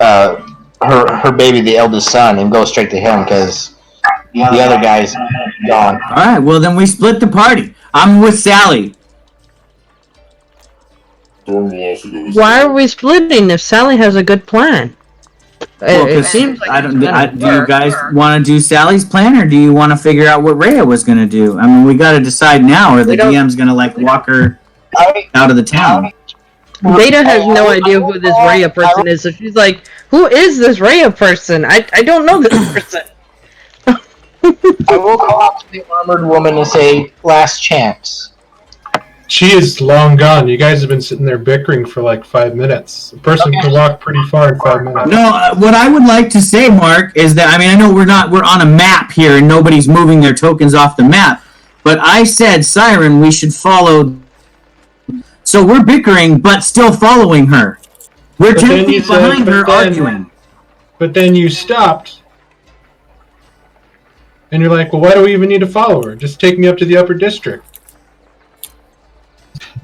her baby, the eldest son, and go straight to him because the other guy's gone. All right, well then we split the party. I'm with Sally. Thorn will also go with Why are we splitting if Sally has a good plan? Well, It seems like do it's you guys want to do Sally's plan, or do you want to figure out what Rhea was going to do? I mean, we got to decide now, or the DM's going to walk her out of the town. Beta has no idea who this Rhea person is, so she's like, "Who is this Rhea person? I don't know this person." I will call out to the armored woman and say, "Last chance." She is long gone. You guys have been sitting there bickering for like 5 minutes. A person can walk pretty far in 5 minutes. No, what I would like to say, Mark, is that I know we're on a map here and nobody's moving their tokens off the map, but I said, Siren, we should follow. So we're bickering, but still following her. We're 10 feet behind her, arguing. But then you stopped, and you're like, well, why do we even need to follow her? Just take me up to the upper district.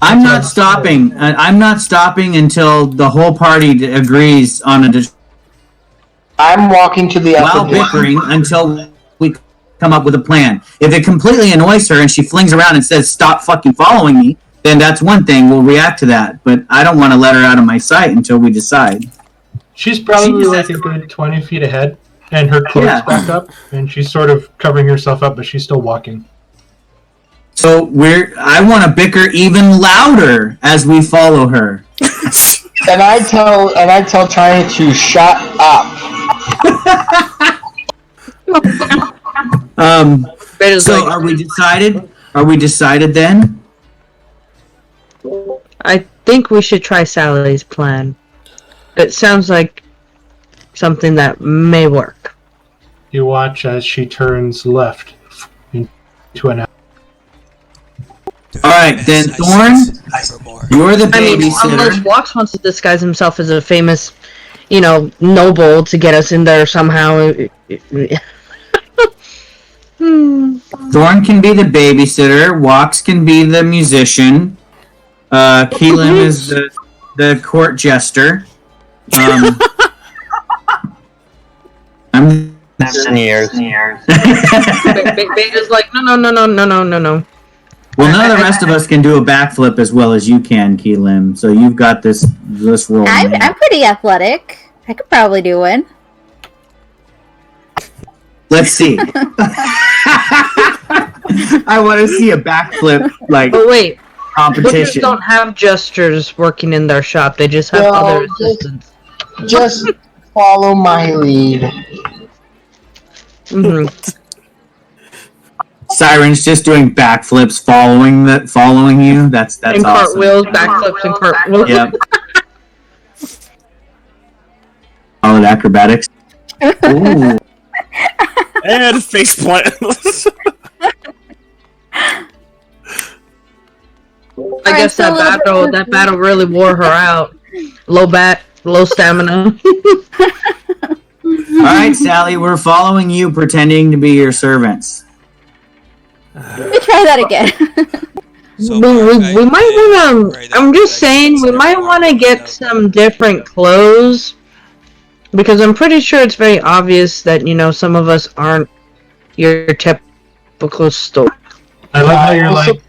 I'm not stopping. I'm not stopping until the whole party agrees on a. I'm walking to the upper While bickering until we come up with a plan. If it completely annoys her and she flings around and says, "Stop fucking following me," then that's one thing. We'll react to that. But I don't want to let her out of my sight until we decide. She's probably like a good 20 feet ahead, and her cloak's back up, and she's sort of covering herself up, but she's still walking. So I want to bicker even louder as we follow her. And I tell China to shut up. So are we decided? Are we decided then? I think we should try Sally's plan. It sounds like something that may work. You watch as she turns left into an alley. All right, then, Thorn, you're the babysitter. Unless Walks wants to disguise himself as a famous, noble to get us in there somehow. Thorn can be the babysitter. Walks can be the musician. Keelan is the court jester. I'm sneers. Beta's like, no. Well, none of the rest of us can do a backflip as well as you can, Keelan. So you've got this role. I'm pretty athletic. I could probably do one. Let's see. I want to see a backflip But wait, competition. Butchers don't have jesters working in their shop. They just have other assistants. Just follow my lead. Mm-hmm. Siren's just doing backflips, following you. That's and awesome. Cartwheels, backflips, and cartwheels. Yep. All acrobatics. Ooh. And faceplant. I guess that battle really wore her out. Low stamina. All right, Sally, we're following you, pretending to be your servants. Let me try that again. So we might want to. I'm just saying, we might want to get some different clothes because I'm pretty sure it's very obvious that some of us aren't your typical store. I love how you're like,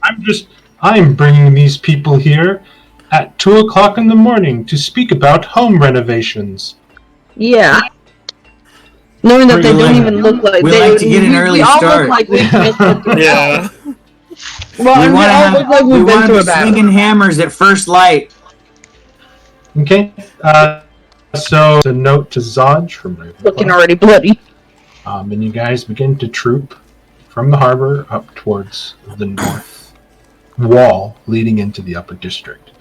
I'm bringing these people here at 2:00 in the morning to speak about home renovations. Yeah. Knowing that they don't even look like we they like to get an early start. All look like we've been through Yeah. Well, we want to through be a battle. swinging hammers at first light. Okay. So it's a note to Zodge from Ravenclaw. Looking already bloody. And you guys begin to troop from the harbor up towards the north wall leading into the upper district.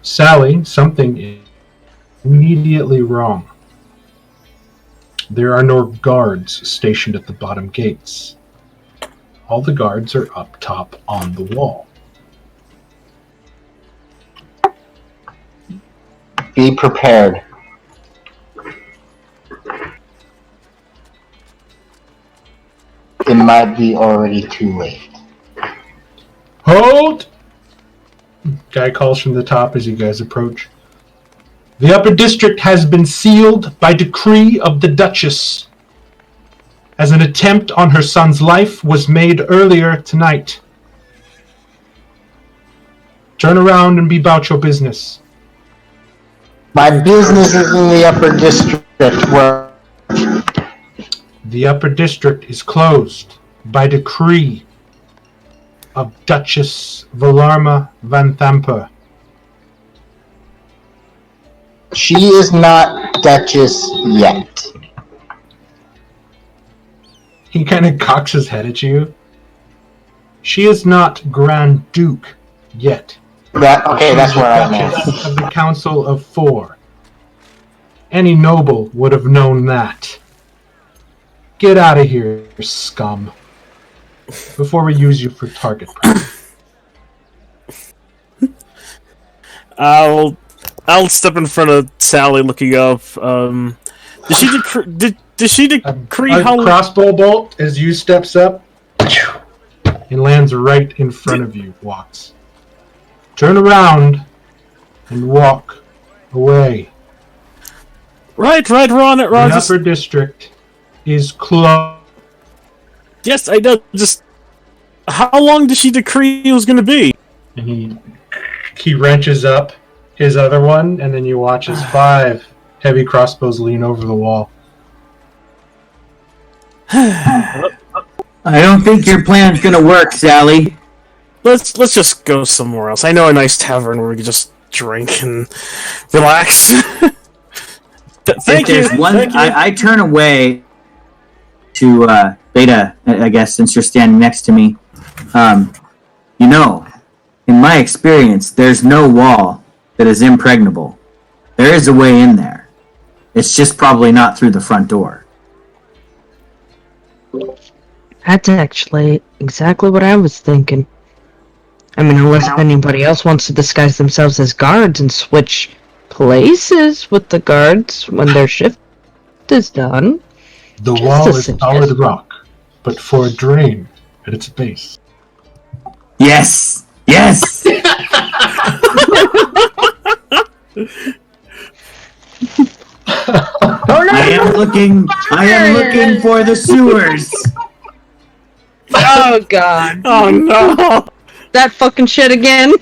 Sally, something is immediately wrong. There are no guards stationed at the bottom gates. All the guards are up top on the wall. Be prepared. It might be already too late. Hold! Guy calls from the top as you guys approach. The upper district has been sealed by decree of the Duchess, as an attempt on her son's life was made earlier tonight. Turn around and be about your business. My business is in the upper district where... The upper district is closed by decree of Duchess Valarma van Thamper. She is not Duchess yet. He kind of cocks his head at you. She is not Grand Duke Yet. That's where I'm Duchess at. of the Council of Four. Any noble would have known that. Get out of here, scum. Before we use you for target practice. I'll step in front of Sally, looking up. Did she decree A how? crossbow bolt as you steps up and lands right in front of you, Walks. Turn around and walk away. Right, we're on it, Ron. The upper district is closed. Yes, I know. Just how long did she decree it was going to be? And he wrenches up his other one, and then you watch as 5 heavy crossbows lean over the wall. I don't think your plan's gonna work, Sally. Let's just go somewhere else. I know a nice tavern where we can just drink and relax. Thank you. I turn away to Beta, I guess, since you're standing next to me. In my experience, there's no wall that is impregnable. There is a way in there. It's just probably not through the front door. That's actually exactly what I was thinking. I mean, unless anybody else wants to disguise themselves as guards and switch places with the guards when their shift is done. The Just wall a is solid suggestion. rock, but for a drain at its base. Yes! Yes! I am looking for the sewers. Oh god. Oh no! That fucking shit again.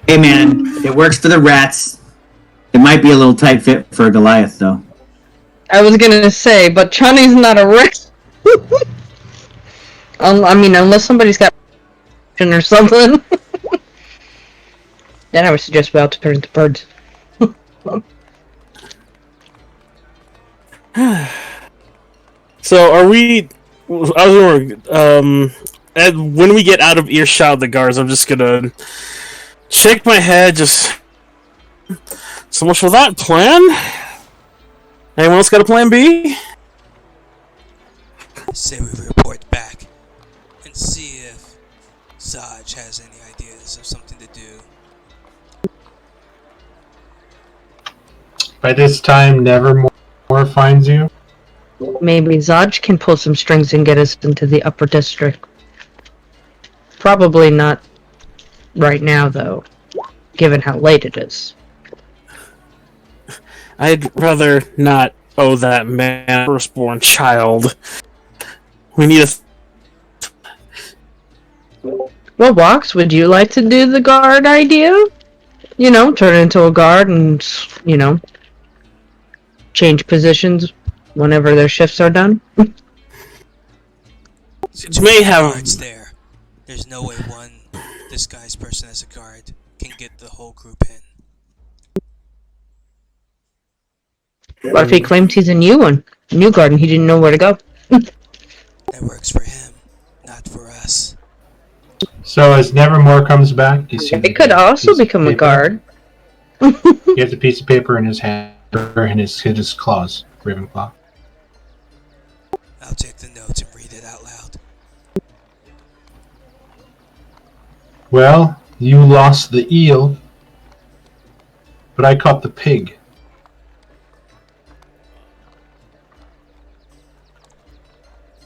Hey man, it works for the rats. It might be a little tight fit for a Goliath, though. I was gonna say, but Chani's not a rat. I mean, unless somebody's got or something. Then I would suggest we all turn into birds. So are we? I was wondering. And when we get out of earshot of the guards, I'm just gonna shake my head. Just so much for that plan. Anyone else got a plan B? Say we report back and see if Zaj has any ideas of something to do. By this time, Nevermore finds you. Maybe Zaj can pull some strings and get us into the upper district. Probably not right now, though, given how late it is. I'd rather not owe that man a firstborn child. We need a. Well, Wox, would you like to do the guard idea? You know, turn into a guard and, you know, change positions whenever their shifts are done? It may have. Guards there. There's no way one disguised person as a guard can get the whole group in. What if he claims he's a new one? A new guard and he didn't know where to go? That works for him, not for us. So as Nevermore comes back, you see He could also become a guard. He has a piece of paper in his hand, or in his claws, Ravenclaw. I'll take the notes and read it out loud. Well, you lost the eel, but I caught the pig.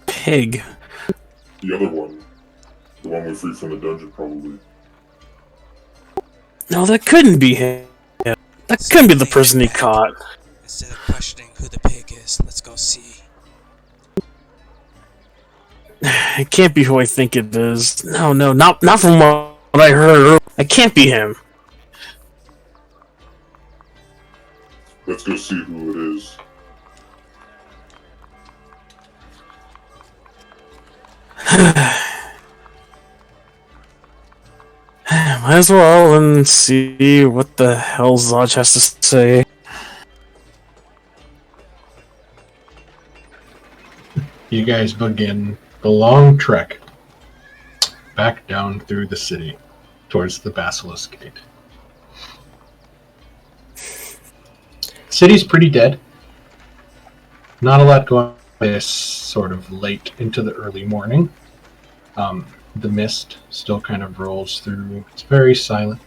Pig. The other one. The one we freed from the dungeon, probably. No, that couldn't be him. That couldn't be the person he caught. Instead of questioning who the pig is, let's go see. It can't be who I think it is. No, not from what I heard. It can't be him. Let's go see who it is. Might as well and see what the hell Zaj has to say. You guys begin the long trek back down through the city towards the Basilisk Gate. The city's pretty dead. Not a lot going on this sort of late into the early morning. The mist still kind of rolls through. It's very silent.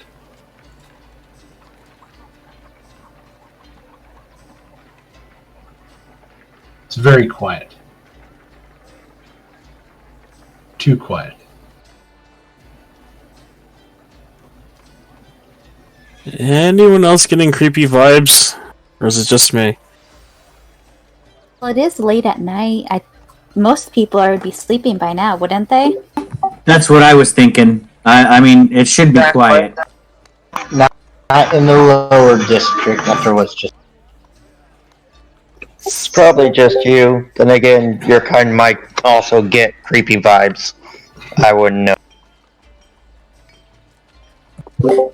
It's very quiet. Too quiet. Anyone else getting creepy vibes? Or is it just me? Well, it is late at night. Most people would be sleeping by now, wouldn't they? That's what I was thinking. I mean, it should be quiet. Not in the lower district after what's just. It's probably just you. Then again, your kind might also get creepy vibes. I wouldn't know.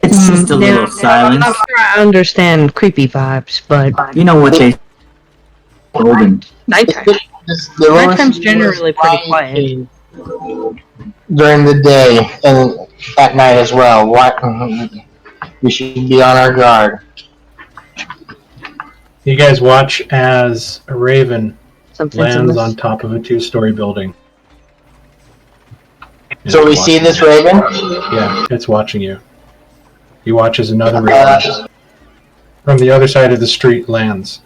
It's just a little I'm silence. not sure I understand creepy vibes, but You know what they golden. nighttime. The lower Nighttime's city generally is pretty quiet. during the day and at night as well. We should be on our guard. You guys watch as a raven Something's lands amiss. on top of a 2-story building. So we It's see watching this you. raven. Yeah, it's watching you. You watch as another raven from the other side of the street lands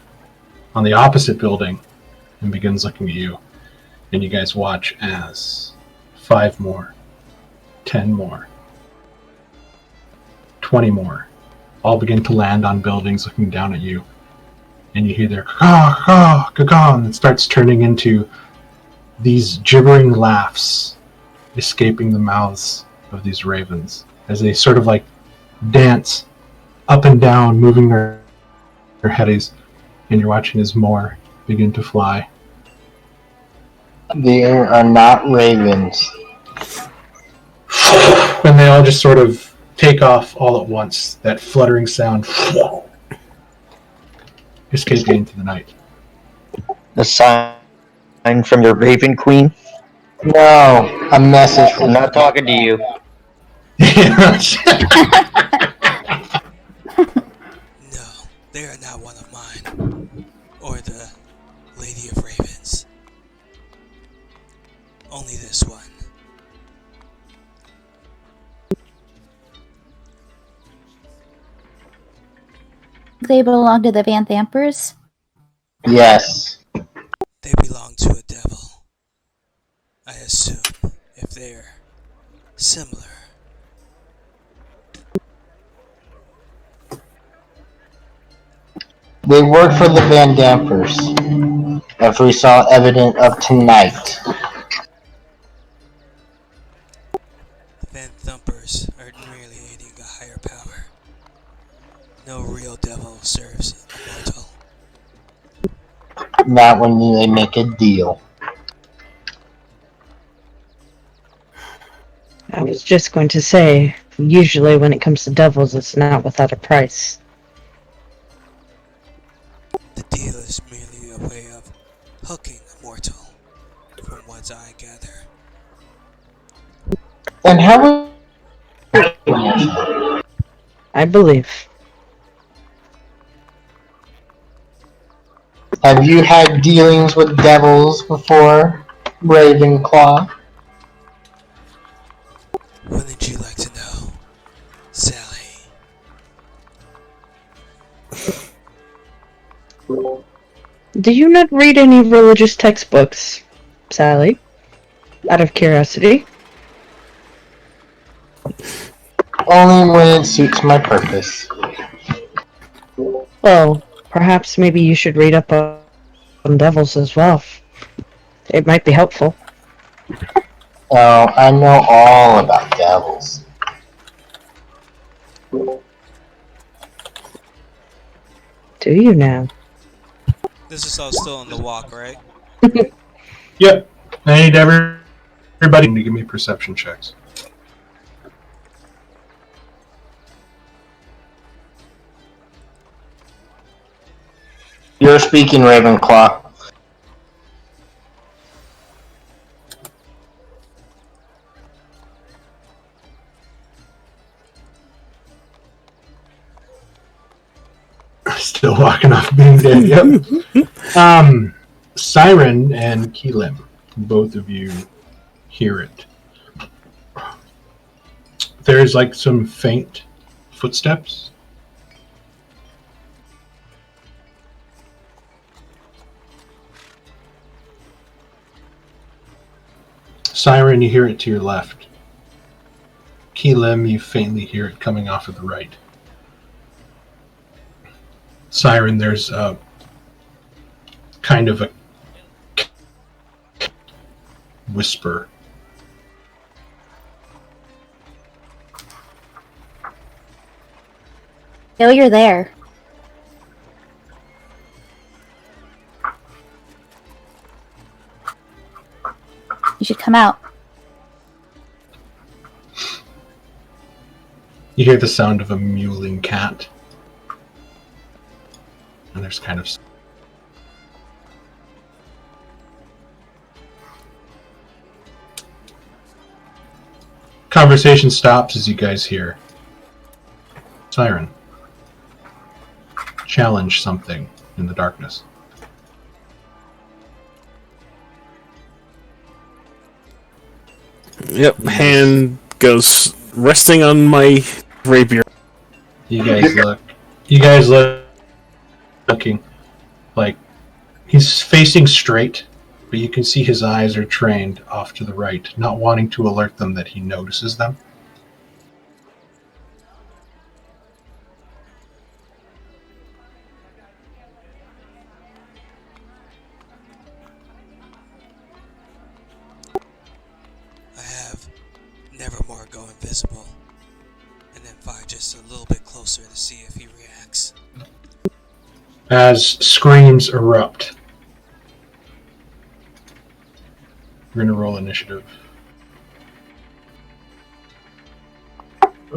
on the opposite building and begins looking at you. And you guys watch as 5 more, 10 more, 20 more all begin to land on buildings looking down at you. And you hear their caw, caw, caw, and it starts turning into these gibbering laughs escaping the mouths of these ravens as they sort of like dance up and down, moving their headies, and you're watching as more begin to fly. They are not ravens. And they all just sort of take off all at once, that fluttering sound escaping into the night. The sign from your Raven Queen. No, a message I'm from. not talking to you. No, they are not one of mine. Or the Lady of Ravens. Only this one. They belong to the Van Thampers. Yes. They belong to a devil. I assume, if they're similar. They work for the Van Dampers, as we saw evident of tonight. The Van Thumpers are merely aiding a higher power. No real devil serves a mortal. Not when they make a deal. I was just going to say, usually when it comes to devils, it's not without a price. The deal is merely a way of hooking a mortal, from what I gather. And how? I believe. Have you had dealings with devils before, Ravenclaw? Wouldn't you like to know, Sally? Do you not read any religious textbooks, Sally? Out of curiosity. Only when it suits my purpose. Well, perhaps maybe you should read up on devils as well. It might be helpful. Oh, I know all about devils. Do you now? This is all still on the walk, right? Yep. I need everybody to give me perception checks. You're speaking, Ravenclaw. Still walking off being dead. Yep. Siren and Keelim, both of you hear it. There's like some faint footsteps. Siren, you hear it to your left. Keelim, you faintly hear it coming off of the right. Siren, there's a kind of a whisper. Bill, you're there. You should come out. You hear the sound of a mewling cat. And there's kind of... Conversation stops as you guys hear Siren challenge something in the darkness. Yep, hand goes resting on my rapier. You guys look looking like he's facing straight, but you can see his eyes are trained off to the right, not wanting to alert them that he notices them. I have Nevermore go invisible, and then fire just a little bit closer to see if he reacts. As screams erupt, we're going to roll initiative.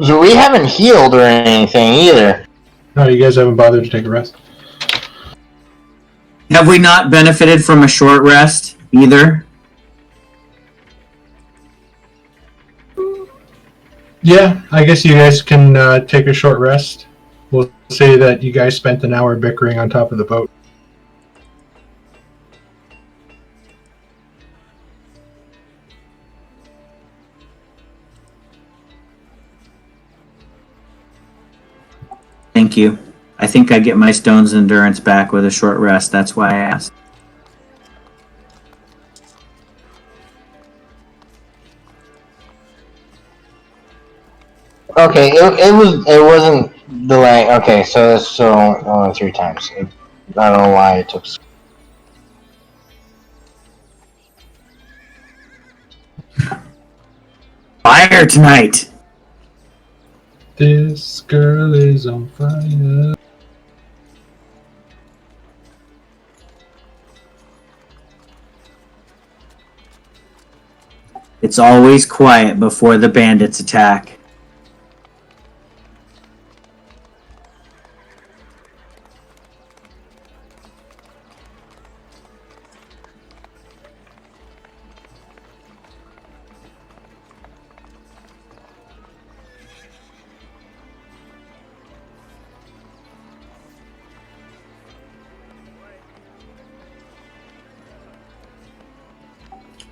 So we haven't healed or anything either. No, you guys haven't bothered to take a rest. Have we not benefited from a short rest either? Yeah, I guess you guys can take a short rest. We'll say that you guys spent an hour bickering on top of the boat. Thank you. I think I get my stone's endurance back with a short rest. That's why I asked. Okay, it wasn't delay. Okay, so only 3 times. I don't know why it took. Fire tonight. This girl is on fire. It's always quiet before the bandits attack.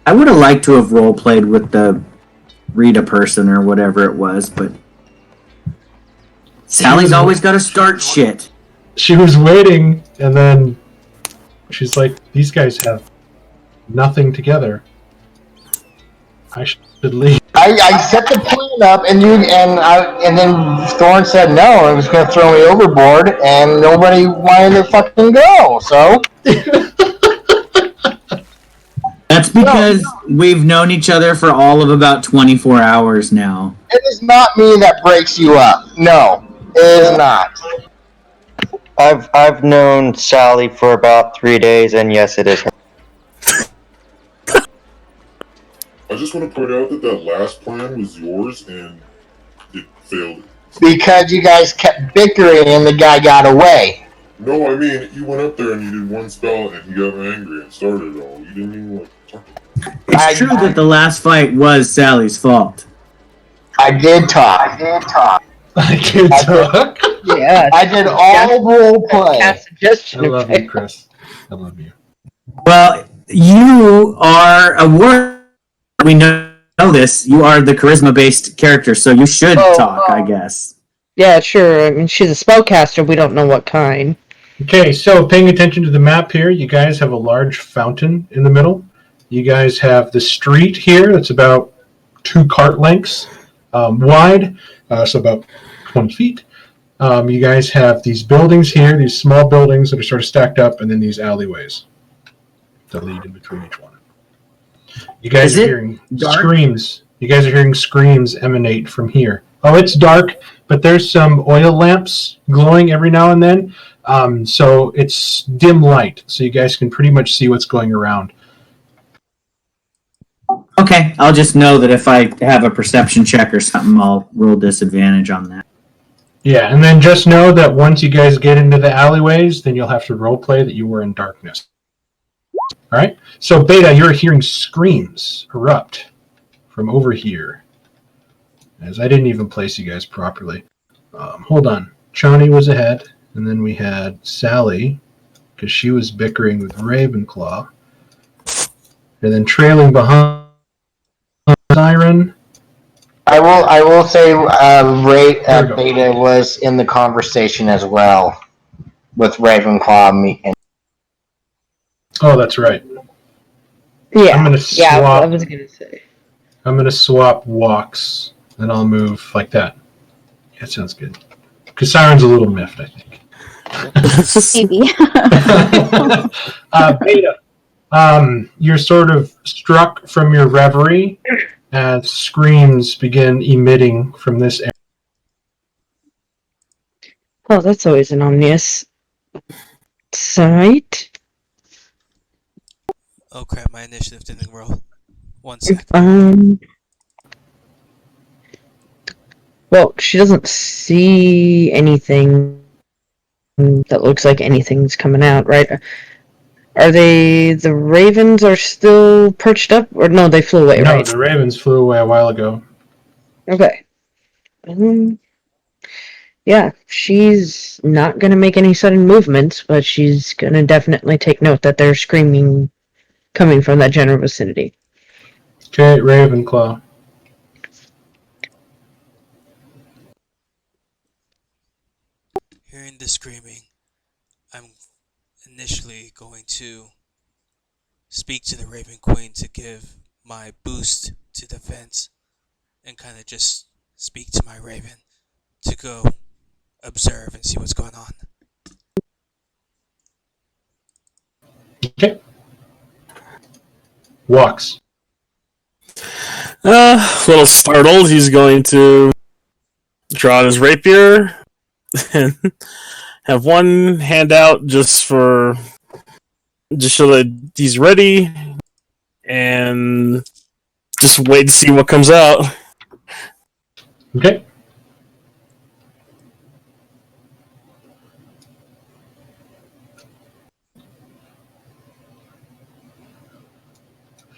I would have liked to have role-played with the Rita person or whatever it was, but Sally's always got to start shit. She was waiting, and then she's like, these guys have nothing together. I should leave. I set the plan up, and then Thorne said no, it was going to throw me overboard, and nobody wanted to fucking go. So that's because we've known each other for all of about 24 hours now. It is not me that breaks you up. No, it is not. I've known Sally for about 3 days, and yes, it is her. I just want to point out that last plan was yours, and it failed. Because you guys kept bickering, and the guy got away. No, I mean, you went up there and you did one spell, and he got angry and started it all. You didn't even talk. It's true that the last fight was Sally's fault. I did talk. I can talk. Yeah. I did all role play. Cast suggestion. I love you, Chris. I love you. Well, you are a warrior. We know this. You are the charisma-based character, so you should talk, I guess. Yeah, sure. I mean, she's a spellcaster. We don't know what kind. Okay, so paying attention to the map here, you guys have a large fountain in the middle. You guys have the street here that's about 2 cart lengths wide, so about 20 feet. You guys have these buildings here, these small buildings that are sort of stacked up, and then these alleyways that lead in between each one. You guys are hearing screams. You guys are hearing screams emanate from here. Oh, it's dark, but there's some oil lamps glowing every now and then. So it's dim light, so you guys can pretty much see what's going around. Okay, I'll just know that if I have a perception check or something, I'll roll disadvantage on that. Yeah, and then just know that once you guys get into the alleyways, then you'll have to roleplay that you were in darkness. All right? So, Beta, you're hearing screams erupt from over here. As I didn't even place you guys properly. Hold on. Chani was ahead, and then we had Sally, because she was bickering with Ravenclaw. And then trailing behind Siren. I will say Beta was in the conversation as well with Ravenclaw and Oh, that's right. Yeah. I'm gonna swap. Yeah, I was gonna say. I'm gonna swap walks, and I'll move like that. Yeah, that sounds good. Because Siren's a little miffed, I think. Maybe. Beta, you're sort of struck from your reverie as screams begin emitting from this area. Well, that's always an ominous sight. Oh crap, my initiative didn't roll. 1 sec. Well, she doesn't see anything that looks like anything's coming out, right? Are the ravens are still perched up? Or no, they flew away, right? No, the ravens flew away a while ago. Okay. Yeah, she's not going to make any sudden movements, but she's going to definitely take note that there's screaming coming from that general vicinity. Okay, Ravenclaw. Hearing the screaming, I'm initially going to speak to the Raven Queen to give my boost to defense and kind of just speak to my Raven to go observe and see what's going on. Okay. Walks. A little startled, he's going to draw his rapier and have one hand out just so that he's ready, and just wait to see what comes out. Okay.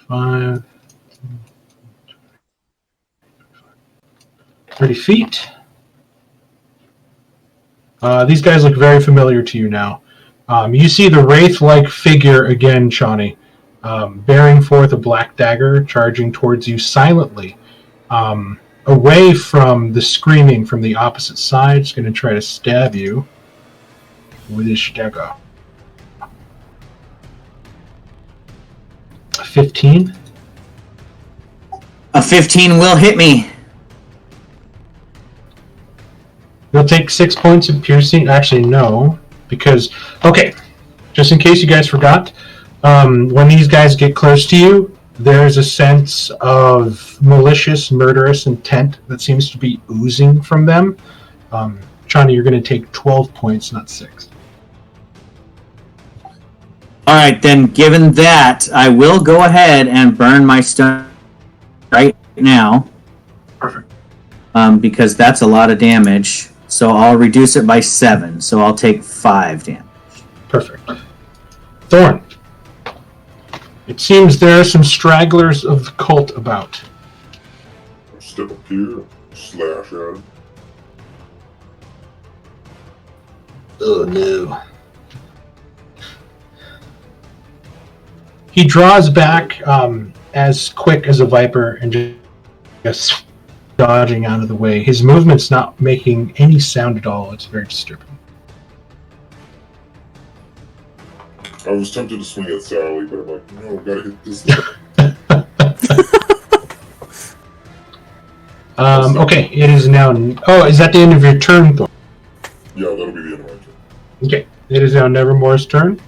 Five. 30 feet. These guys look very familiar to you now. You see the wraith-like figure again, Chani, bearing forth a black dagger, charging towards you silently, away from the screaming from the opposite side. It's going to try to stab you with his dagger. 15. A 15 will hit me. You'll take 6 points of piercing. Actually, no, because okay. Just in case you guys forgot, when these guys get close to you, there's a sense of malicious, murderous intent that seems to be oozing from them. Chani, you're going to take 12 points, not 6. All right, then. Given that, I will go ahead and burn my stone right now. Perfect. Because that's a lot of damage. So I'll reduce it by 7. So I'll take 5 damage. Perfect. Thorn. It seems there are some stragglers of the cult about. Step up here, slash at him. Oh no. He draws back as quick as a viper and just dodging out of the way. His movement's not making any sound at all. It's very disturbing. I was tempted to swing at Sally, but I'm like, no, gotta hit this. Okay, it is now. Oh, is that the end of your turn, Thor? Yeah, that'll be the end of my turn. Okay, it is now Nevermore's turn.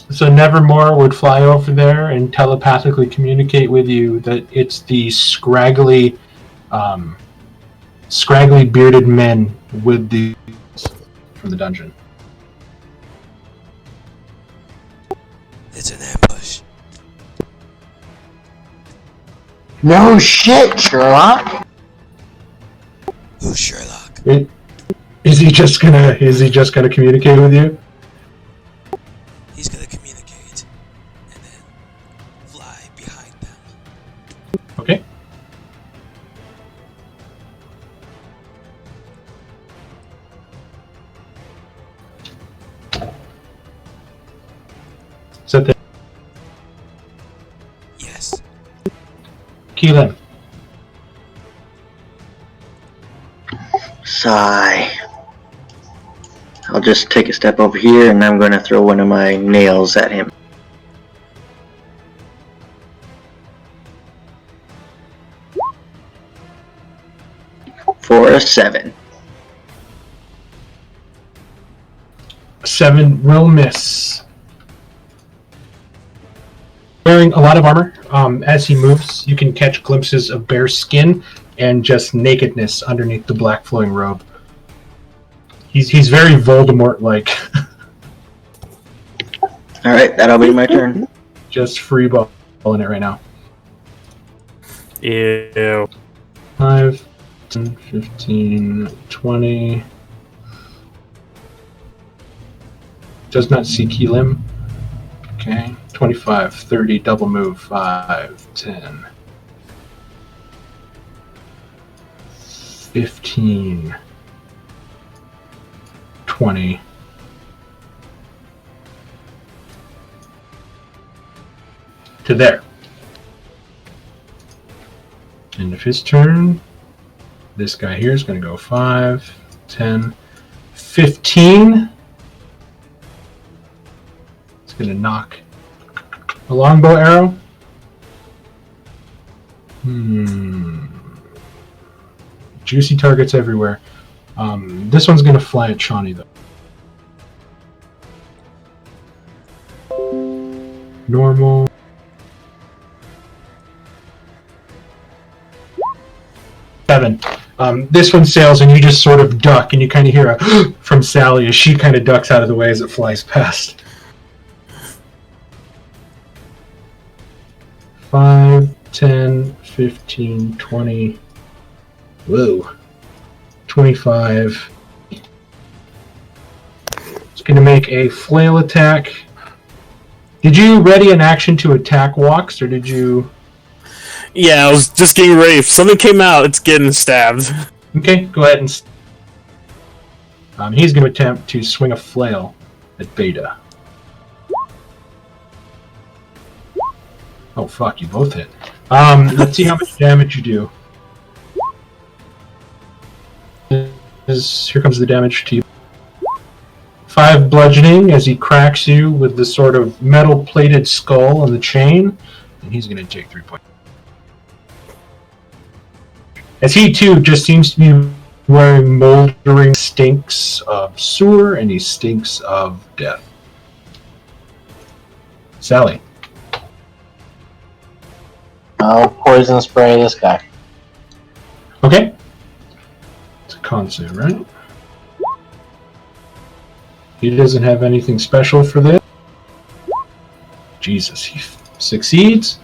So Nevermore would fly over there and telepathically communicate with you that it's the scraggly bearded men with the from the dungeon. It's an ambush. No shit, Sherlock. Who's Sherlock? Is he just gonna communicate with you? He's gonna communicate and then fly behind them. Okay. Is that the Yes. Keelan? Sigh. I'll just take a step over here and I'm going to throw one of my nails at him. For a 7. 7 will miss. Wearing a lot of armor, as he moves, you can catch glimpses of bare skin and just nakedness underneath the black flowing robe. He's very Voldemort-like. Alright, that'll be my turn. Just free balling it right now. Ew. 5, 10, 15, 20. Does not see Keelim. Okay. 25, 30, double move. 5, 10. 15. 20. To there. End of his turn. This guy here is going to go 5, 10, 15. It's going to knock a longbow arrow. Juicy targets everywhere. This one's going to fly at Shawnee, though. Normal. Seven. This one sails, and you just sort of duck, and you kind of hear a from Sally as she kind of ducks out of the way as it flies past. 5, 10, 15, 20. Whoa. 25. It's going to make a flail attack. Did you ready an action to attack Walks, or did you... Yeah, I was just getting ready. If something came out, it's getting stabbed. Okay, go ahead and... he's going to attempt to swing a flail at Beta. Oh, fuck, you both hit. Let's see how much damage you do. Here comes the damage to you. 5 bludgeoning as he cracks you with the sort of metal-plated skull on the chain, and he's going to take 3 points. As he, too, just seems to be wearing moldering stinks of sewer, and he stinks of death. Sally. I'll poison spray this guy. Okay. It's a con save, right? He doesn't have anything special for this. Jesus, he succeeds.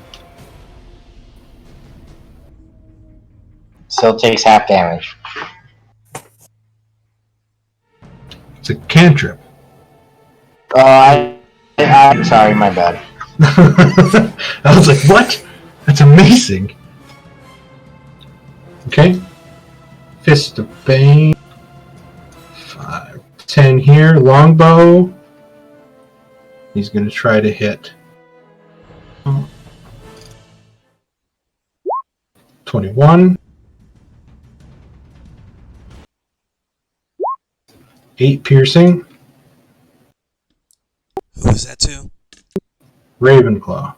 Still takes half damage. It's a cantrip. I'm sorry, my bad. I was like, what? That's amazing. Okay. Fist of Bane. 5, 10 here. Longbow. He's going to try to hit. 21. 8 piercing. Who was that to? Ravenclaw.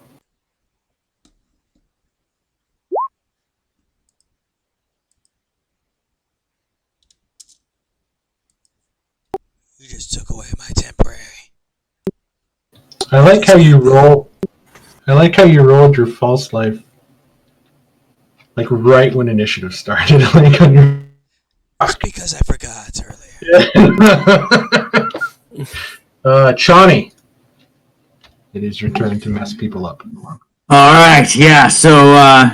You just took away my temporary. I like how you roll. I like how you rolled your false life, like right when initiative started. Like on your. It's because I forgot earlier. Chani, it is your turn to mess people up. All right, yeah. So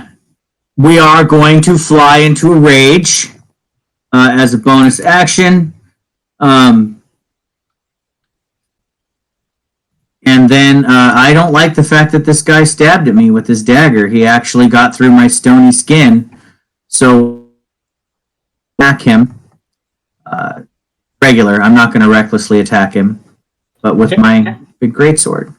we are going to fly into a rage as a bonus action, and then I don't like the fact that this guy stabbed at me with his dagger. He actually got through my stony skin, so attack him. Regular. I'm not going to recklessly attack him, but with my big greatsword.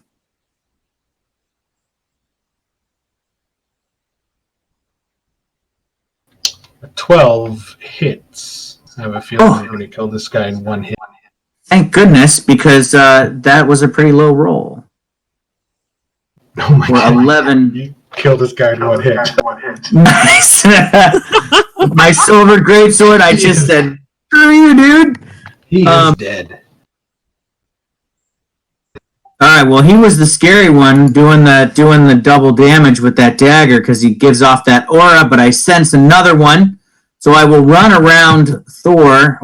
A 12 hits. I have a feeling you're going to kill this guy in one hit. Thank goodness, because that was a pretty low roll. Oh my god. 11. You killed this guy in one hit. Nice. My silver greatsword, I just said, screw you, dude. He is dead. Alright, well, he was the scary one doing the double damage with that dagger because he gives off that aura, but I sense another one. So I will run around Thorn,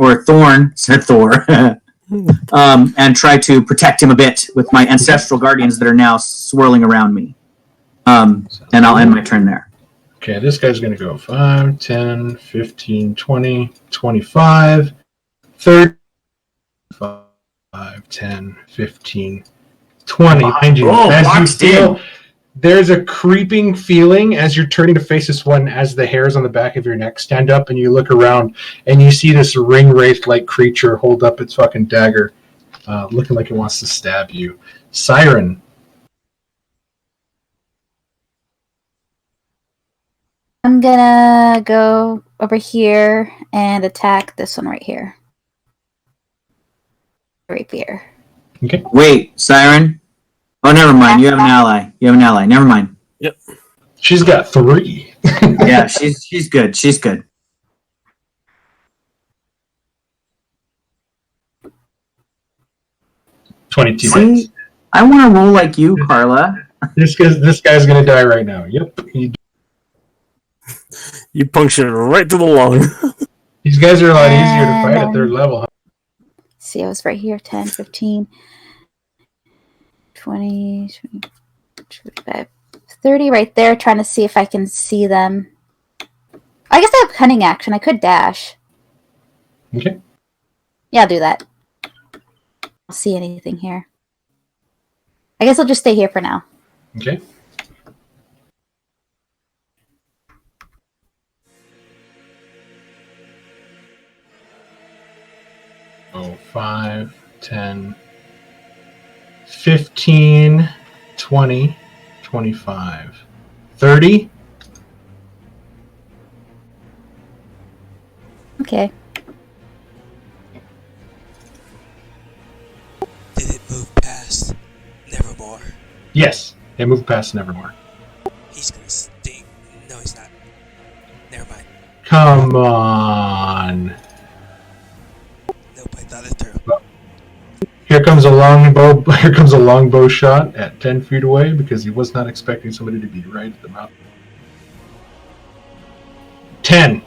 and try to protect him a bit with my ancestral guardians that are now swirling around me. And I'll end my turn there. Okay, this guy's going to go 5, 10, 15, 20, 25, 30, 5, 10, 15, 20. Behind you. As you feel, there's a creeping feeling as you're turning to face this one as the hairs on the back of your neck stand up and you look around and you see this ring wraith-like creature hold up its fucking dagger, looking like it wants to stab you. Siren. I'm gonna go over here and attack this one right here. Rapier. Okay. Wait, Siren? Oh, never mind. You have an ally. Never mind. Yep. She's got 3. Yeah, she's good. She's good. $22. See, I want to roll like you, Carla. This guy's gonna die right now. Yep. You punctured right to the lung. These guys are a lot easier to fight at their level. See, I was right here. 10, 15, 20, 25, 30 right there, trying to see if I can see them. I guess I have cunning action. I could dash. Okay. Yeah, I'll do that. I don't see anything here. I guess I'll just stay here for now. Okay. Oh, 5, 10, 15, 20, 25, 30. Okay. Did it move past Nevermore? Yes, they move past Nevermore. He's gonna sting. No, he's not. Never mind. Come on. Nope, I thought it through. Here comes a longbow. Here comes a longbow shot at 10 feet away because he was not expecting somebody to be right at the mouth. 10.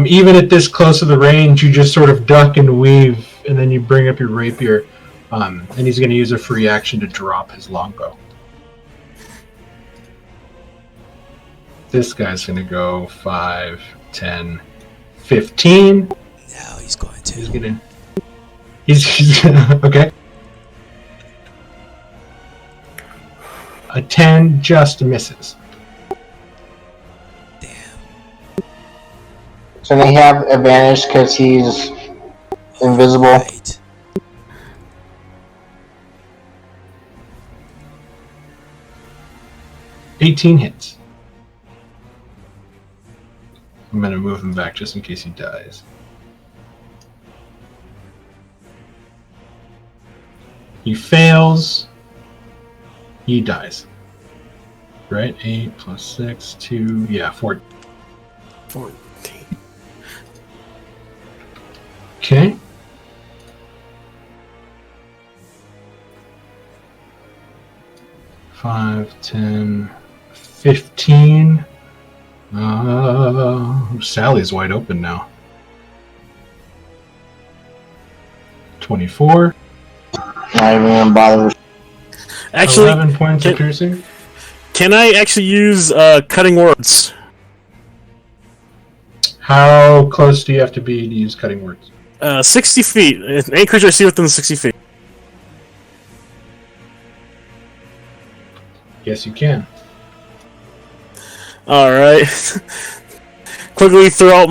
Even at this close to the range, you just sort of duck and weave, and then you bring up your rapier, and he's going to use a free action to drop his longbow. This guy's going to go 5, 10, 15. Now he's going to. He's going to... He's okay. A 10 just misses. Damn. So they have advantage because he's invisible. Right. 18 hits. I'm going to move him back just in case he dies. He fails. He dies. Right? 8 plus 6, 2, yeah, 14. 14. Okay. Five, 10, 15. Sally's wide open now. 24. Not even gonna bother. Actually, 11 points of piercing. can I actually use cutting words? How close do you have to be to use cutting words? 60 feet. Any creature I see within 60 feet. Yes, you can. Alright. Quickly throw out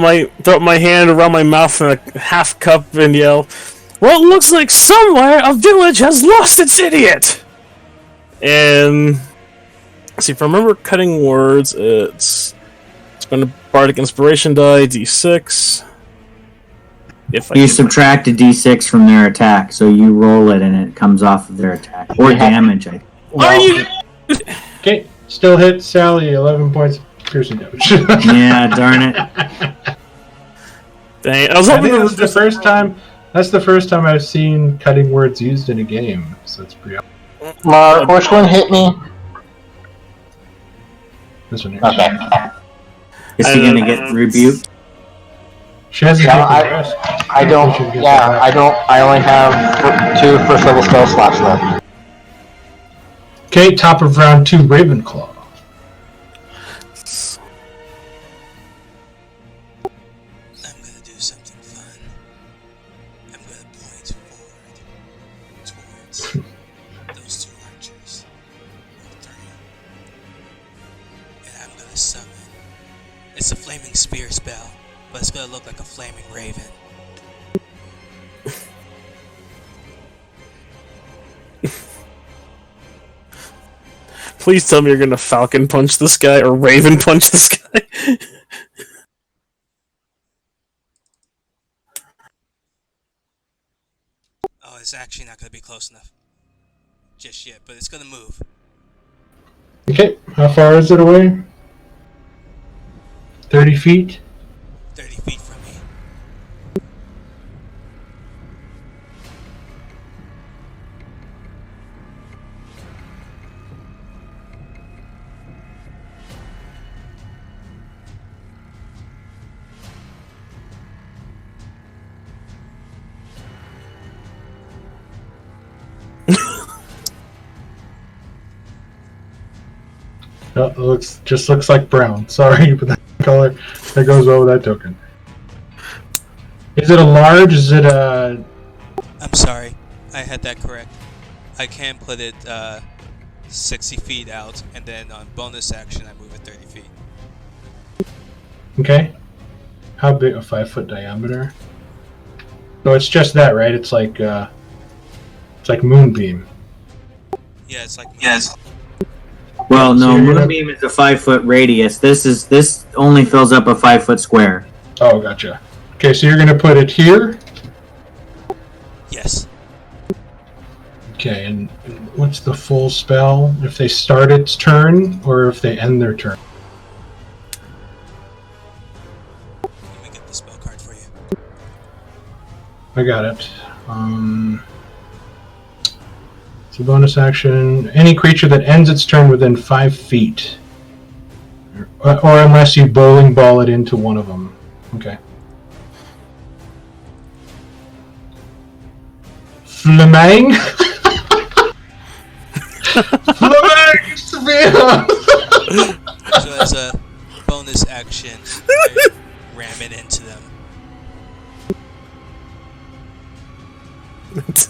my hand around my mouth in a half cup and yell, "Well, it looks like somewhere a village has lost its idiot!" And let's see, if I remember cutting words, it's been a bardic inspiration die, d6. If You subtract a d6 from their attack, so you roll it and it comes off of their attack. Or damage, I think. Are you? Okay, still hit Sally, 11 points of piercing damage. Yeah, darn it. Dang, I was I hoping think it that's was the first time. That's the first time I've seen cutting words used in a game, so it's pretty. Mark, which one hit me? This one here. Okay. Is he gonna get rebuked? She hasn't No, taken the rest. I don't. She gets Yeah, that. I don't. I only have 2 first level spell slots left. Okay, top of round 2, Ravenclaw. I'm gonna do something fun. I'm gonna point forward towards those 2 archers. Or 3. And I'm gonna summon. It's a flaming spear spell, but it's gonna look like a flaming raven. Please tell me you're gonna Falcon Punch this guy or Raven Punch this guy. Oh, it's actually not gonna be close enough just yet, but it's gonna move. Okay, how far is it away? 30 feet? 30 feet from me. Oh, it looks like brown. Sorry, but that color that goes well with that token. Is it a large? Is it a? I'm sorry, I had that correct. I can put it 60 feet out, and then on bonus action, I move it 30 feet. Okay. How big? A 5-foot diameter. So it's just that, right? It's like Moonbeam. Yeah, it's like Yes. Well, So no, you're gonna- Moonbeam is a 5-foot radius. This only fills up a 5-foot square. Oh, gotcha. Okay, so you're gonna put it here. Yes. Okay, and what's the full spell? If they start its turn, or if they end their turn? Let me get the spell card for you. I got it. It's a bonus action. Any creature that ends its turn within 5 feet. Or unless you bowling ball it into one of them. Okay. Fleming? Fleming! Savannah! So as a bonus action, I ram it into them.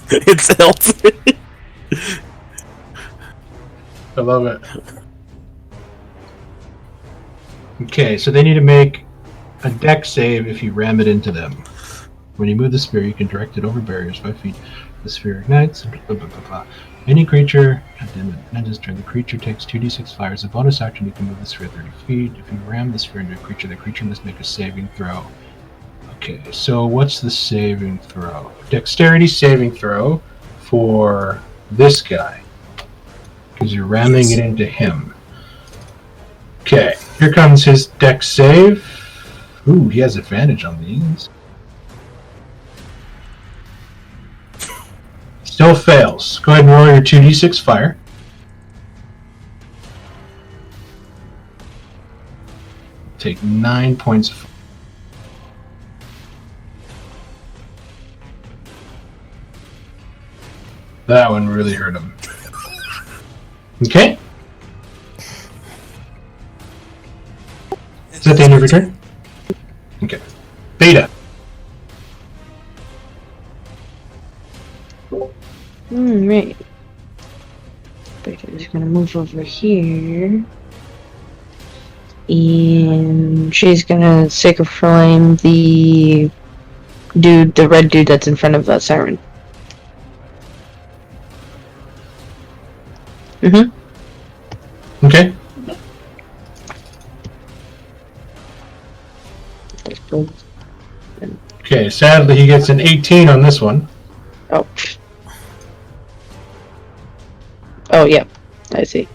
It's healthy. I love it. Okay, so they need to make a dex save if you ram it into them. When you move the sphere, you can direct it over barriers 5 feet. The sphere ignites. Blah, blah, blah, blah. Any creature, end this turn, the creature takes 2d6 fire. As a bonus action, you can move the sphere 30 feet. If you ram the sphere into a creature, the creature must make a saving throw. Okay, so what's the saving throw? Dexterity saving throw for this guy. Because you're ramming it into him. Okay, here comes his dex save. Ooh, he has advantage on these. Still fails. Go ahead and roll your 2d6 fire. Take 9 points of fire. That one really hurt him. Okay. Is that the end of your turn? Okay. Beta. Right. Beta's gonna move over here. And she's gonna Sacred Flame the red dude that's in front of the siren. Okay. Okay, sadly he gets an 18 on this one. Oh. Oh, yeah. I see.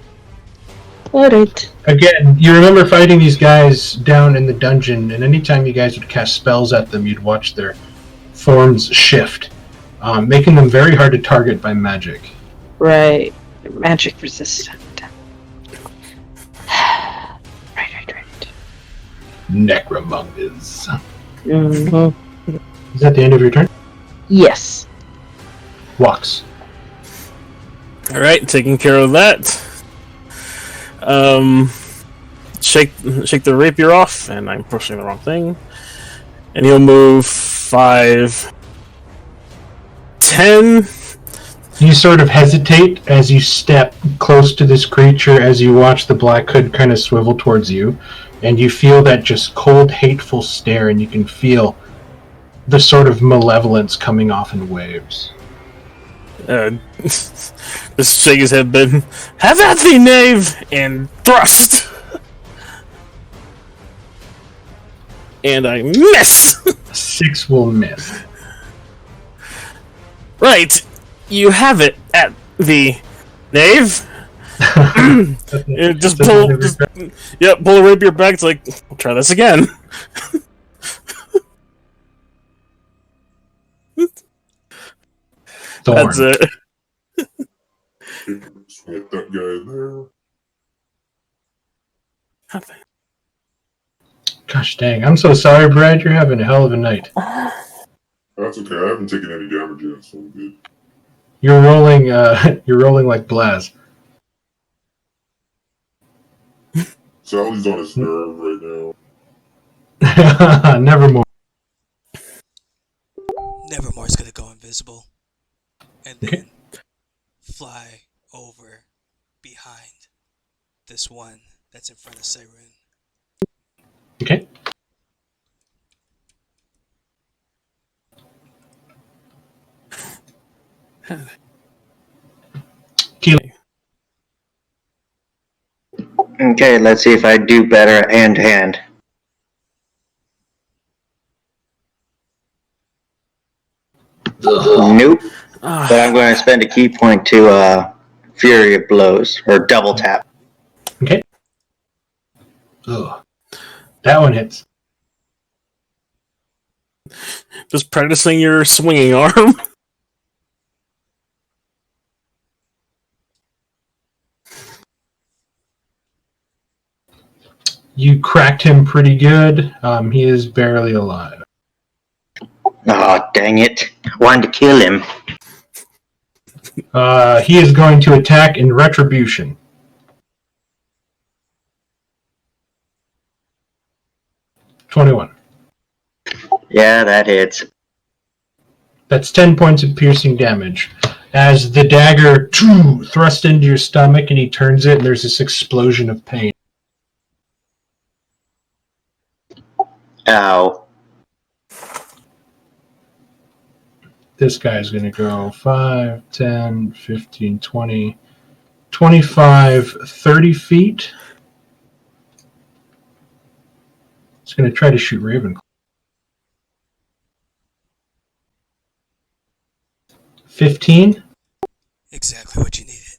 Alright. Again, you remember fighting these guys down in the dungeon, and anytime you guys would cast spells at them, you'd watch their forms shift, making them very hard to target by magic. Right. Magic resistant. Right. Necromongers. Mm-hmm. Is that the end of your turn? Yes. Walks. Alright, taking care of that. Shake the rapier off, and I'm pushing the wrong thing. And he'll move 5, 10. You sort of hesitate as you step close to this creature as you watch the Black Hood kind of swivel towards you, and you feel that just cold, hateful stare, and you can feel the sort of malevolence coming off in waves. Just shake his head, Ben. Have at thee, knave! And thrust! And I miss! 6 will miss. Right. You have it at the knave. Just pull a rapier back. It's like, I'll try this again. That's it. Hit that guy there. Gosh dang, I'm so sorry, Brad. You're having a hell of a night. That's okay. I haven't taken any damage yet, so I'm good. You're rolling like Blaz. Sally's on his nerve right now. Nevermore. Nevermore's gonna go invisible. And then fly over behind this one that's in front of Siren. Okay. Okay, let's see if I do better hand-to-hand. Nope. But I'm going to spend a key point to Fury of Blows, or double tap. Okay. Ugh. That one hits. Just practicing your swinging arm. You cracked him pretty good. He is barely alive. Oh, dang it. I wanted to kill him. He is going to attack in retribution. $21. Yeah, that hits. That's 10 points of piercing damage. as the dagger thrusts into your stomach and he turns it and there's this explosion of pain. Ow. This guy's going to go 5, 10, 15, 20, 25, 30 feet. It's going to try to shoot Ravenclaw. 15. Exactly what you needed.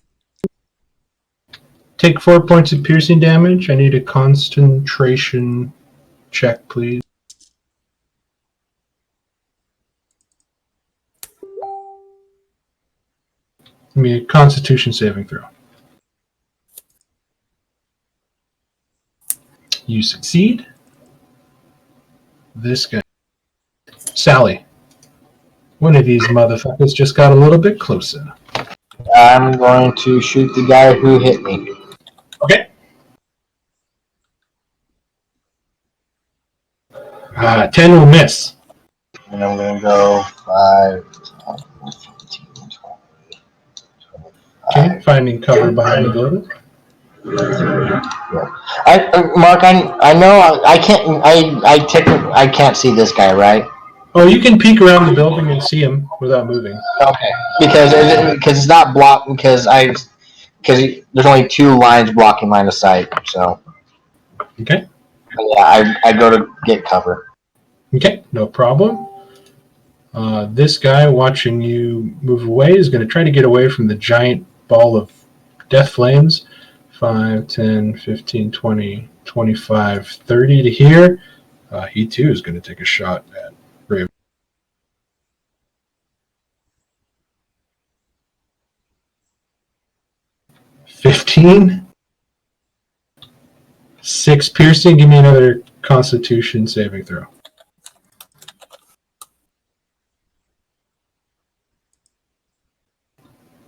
Take 4 points of piercing damage. I need a concentration check, please. Give me a Constitution saving throw. You succeed. This guy. Sally. One of these motherfuckers just got a little bit closer. I'm going to shoot the guy who hit me. Okay. 10 will miss. And I'm going to go 5, 10, 15, 20. Okay, finding cover behind the building. Mark, I know I can't see this guy, right? Oh, you can peek around the building and see him without moving. Okay, because it's not blocked because there's only 2 lines blocking line of sight. So Okay. yeah, I go to get cover. Okay, no problem. This guy watching you move away is going to try to get away from the giant ball of death flames. 5, 10, 15, 20, 25, 30 to here. He too is going to take a shot at Raven. $15. 6 piercing. Give me another Constitution saving throw.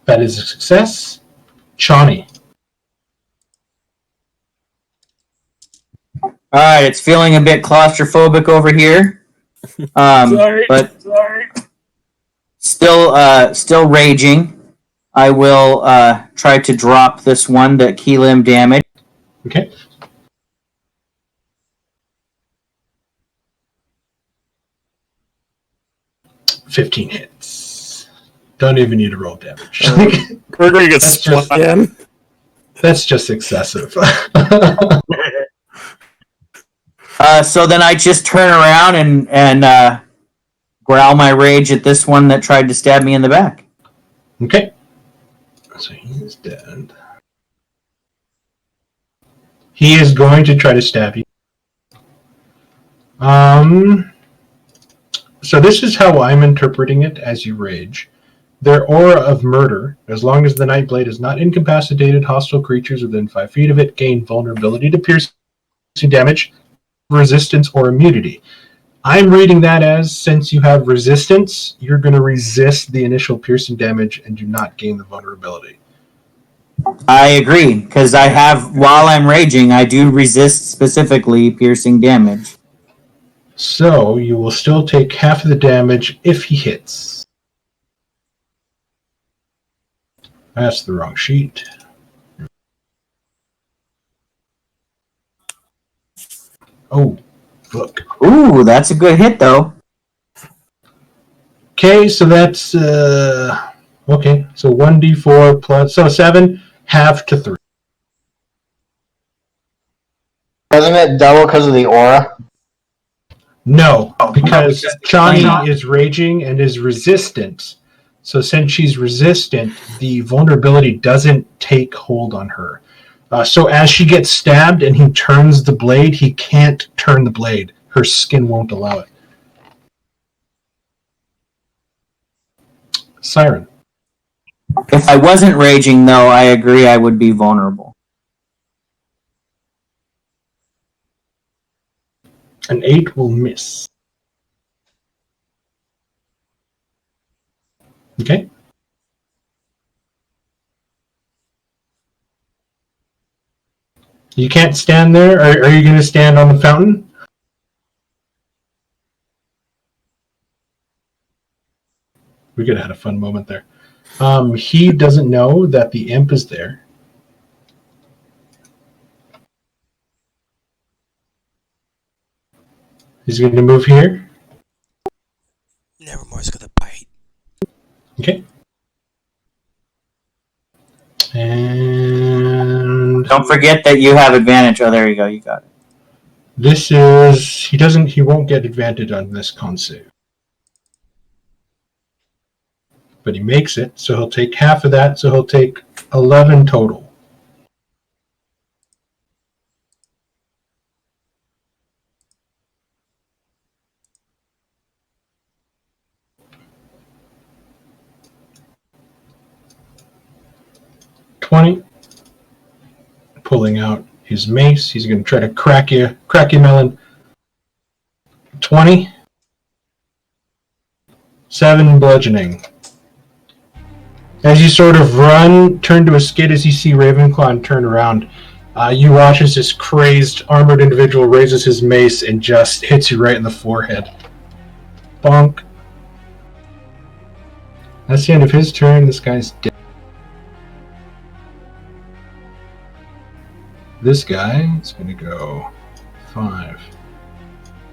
That is a success. Chani. All right, it's feeling a bit claustrophobic over here. But still raging. I will try to drop this one to key limb damage. Okay. $15 hits. Don't even need to roll damage. We're going to get That's split just- again. That's just excessive. So then I just turn around and growl my rage at this one that tried to stab me in the back. Okay. So he's dead. He is going to try to stab you. So this is how I'm interpreting it as you rage. Their aura of murder, as long as the Nightblade is not incapacitated, hostile creatures within 5 feet of it gain vulnerability to piercing damage, resistance, or immunity. I'm reading that as, since you have resistance, you're going to resist the initial piercing damage and do not gain the vulnerability. I agree, because I have, while I'm raging, I do resist specifically piercing damage. So you will still take half of the damage if he hits. That's the wrong sheet. Oh, look. Ooh, that's a good hit, though. Okay, so that's okay. So 1d4 plus 7, half to 3. Doesn't it double because of the aura? No, because Chani is raging and is resistant. So since she's resistant, the vulnerability doesn't take hold on her. So as she gets stabbed and he turns the blade, he can't turn the blade. Her skin won't allow it. Siren. If I wasn't raging, though, I agree I would be vulnerable. An 8 will miss. Okay. You can't stand there? Are you going to stand on the fountain? We could have had a fun moment there. He doesn't know that the imp is there. He's going to move here. Nevermore's gonna bite. Okay. And Don't forget that you have advantage. Oh, there you go. You got it. this is he won't get advantage on this con save. But he makes it, so he'll take half of that, so he'll take 11 total. $20. Pulling out his mace, he's going to try to crack you melon. 20. 7 bludgeoning. As you sort of run, turn to a skid as you see Ravenclaw and turn around. You watch as this crazed, armored individual raises his mace and just hits you right in the forehead. Bonk. That's the end of his turn. This guy's dead. This guy is going to go 5,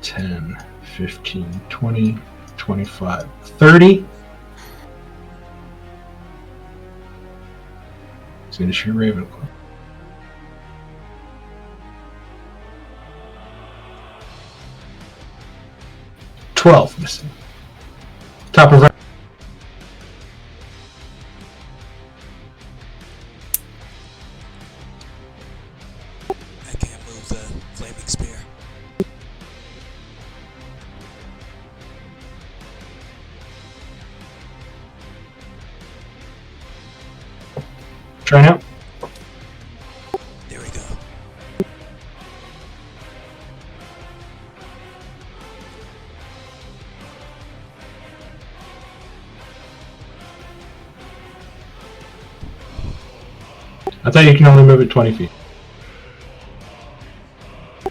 10, 15, 20, 25, 30. He's going to shoot Ravenclaw. $12 missing. Top of round. I can't move the flaming spear. Try now. There we go. I thought you can only move it 20 feet.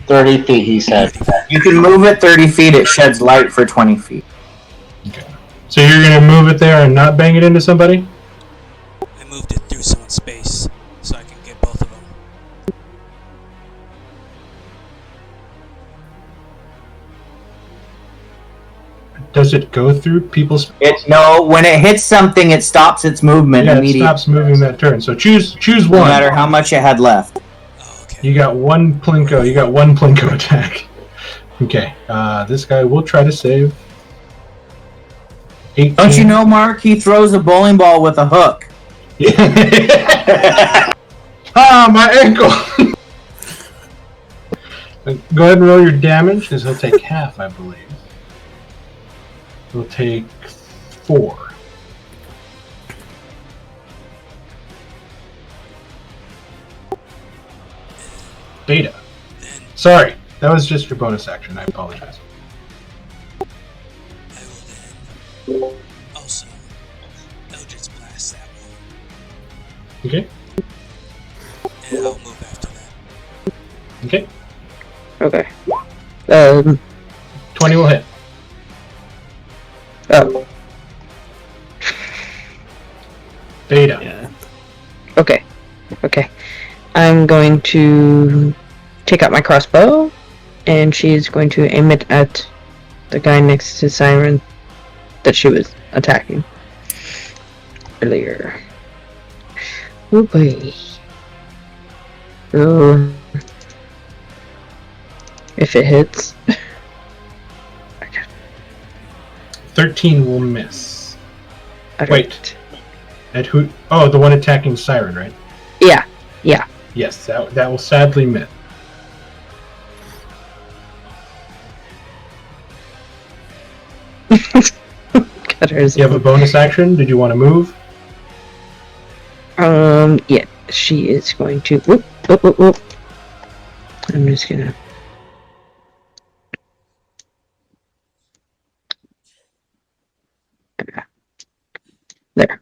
30 feet, he said. You can move it 30 feet. It sheds light for 20 feet. Okay. So you're going to move it there and not bang it into somebody? I moved it through someone's space so I can get both of them. Does it go through people's... No, when it hits something, it stops its movement Yeah, it immediately. stops moving that turn. So choose No one. matter how much it had left. Oh, okay. You got one Plinko. You got one Plinko attack. Okay. This guy will try to save. 18. Don't you know, Mark? He throws a bowling ball with a hook. Ah, my ankle! Go ahead and roll your damage, because he'll take half, I believe. He'll take 4. Beta. Sorry, that was just your bonus action. I apologize. I will then also Eldritch Blast that one. Okay. And I'll move after that. Okay. Okay. 20 will hit. Oh. Beta. Yeah. Okay. Okay. I'm going to take out my crossbow, and she's going to aim it at the guy next to Siren that she was attacking earlier. Oh boy. Oh. If it hits. 13 will miss. Alright. Wait. At who? Oh, the one attacking Siren, right? Yeah. Yeah. Yes, that will sadly miss. Cutters. You have a bonus action? Did you want to move? Yeah. She is going to. Whoop, whoop, whoop, whoop. I'm just gonna. There.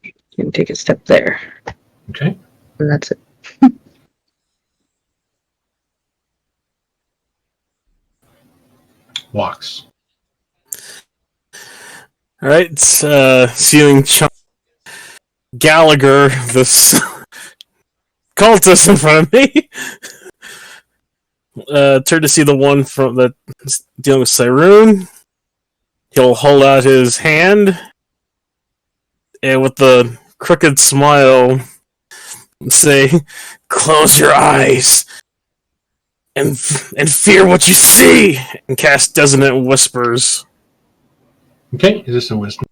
You can take a step there. Okay. And that's it. Walks. Alright, seeing Gallagher, this cultist in front of me. Turn to see the one that's dealing with Cyrune. He'll hold out his hand, and with the crooked smile, say, "Close your eyes and fear what you see," and cast Dissonant Whispers. Okay, is this a wisdom?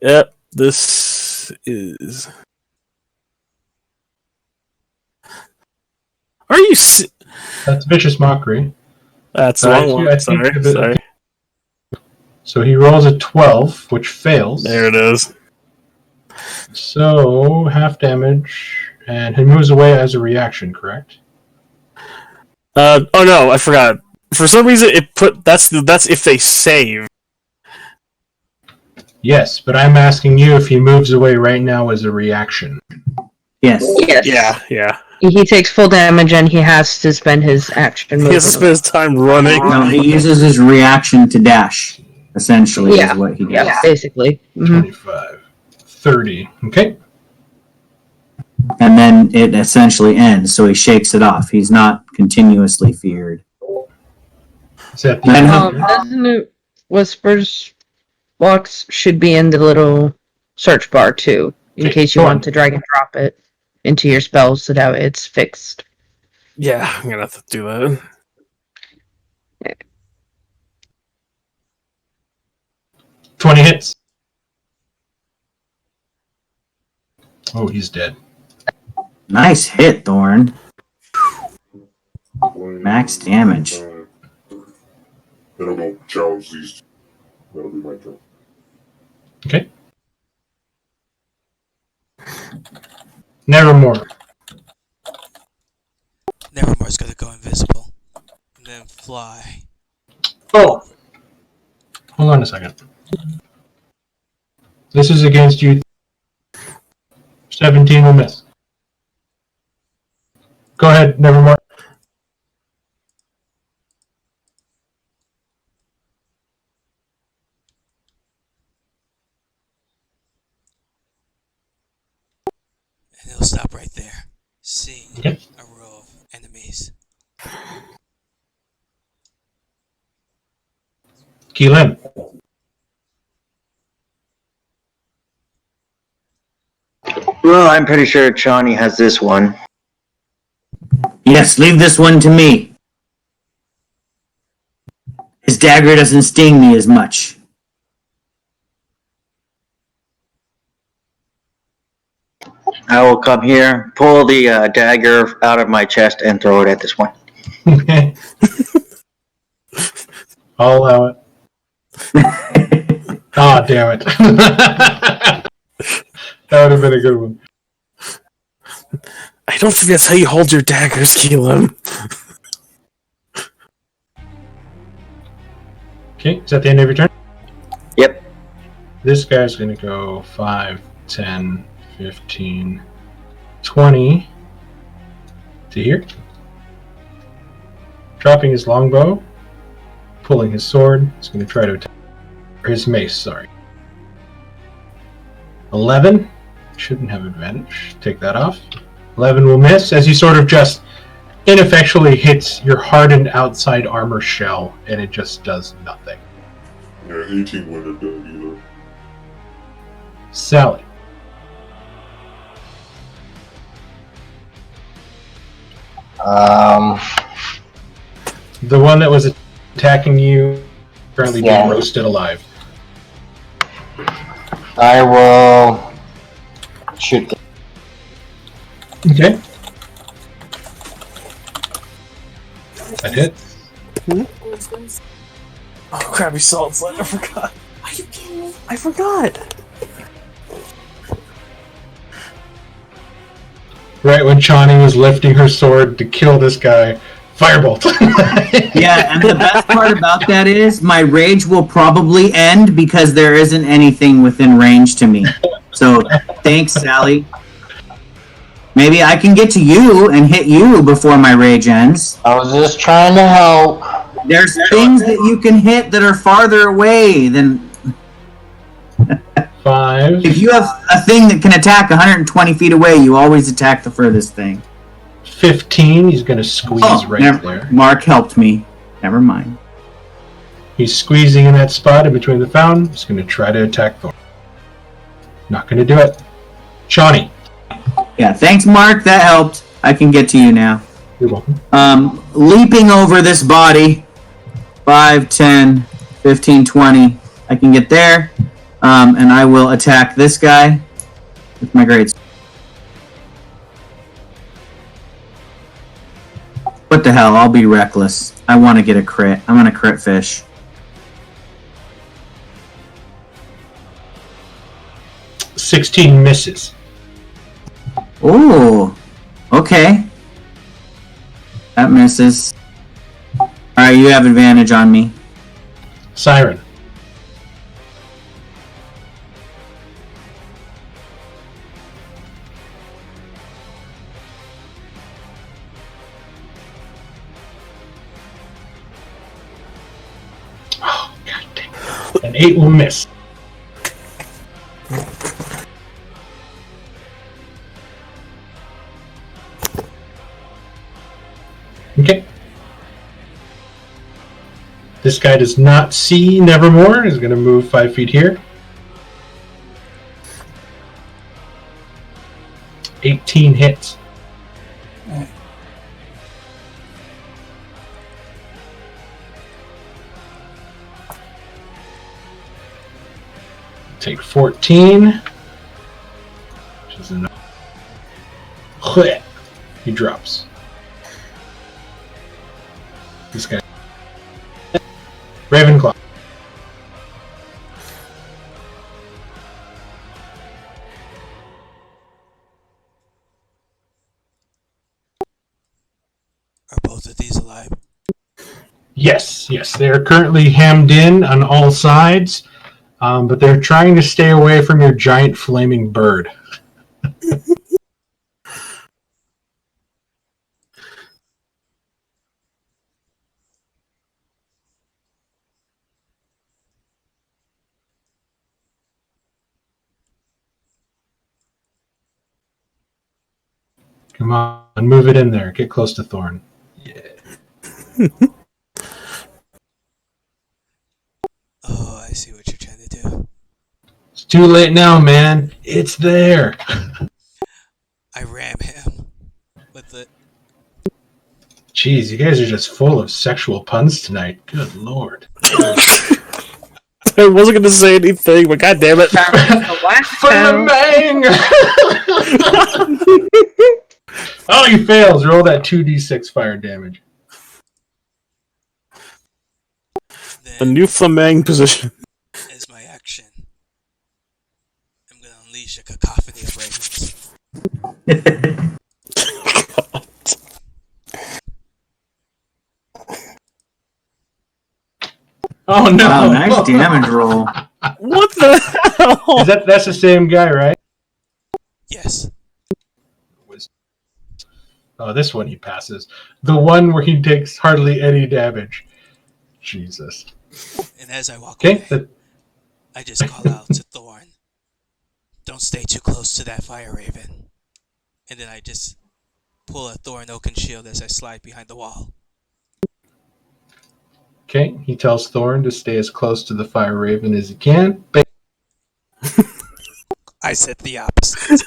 Yep, this is. Are you? That's vicious mockery. That's the wrong one. Sorry. So he rolls a 12, which fails. There it is. So half damage, and he moves away as a reaction. Correct? Oh no, I forgot. For some reason, that's if they save. Yes, but I'm asking you if he moves away right now as a reaction. Yes. Yeah. He takes full damage and he has to spend his action. He has to spend his time running. No, he uses his reaction to dash. Essentially, is what he does. Yeah, basically. 25, 30. Okay. And then it essentially ends, so he shakes it off. He's not continuously feared. Dissonant Whispers box should be in the little search bar too, in case you want to drag and drop it into your spells so that it's fixed. Yeah, I'm gonna have to do that. Yeah. 20 hits. Oh, he's dead. Nice hit, Thorn. Max damage. Then I'll go challenge these. That'll be my turn. Okay. Nevermore. Nevermore's gonna go invisible. And then fly. Oh! Hold on a second. This is against you. 17 will miss. Go ahead, Nevermore. And it'll stop right there. Seeing Okay. a row of enemies. Keelan. Well, I'm pretty sure Chani has this one. Yes, leave this one to me. His dagger doesn't sting me as much. I will come here, pull the dagger out of my chest, and throw it at this one. Okay. I'll allow it. Ah, damn it. That would have been a good one. I don't think that's how you hold your daggers, Keelan. Okay, is that the end of your turn? Yep. This guy's going to go 5, 10, 15, 20 to here. Dropping his longbow, pulling his sword. He's going to try to attack. Or his mace, sorry. 11. Shouldn't have advantage. Take that off. 11 will miss as he sort of just ineffectually hits your hardened outside armor shell, and it just does nothing. Yeah, 18 wouldn't have done either. Sally. The one that was attacking you currently being roasted alive. I will shoot them. Okay. That hits. Oh, crabby salt slide, I forgot. Are you kidding me? I forgot. Right when Chani was lifting her sword to kill this guy, firebolt. Yeah, and the best part about that is my rage will probably end because there isn't anything within range to me. So, thanks, Sally. Maybe I can get to you and hit you before my rage ends. I was just trying to help. There's things that you can hit that are farther away than 5. If you have a thing that can attack 120 feet away, you always attack the furthest thing. 15. He's going to squeeze there. Mark helped me. Never mind. He's squeezing in that spot in between the fountain. He's going to try to attack Thorn. Not going to do it. Shawnee. Yeah, thanks, Mark. That helped. I can get to you now. You're welcome. Leaping over this body. 5, 10, 15, 20. I can get there. And I will attack this guy with my great. What the hell? I'll be reckless. I want to get a crit. I'm going to crit fish. $16 misses. Ooh. Okay. That misses. Alright, you have advantage on me. Siren. Oh, god damn. An 8 will miss. Okay. This guy does not see Nevermore. He's going to move 5 feet here. 18 hits. Take 14. Which is enough. He drops. This guy. Ravenclaw. Are both of these alive? Yes. They are currently hemmed in on all sides, but they're trying to stay away from your giant flaming bird. Come on, move it in there. Get close to Thorn. Yeah. Oh, I see what you're trying to do. It's too late now, man. It's there. I ram him with the. Jeez, you guys are just full of sexual puns tonight. Good lord. I wasn't going to say anything, but god damn it. Flaming! Oh, he fails. Roll that 2d6 fire damage. A new Flamang position. As my action, I'm gonna unleash a cacophony of ravens. Oh no! Wow, nice damage roll. What the hell? That's the same guy, right? Yes. Oh, this one he passes. The one where he takes hardly any damage. Jesus. And as I walk away, I just call out to Thorn, "Don't stay too close to that fire raven." And then I just pull a Thorn Oaken shield as I slide behind the wall. Okay, he tells Thorn to stay as close to the fire raven as he can. I said the opposite.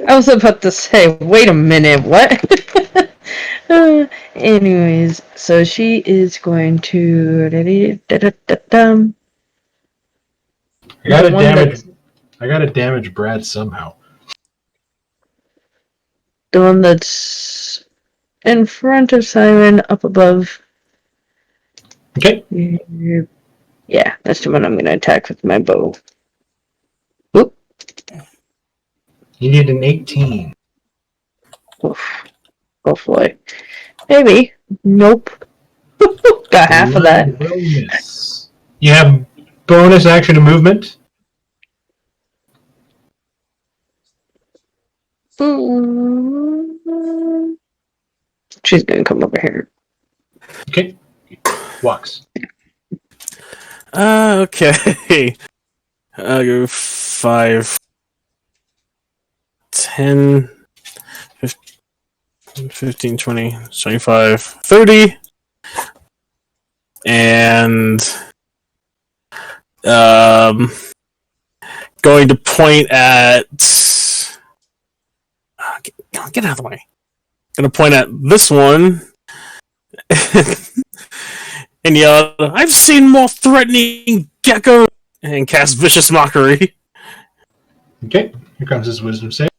I was about to say, wait a minute, what? Anyways, so she is going to. I gotta damage Brad somehow. The one that's in front of Siren, up above. Okay. Yeah, that's the one I'm going to attack with my bow. Oop. You need an 18. Oof. Hopefully. Maybe. Nope. Got half of that. Miss. You have bonus action to movement. She's going to come over here. Okay. Walks. Okay. I'll go 5, 10, 15, 20, 25, 30. And going to point at get out of the way. Gonna point at this one and yell, "I've seen more threatening gecko," and cast vicious mockery. Okay, here comes his wisdom save.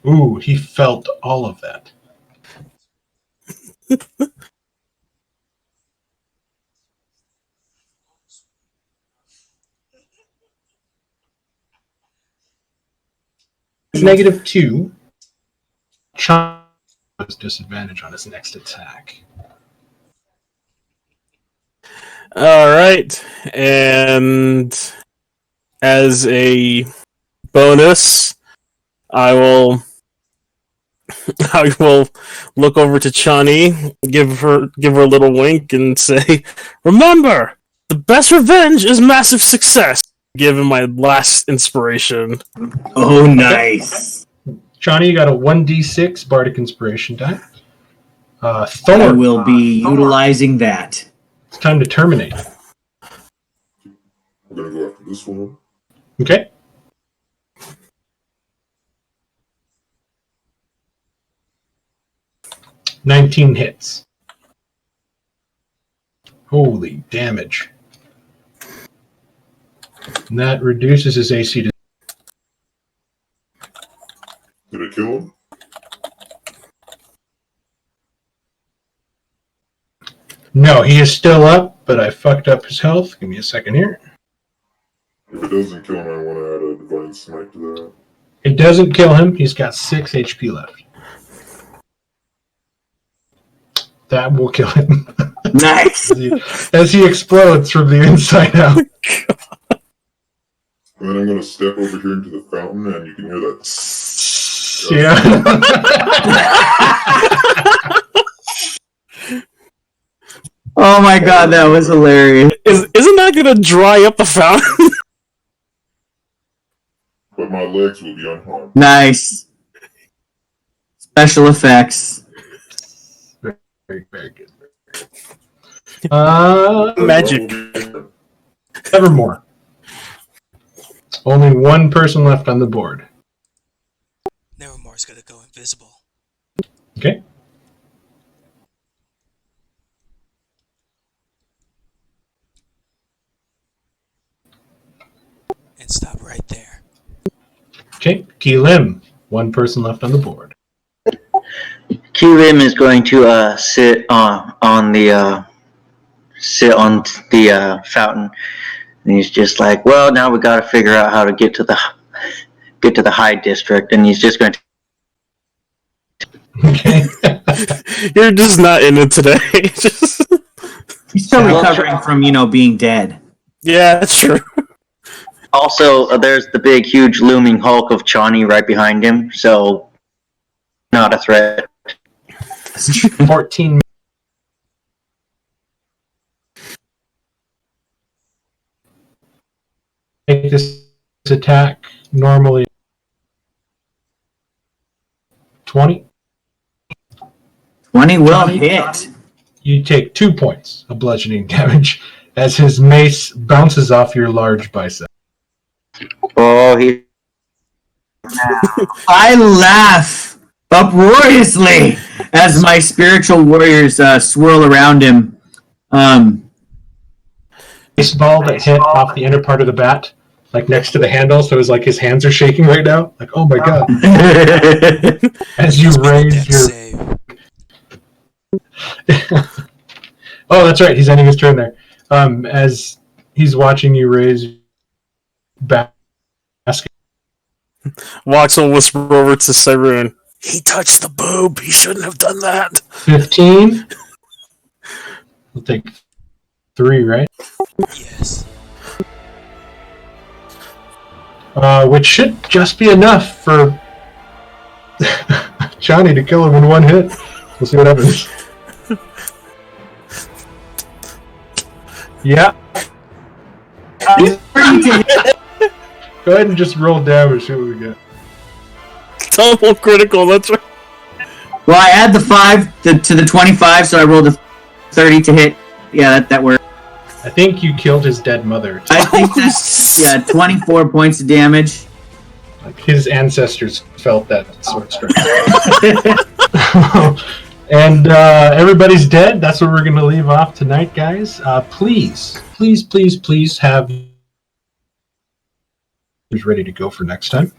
Ooh, he felt all of that. -2. Chon has disadvantage on his next attack. Alright, and as a bonus, I will look over to Chani, give her a little wink, and say, "Remember, the best revenge is massive success." Give him my last inspiration. Oh, nice. Chani, you got a 1d6 Bardic Inspiration die. I Thor, will be utilizing that. it's time to terminate. I'm gonna go after this one. Okay. $19 hits. Holy damage. And that reduces his AC to... Did I kill him? No, he is still up, but I fucked up his health. Give me a second here. If it doesn't kill him, I want to add a Divine Smite to that. It doesn't kill him. He's got 6 HP left. That will kill him. Nice. As he explodes from the inside out. And then I'm going to step over here into the fountain, and you can hear that. Yeah. Oh my god, that was hilarious. Isn't that gonna dry up the fountain? But my legs will be unharmed. Nice. Special effects. Very, very good. Magic. Evermore. Only one person left on the board. Nevermore's gonna go invisible. Okay. And stop right there. Okay. Keelim. One person left on the board. Keelim is going to sit on the fountain, and he's just like, well, now we got to figure out how to get to the high district, and he's just going to. Okay. You're just not in it today. He's still recovering from, being dead. Yeah, that's true. Also, there's the big, huge, looming hulk of Chani right behind him, so not a threat. 14. Make this attack normally 20. 20 will hit. You take 2 points of bludgeoning damage as his mace bounces off your large bicep. Oh, he. I laugh uproariously as my spiritual warriors swirl around him. Baseball that hit off the inner part of the bat, like next to the handle, so it's like his hands are shaking right now. Like, oh my god. As you raise your... Save. Oh, that's right, he's ending his turn there. As he's watching you raise basket. Wax will whisper over to Cyrune. He touched the boob. He shouldn't have done that. 15. We'll take 3, right? Yes. Which should just be enough for Johnny to kill him in one hit. We'll see what happens. Yeah. Go ahead and just roll damage, see what we get. Double critical, that's right. Well, I add the 5 to the 25, so I rolled a 30 to hit. Yeah, that worked. I think you killed his dead mother. I think that's 24 points of damage. Like his ancestors felt that sword strike. And everybody's dead. That's where we're going to leave off tonight, guys. Please have who's ready to go for next time.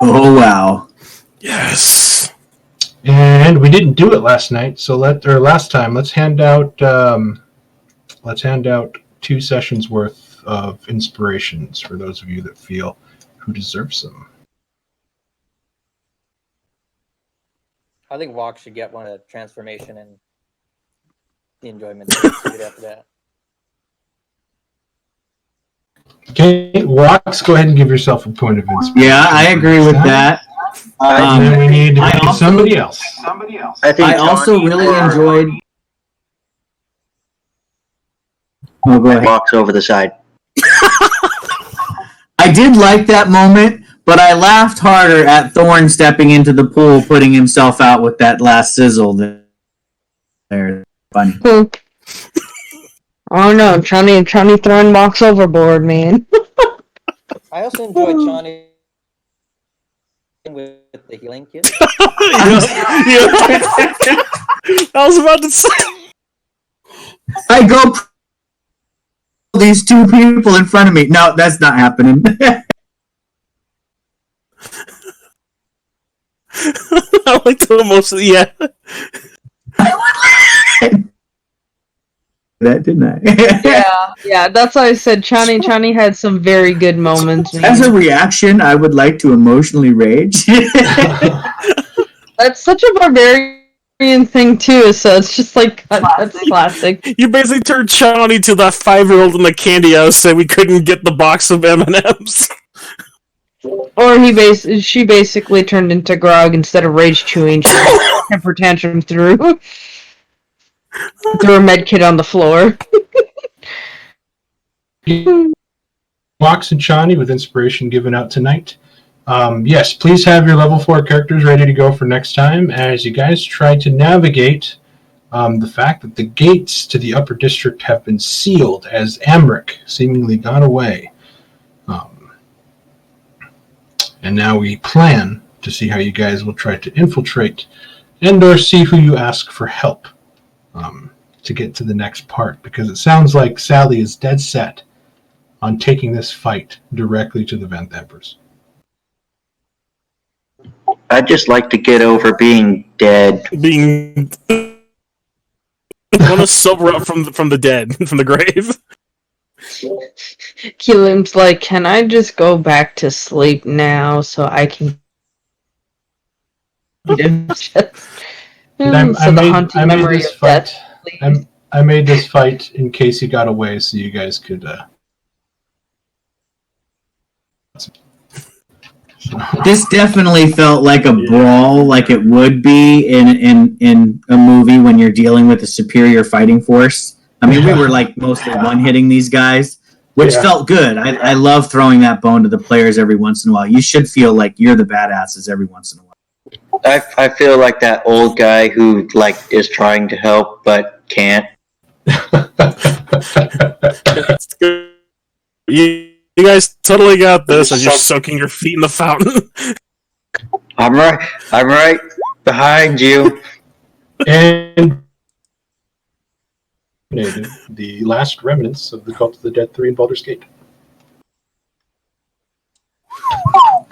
Oh wow! Yes. And we didn't do it last night, so last time. Let's hand out 2 sessions worth of inspirations for those of you that feel who deserves them. I think Walk should get one of transformation and the enjoyment after that. Okay, Walks, go ahead and give yourself a point of inspiration. Yeah, I agree with that. And then we need somebody else. I also really enjoyed. Oh, go ahead. Walks over the side. I did like that moment, but I laughed harder at Thorn stepping into the pool, putting himself out with that last sizzle. There, funny. Oh no, Johnny throwing Mox overboard, man. I also enjoyed Shawnee with the healing kit. I was about to say. I go these 2 people in front of me. No, that's not happening. I like to mostly, yeah. That didn't I? yeah, that's why I said Chani had some very good moments. As a reaction, I would like to emotionally rage. That's such a barbarian thing too, so it's just like that's classic. You basically turned Shawnee to that 5-year-old in the candy house saying we couldn't get the box of M&Ms. Or she basically turned into Grog instead of rage chewing. She temper tantrum threw a med kit on the floor. Mox and Shawnee with inspiration given out tonight. Yes, please have your level 4 characters ready to go for next time as you guys try to navigate the fact that the gates to the upper district have been sealed as Amric seemingly got away. And now we plan to see how you guys will try to infiltrate and or see who you ask for help to get to the next part, because it sounds like Sally is dead set on taking this fight directly to the Van Emperors. I'd just like to get over being dead. Being want to sober up from the dead, from the grave. Keelan's like, can I just go back to sleep now so I can... I made this fight in case you got away so you guys could... This definitely felt like a brawl, like it would be in a movie when you're dealing with a superior fighting force. I mean, we were like mostly one-hitting these guys, which felt good. I love throwing that bone to the players every once in a while. You should feel like you're the badasses every once in a while. I feel like that old guy who is trying to help but can't. That's good. You guys totally got this as you're soaking your feet in the fountain. I'm right behind you. And the last remnants of the Cult of the Dead 3 in Baldur's Gate.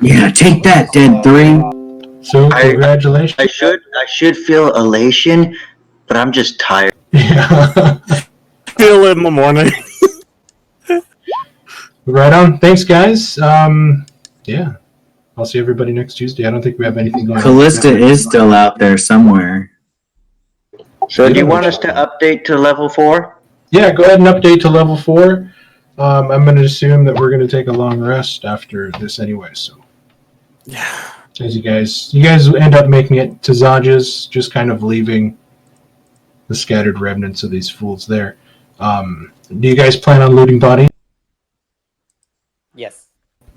Yeah, take that, Dead 3. So, congratulations. I should feel elation, but I'm just tired. Yeah. Feel it in the morning. Right on. Thanks, guys. Yeah. I'll see everybody next Tuesday. I don't think we have anything going on. Callista is still out there somewhere. So do you want us to update to level 4? Yeah, go ahead and update to level 4. I'm going to assume that we're going to take a long rest after this anyway. So, yeah. As you guys end up making it to Zaja's, just kind of leaving the scattered remnants of these fools there. Do you guys plan on looting bodies? Yes.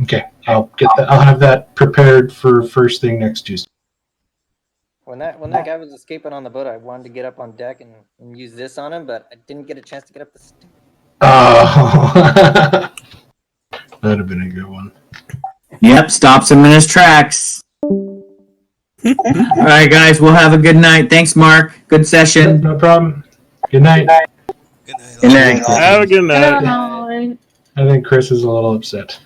Okay, I'll get that. I'll have that prepared for first thing next Tuesday. When that guy was escaping on the boat, I wanted to get up on deck and use this on him, but I didn't get a chance to get up the stairs. Oh, that'd have been a good one. Yep, stops him in his tracks. All right, guys, we'll have a good night. Thanks, Mark. Good session. No problem. Good night. Good night. Good night. Have a good night. I think Chris is a little upset.